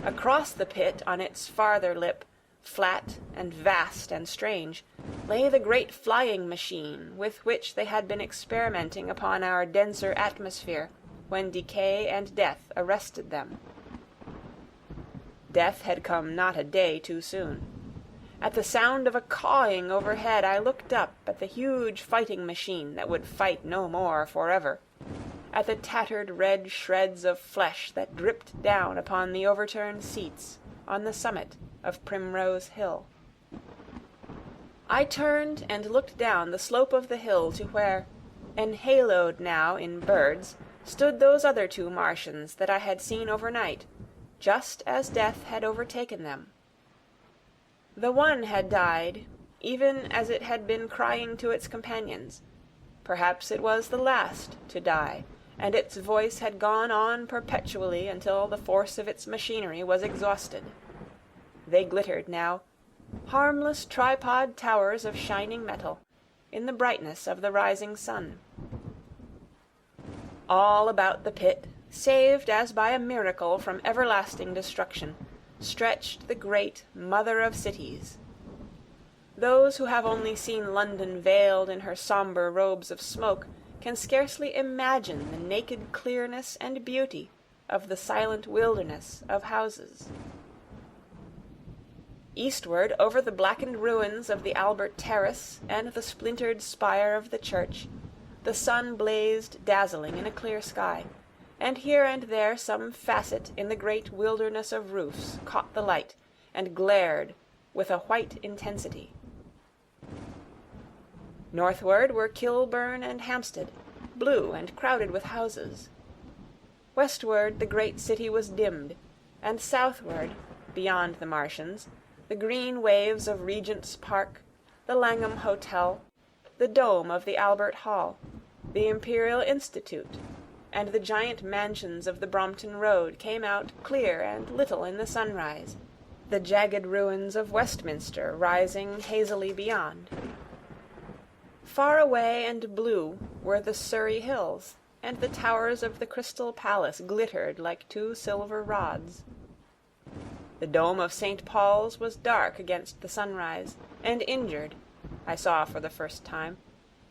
Across the pit, on its farther lip, flat and vast and strange, lay the great flying machine with which they had been experimenting upon our denser atmosphere when decay and death arrested them. Death had come not a day too soon. At the sound of a cawing overhead I looked up at the huge fighting machine that would fight no more forever, at the tattered red shreds of flesh that dripped down upon the overturned seats on the summit of Primrose Hill. I turned and looked down the slope of the hill to where, enhaloed now in birds, stood those other 2 Martians that I had seen overnight, just as death had overtaken them. The one had died, even as it had been crying to its companions. Perhaps it was the last to die, and its voice had gone on perpetually until the force of its machinery was exhausted. They glittered now, harmless tripod towers of shining metal, in the brightness of the rising sun. All about the pit, saved as by a miracle from everlasting destruction, stretched the great Mother of Cities. Those who have only seen London veiled in her sombre robes of smoke can scarcely imagine the naked clearness and beauty of the silent wilderness of houses. Eastward, over the blackened ruins of the Albert Terrace and the splintered spire of the church, the sun blazed dazzling in a clear sky, and here and there some facet in the great wilderness of roofs caught the light and glared with a white intensity. Northward were Kilburn and Hampstead, blue and crowded with houses. Westward the great city was dimmed, and southward, beyond the Martians, the green waves of Regent's Park, the Langham Hotel, the dome of the Albert Hall, the Imperial Institute, and the giant mansions of the Brompton Road came out clear and little in the sunrise, the jagged ruins of Westminster rising hazily beyond. Far away and blue were the Surrey hills, and the towers of the Crystal Palace glittered like 2 silver rods. The dome of St. Paul's was dark against the sunrise, and injured, I saw for the first time,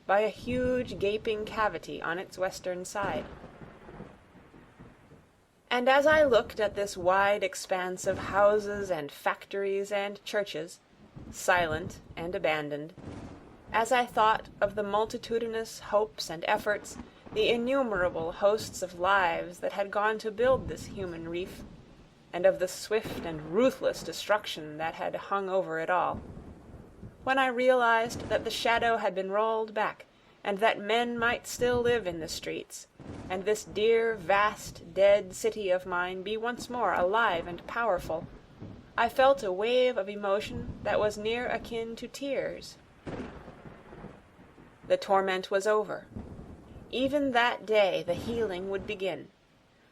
by a huge gaping cavity on its western side. And as I looked at this wide expanse of houses and factories and churches, silent and abandoned, as I thought of the multitudinous hopes and efforts, the innumerable hosts of lives that had gone to build this human reef, and of the swift and ruthless destruction that had hung over it all, when I realized that the shadow had been rolled back, and that men might still live in the streets, and this dear, vast, dead city of mine be once more alive and powerful, I felt a wave of emotion that was near akin to tears. The torment was over. Even that day the healing would begin.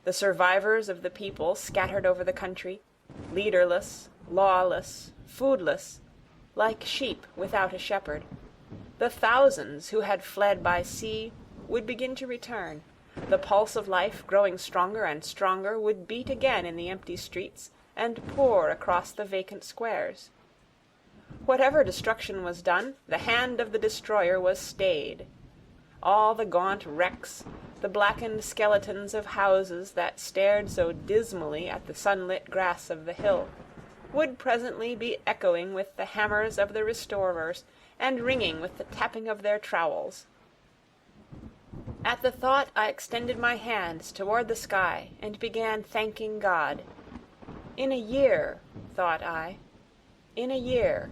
The survivors of the people scattered over the country, leaderless, lawless, foodless, like sheep without a shepherd, the thousands who had fled by sea would begin to return. The pulse of life, growing stronger and stronger, would beat again in the empty streets and pour across the vacant squares. Whatever destruction was done, the hand of the destroyer was stayed. All the gaunt wrecks, the blackened skeletons of houses that stared so dismally at the sunlit grass of the hill, would presently be echoing with the hammers of the restorers and ringing with the tapping of their trowels. At the thought I extended my hands toward the sky and began thanking God. In a year, thought I, in a year.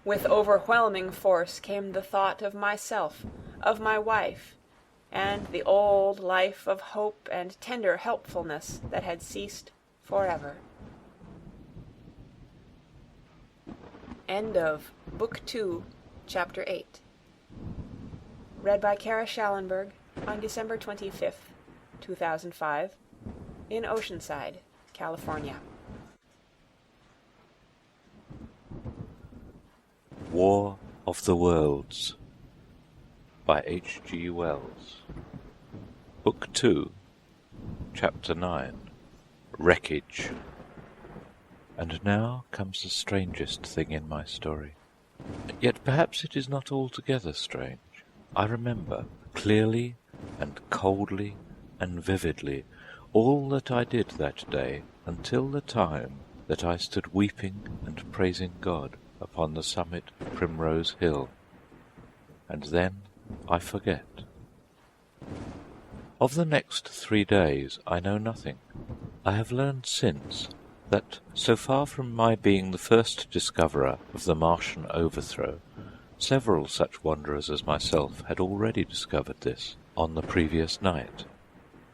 With overwhelming force came the thought of myself, of my wife, and the old life of hope and tender helpfulness that had ceased forever. End of Book 2, Chapter 8. Read by Kara Schallenberg on December 25th, 2005, in Oceanside, California. War of the Worlds by H.G.Wells. Book 2, Chapter 9, Wreckage. And now comes the strangest thing in my story. Yet perhaps it is not altogether strange. I remember clearly and coldly and vividly all that I did that day until the time that I stood weeping and praising God upon the summit of Primrose Hill. And then I forget. Of the next 3 days I know nothing. I have learned since that, so far from my being the first discoverer of the Martian overthrow, several such wanderers as myself had already discovered this on the previous night.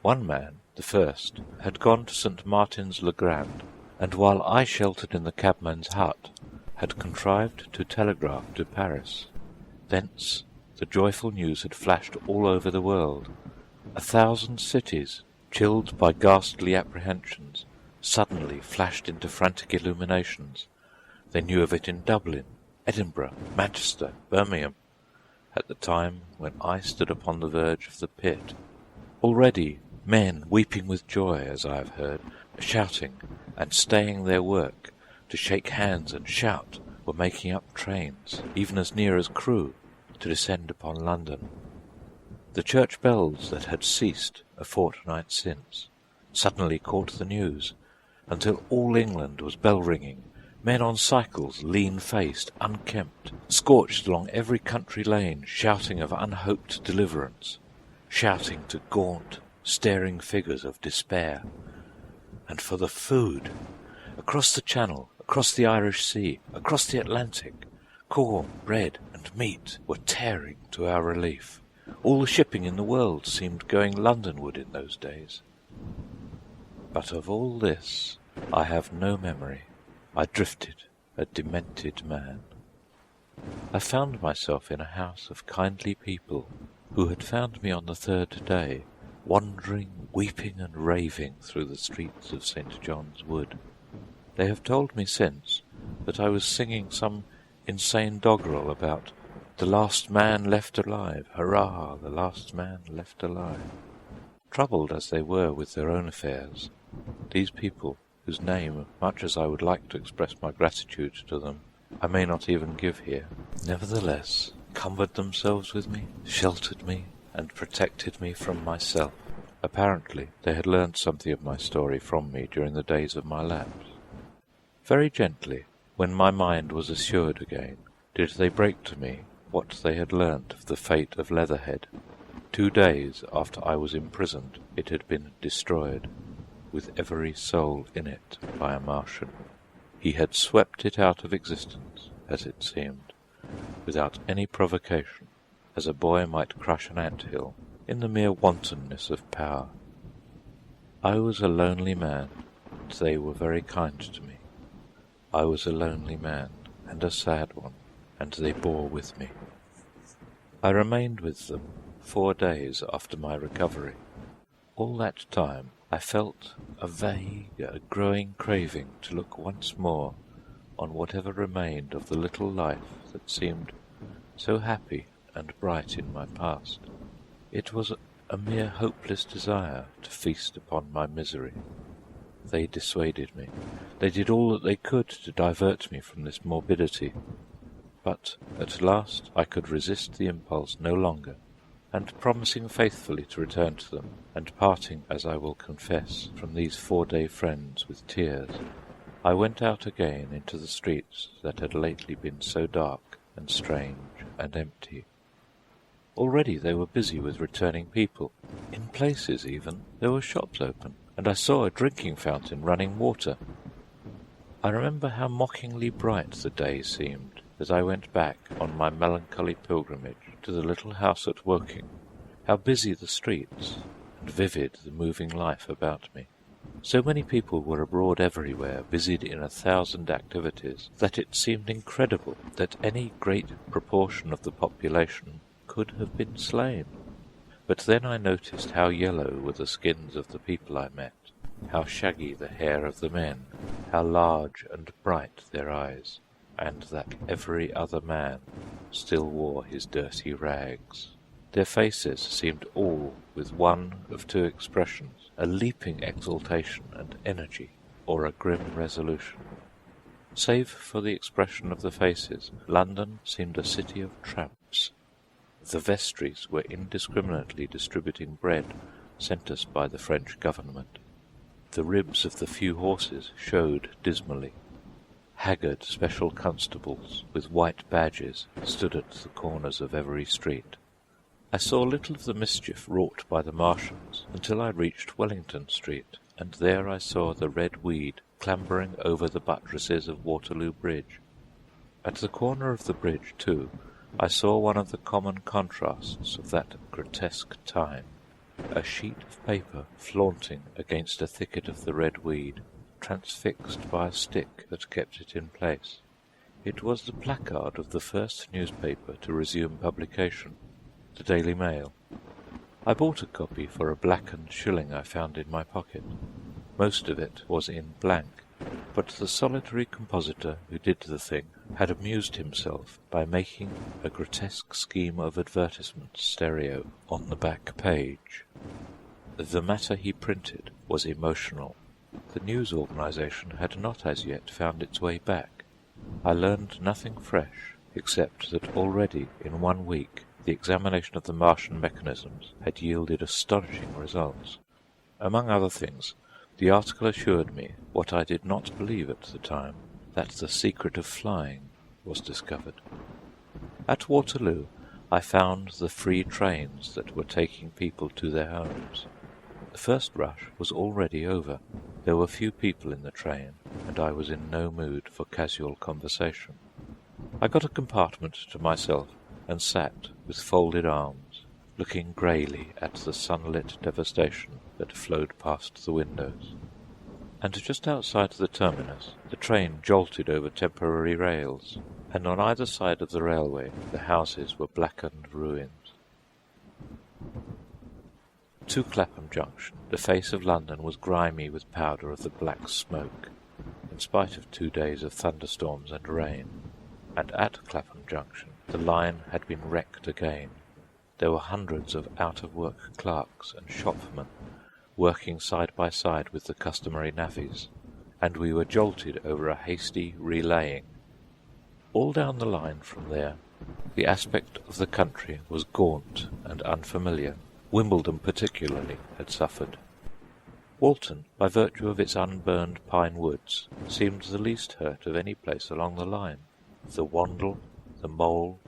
One man, the first, had gone to St. Martin's-le-Grand, and while I sheltered in the cabman's hut, had contrived to telegraph to Paris. Thence the joyful news had flashed all over the world. 1,000 cities, chilled by ghastly apprehensions, suddenly flashed into frantic illuminations. They knew of it in Dublin, Edinburgh, Manchester, Birmingham, at the time when I stood upon the verge of the pit. Already men, weeping with joy, as I have heard, shouting and staying their work to shake hands and shout, were making up trains, even as near as Crewe, to descend upon London. The church bells that had ceased a fortnight since suddenly caught the news, until all England was bell-ringing. Men on cycles, lean-faced, unkempt, scorched along every country lane, shouting of unhoped deliverance, shouting to gaunt, staring figures of despair. And for the food! Across the Channel, across the Irish Sea, across the Atlantic, corn, bread, and meat were tearing to our relief. All the shipping in the world seemed going Londonward in those days. But of all this I have no memory. I drifted, a demented man. I found myself in a house of kindly people who had found me on the 3rd day, wandering, weeping and raving through the streets of St. John's Wood. They have told me since that I was singing some insane doggerel about the last man left alive, hurrah, the last man left alive. Troubled as they were with their own affairs, these people, whose name, much as I would like to express my gratitude to them, I may not even give here, nevertheless encumbered themselves with me, sheltered me, and protected me from myself. Apparently, they had learned something of my story from me during the days of my lapse. Very gently, when my mind was assured again, did they break to me what they had learnt of the fate of Leatherhead. 2 days after I was imprisoned, it had been destroyed, with every soul in it, by a Martian. He had swept it out of existence, as it seemed, without any provocation, as a boy might crush an ant-hill, in the mere wantonness of power. I was a lonely man, and they were very kind to me. I was a lonely man, and a sad one, and they bore with me. I remained with them 4 days after my recovery. All that time I felt a vague, growing craving to look once more on whatever remained of the little life that seemed so happy and bright in my past. It was a mere hopeless desire to feast upon my misery. They dissuaded me. They did all that they could to divert me from this morbidity. But at last I could resist the impulse no longer, and promising faithfully to return to them, and parting, as I will confess, from these 4-day friends with tears, I went out again into the streets that had lately been so dark and strange and empty. Already they were busy with returning people. In places, even, there were shops open, and I saw a drinking fountain running water. I remember how mockingly bright the day seemed as I went back on my melancholy pilgrimage to the little house at Woking, how busy the streets, and vivid the moving life about me. So many people were abroad everywhere, busied in 1,000 activities, that it seemed incredible that any great proportion of the population could have been slain. But then I noticed how yellow were the skins of the people I met, how shaggy the hair of the men, how large and bright their eyes, and that every other man still wore his dirty rags. Their faces seemed all with one of 2 expressions, a leaping exultation and energy, or a grim resolution. Save for the expression of the faces, London seemed a city of tramps. The vestries were indiscriminately distributing bread sent us by the French government. The ribs of the few horses showed dismally. Haggard special constables with white badges stood at the corners of every street. I saw little of the mischief wrought by the Martians until I reached Wellington Street, and there I saw the red weed clambering over the buttresses of Waterloo Bridge. At the corner of the bridge, too, I saw one of the common contrasts of that grotesque time, a sheet of paper flaunting against a thicket of the red weed, transfixed by a stick that kept it in place. It was the placard of the first newspaper to resume publication, the Daily Mail. I bought a copy for a blackened shilling I found in my pocket. Most of it was in blank, but the solitary compositor who did the thing had amused himself by making a grotesque scheme of advertisement stereo on the back page. The matter he printed was emotional. The news organization had not as yet found its way back. I learned nothing fresh, except that already in 1 week the examination of the Martian mechanisms had yielded astonishing results. Among other things, the article assured me, what I did not believe at the time, that the secret of flying was discovered. At Waterloo I found the free trains that were taking people to their homes. The first rush was already over. There were few people in the train, and I was in no mood for casual conversation. I got a compartment to myself and sat with folded arms, looking greyly at the sunlit devastation that flowed past the windows. And just outside the terminus the train jolted over temporary rails, and on either side of the railway the houses were blackened ruins. To Clapham Junction the face of London was grimy with powder of the black smoke, in spite of 2 days of thunderstorms and rain, and at Clapham Junction the line had been wrecked again. There were hundreds of out-of-work clerks and shopmen working side by side with the customary navvies, and we were jolted over a hasty relaying. All down the line from there The aspect of the country was gaunt and unfamiliar. Wimbledon particularly had suffered. Walton, by virtue of its unburned pine woods, seemed the least hurt of any place along the line. The Wandle, the Mole,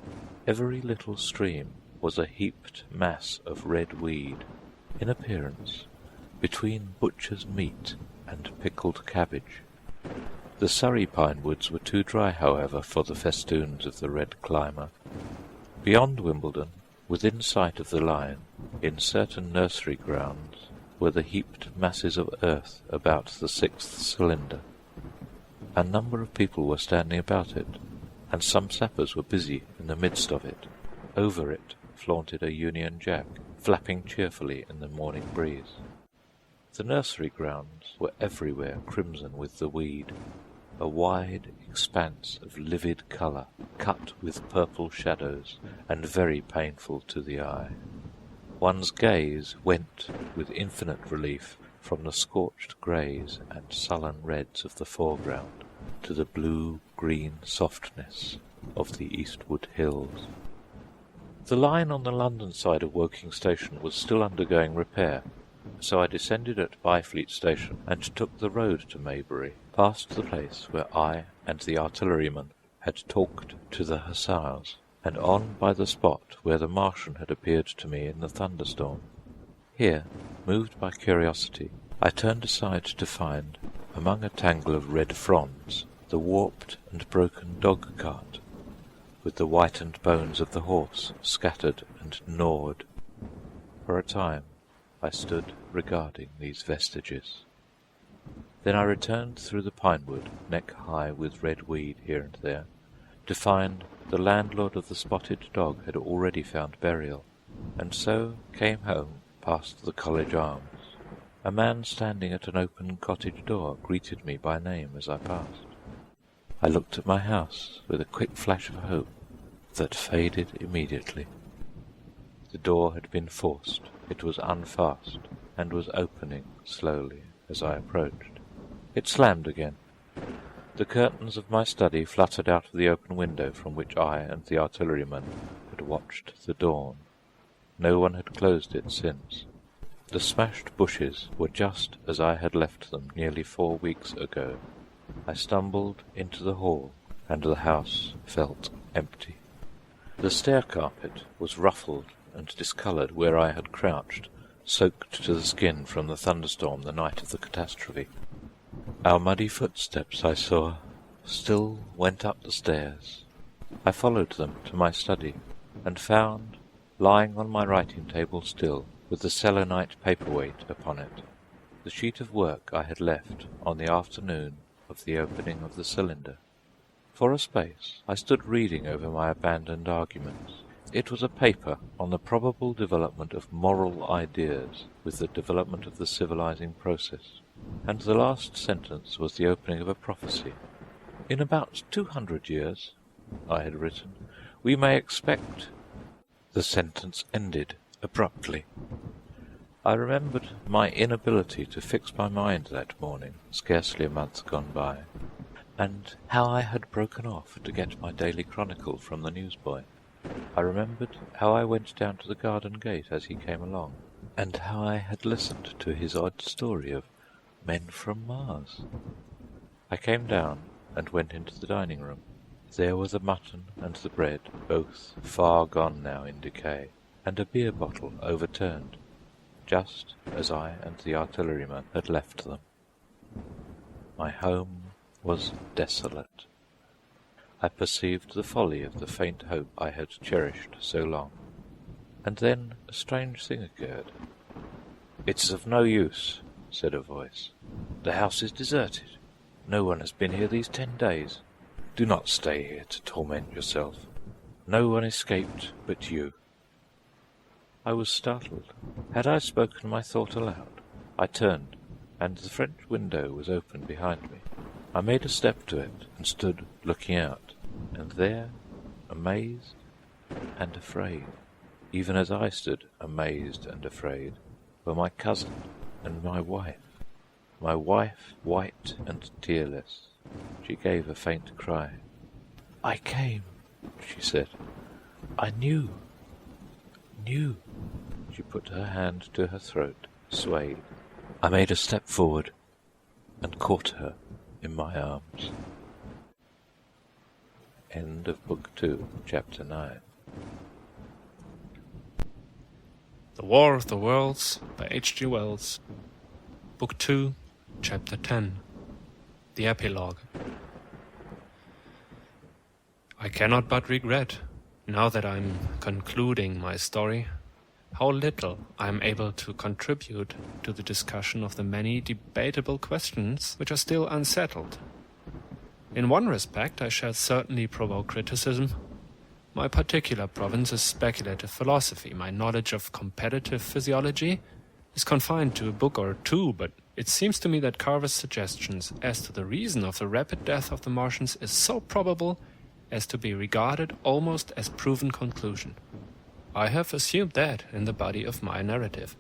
every little stream was a heaped mass of red weed, in appearance, between butcher's meat and pickled cabbage. The Surrey pine woods were too dry, however, for the festoons of the red climber. Beyond Wimbledon, within sight of the line, in certain nursery grounds, were the heaped masses of earth about the 6th cylinder. A number of people were standing about it, and some sappers were busy in the midst of it. Over it flaunted a Union Jack, flapping cheerfully in the morning breeze. The nursery grounds were everywhere crimson with the weed, a wide expanse of livid colour, cut with purple shadows, and very painful to the eye. One's gaze went with infinite relief from the scorched greys and sullen reds of the foreground to the blue-green softness of the eastward hills. The line on the London side of Woking Station was still undergoing repair, so I descended at Byfleet Station and took the road to Maybury, past the place where I and the artilleryman had talked to the hussars, and on by the spot where the Martian had appeared to me in the thunderstorm. Here, moved by curiosity, I turned aside to find, among a tangle of red fronds, the warped and broken dog-cart, with the whitened bones of the horse scattered and gnawed. For a time I stood regarding these vestiges. Then I returned through the pinewood, neck-high with red weed here and there, to find the landlord of the Spotted Dog had already found burial, and so came home past the College Arms. A man standing at an open cottage door greeted me by name as I passed. I looked at my house with a quick flash of hope that faded immediately. The door had been forced. It was unfast, and was opening slowly as I approached. It slammed again. The curtains of my study fluttered out of the open window from which I and the artilleryman had watched the dawn. No one had closed it since. The smashed bushes were just as I had left them nearly 4 weeks ago. I stumbled into the hall, and the house felt empty. The stair carpet was ruffled and discoloured where I had crouched, soaked to the skin from the thunderstorm the night of the catastrophe. Our muddy footsteps, I saw, still went up the stairs. I followed them to my study, and found, lying on my writing-table still, with the selenite paperweight upon it, the sheet of work I had left on the afternoon of the opening of the cylinder. For a space I stood reading over my abandoned arguments. It was a paper on the probable development of moral ideas with the development of the civilizing process, and the last sentence was the opening of a prophecy. In about 200 years, I had written, we may expect... The sentence ended abruptly. I remembered my inability to fix my mind that morning, scarcely a month gone by, and how I had broken off to get my daily chronicle from the newsboy. I remembered how I went down to the garden gate as he came along, and how I had listened to his odd story of men from Mars. I came down and went into the dining room. There were the mutton and the bread, both far gone now in decay, and a beer bottle overturned, just as I and the artilleryman had left them. My home was desolate. I perceived the folly of the faint hope I had cherished so long. And then a strange thing occurred. "It's of no use," said a voice. "The house is deserted. No one has been here these 10 days. Do not stay here to torment yourself. No one escaped but you." I was startled. Had I spoken my thought aloud? I turned, and the French window was open behind me. I made a step to it and stood looking out, and there, amazed and afraid, even as I stood amazed and afraid, were my cousin and my wife, white and tearless. She gave a faint cry. "I came," she said, I knew. She put her hand to her throat, swayed. I made a step forward and caught her in my arms. End of Book 2, Chapter 9. The War of the Worlds by H.G.Wells. Book 2, Chapter 10. The Epilogue. I cannot but regret, now that I'm concluding my story, how little I am able to contribute to the discussion of the many debatable questions which are still unsettled. In one respect, I shall certainly provoke criticism. My particular province is speculative philosophy. My knowledge of competitive physiology is confined to a book or two, but it seems to me that Carver's suggestions as to the reason of the rapid death of the Martians is so probable as to be regarded almost as proven conclusion. I have assumed that in the body of my narrative.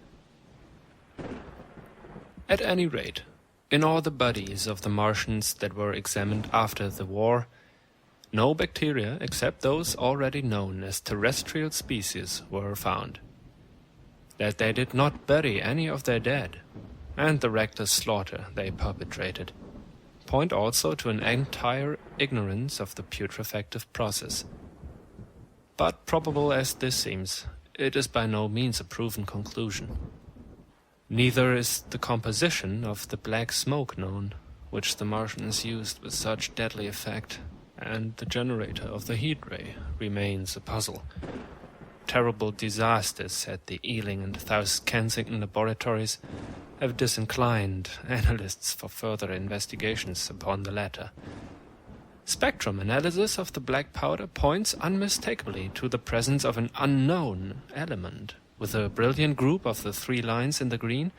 At any rate, in all the bodies of the Martians that were examined after the war, no bacteria except those already known as terrestrial species were found. That they did not bury any of their dead, and the reckless slaughter they perpetrated, point also to an entire ignorance of the putrefactive process. But probable as this seems, it is by no means a proven conclusion. Neither is the composition of the black smoke known, which the Martians used with such deadly effect, and the generator of the heat ray remains a puzzle. Terrible disasters at the Ealing and South Kensington laboratories have disinclined analysts for further investigations upon the latter. Spectrum analysis of the black powder points unmistakably to the presence of an unknown element, with a brilliant group of the 3 lines in the green,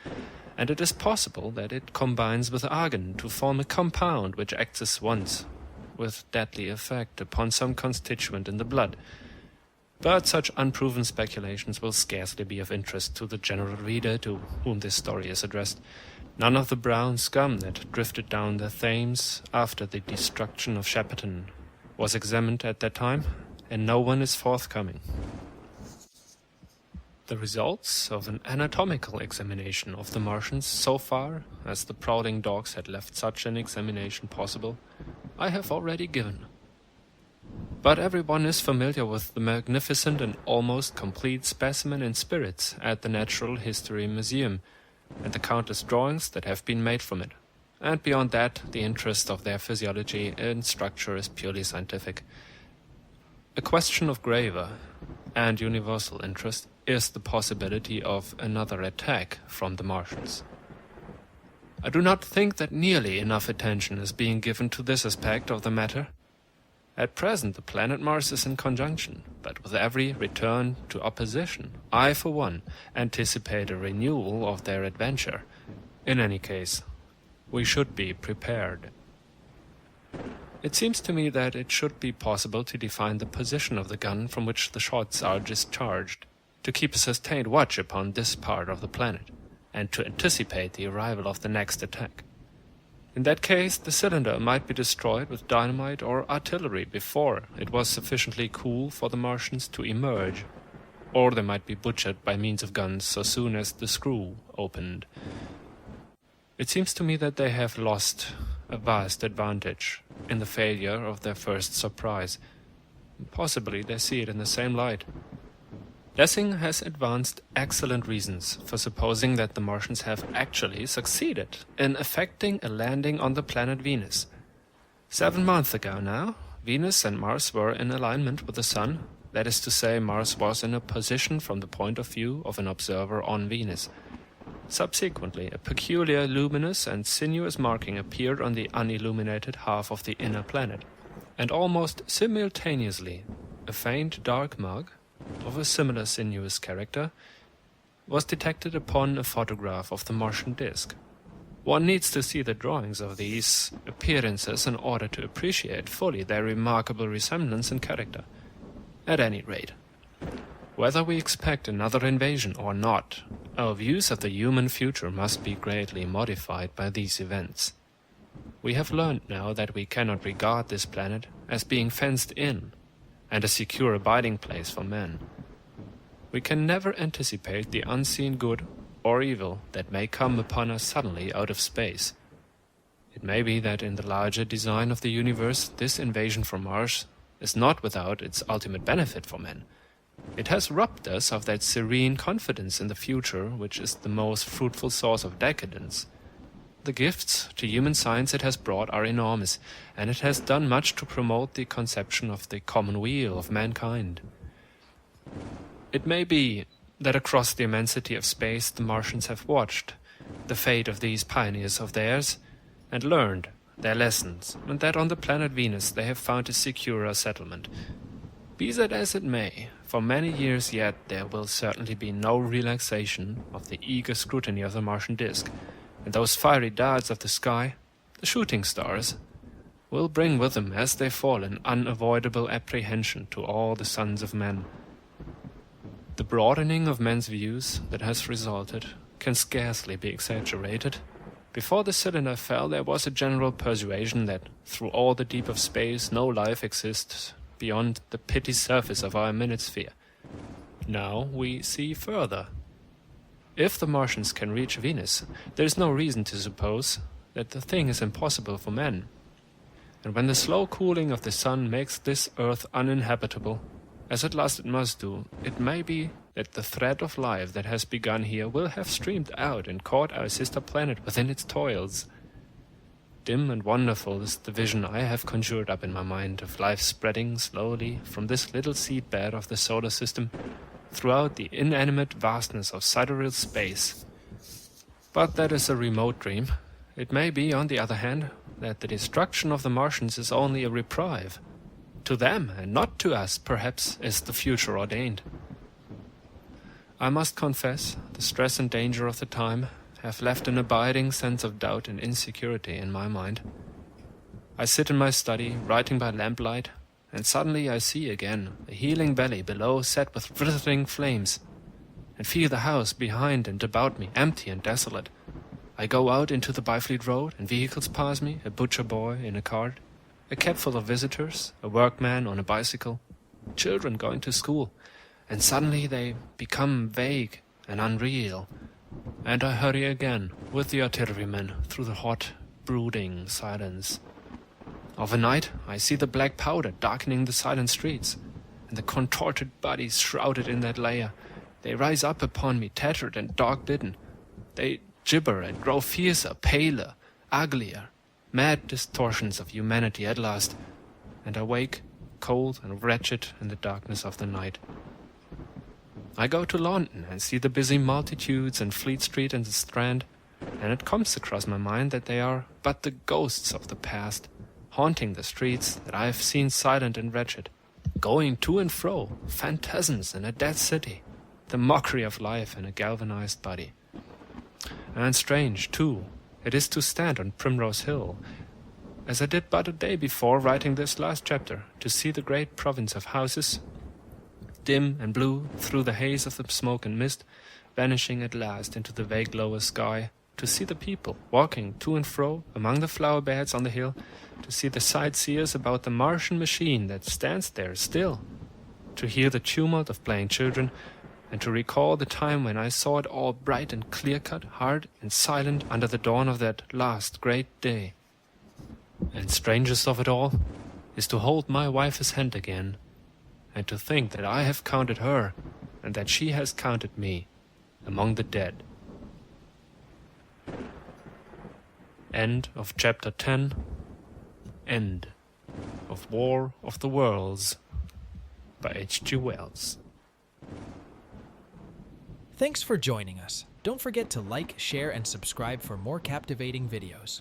and it is possible that it combines with argon to form a compound which acts at once with deadly effect upon some constituent in the blood. But such unproven speculations will scarcely be of interest to the general reader to whom this story is addressed. None of the brown scum that drifted down the Thames after the destruction of Shepperton was examined at that time, and no one is forthcoming. The results of an anatomical examination of the Martians, so far as the prowling dogs had left such an examination possible, I have already given. But everyone is familiar with the magnificent and almost complete specimen in spirits at the Natural History Museum, and the countless drawings that have been made from it. And beyond that, the interest of their physiology and structure is purely scientific. A question of graver and universal interest is the possibility of another attack from the Martians. I do not think that nearly enough attention is being given to this aspect of the matter. At present the planet Mars is in conjunction, but with every return to opposition, I for one anticipate a renewal of their adventure. In any case, we should be prepared. It seems to me that it should be possible to define the position of the gun from which the shots are discharged, to keep a sustained watch upon this part of the planet, and to anticipate the arrival of the next attack. In that case, the cylinder might be destroyed with dynamite or artillery before it was sufficiently cool for the Martians to emerge, or they might be butchered by means of guns so soon as the screw opened. It seems to me that they have lost a vast advantage in the failure of their first surprise. Possibly they see it in the same light. Lessing has advanced excellent reasons for supposing that the Martians have actually succeeded in effecting a landing on the planet Venus. 7 months ago now, Venus and Mars were in alignment with the Sun. That is to say, Mars was in a position from the point of view of an observer on Venus. Subsequently, a peculiar luminous and sinuous marking appeared on the unilluminated half of the inner planet, and almost simultaneously a faint dark mark of a similar sinuous character was detected upon a photograph of the Martian disk. One needs to see the drawings of these appearances in order to appreciate fully their remarkable resemblance and character. At any rate, whether we expect another invasion or not, our views of the human future must be greatly modified by these events. We have learned now that we cannot regard this planet as being fenced in, and a secure abiding place for men. We can never anticipate the unseen good or evil that may come upon us suddenly out of space. It may be that in the larger design of the universe, this invasion from Mars is not without its ultimate benefit for men. It has robbed us of that serene confidence in the future which is the most fruitful source of decadence. The gifts to human science it has brought are enormous, and it has done much to promote the conception of the common weal of mankind. It may be that across the immensity of space the Martians have watched the fate of these pioneers of theirs, and learned their lessons, and that on the planet Venus they have found a securer settlement. Be that as it may, for many years yet there will certainly be no relaxation of the eager scrutiny of the Martian disk, and those fiery darts of the sky, the shooting stars, will bring with them as they fall an unavoidable apprehension to all the sons of men. The broadening of men's views that has resulted can scarcely be exaggerated. Before the cylinder fell, there was a general persuasion that through all the deep of space no life exists beyond the petty surface of our minisphere. Now we see further. If the Martians can reach Venus, there is no reason to suppose that the thing is impossible for men. And when the slow cooling of the sun makes this earth uninhabitable, as at last it must do, it may be that the thread of life that has begun here will have streamed out and caught our sister planet within its toils. Dim and wonderful is the vision I have conjured up in my mind of life spreading slowly from this little seedbed of the solar system throughout the inanimate vastness of sidereal space. But that is a remote dream. It may be, on the other hand, that the destruction of the Martians is only a reprieve. To them, and not to us, perhaps, is the future ordained. I must confess, the stress and danger of the time have left an abiding sense of doubt and insecurity in my mind. I sit in my study, writing by lamplight, and suddenly I see again a healing valley below set with writhing flames, and feel the house behind and about me empty and desolate. I go out into the Byfleet Road, and vehicles pass me, a butcher boy in a cart, a cab full of visitors, a workman on a bicycle, children going to school, and suddenly they become vague and unreal, and I hurry again with the artillerymen through the hot, brooding silence. Of a night I see the black powder darkening the silent streets, and the contorted bodies shrouded in that layer. They rise up upon me, tattered and dog-bitten. They gibber and grow fiercer, paler, uglier, mad distortions of humanity at last, and I wake, cold and wretched in the darkness of the night. I go to London and see the busy multitudes in Fleet Street and the Strand, and it comes across my mind that they are but the ghosts of the past, haunting the streets that I have seen silent and wretched, going to and fro, phantasms in a dead city, the mockery of life in a galvanized body. And strange, too, it is to stand on Primrose Hill, as I did but a day before writing this last chapter, to see the great province of houses, dim and blue through the haze of the smoke and mist, vanishing at last into the vague lower sky, to see the people walking to and fro among the flower beds on the hill, to see the sightseers about the Martian machine that stands there still, to hear the tumult of playing children, and to recall the time when I saw it all bright and clear-cut, hard and silent under the dawn of that last great day. And strangest of it all is to hold my wife's hand again, and to think that I have counted her, and that she has counted me, among the dead. End of Chapter 10. End of War of the Worlds by H.G.Wells. Thanks for joining us. Don't forget to like, share, and subscribe for more captivating videos.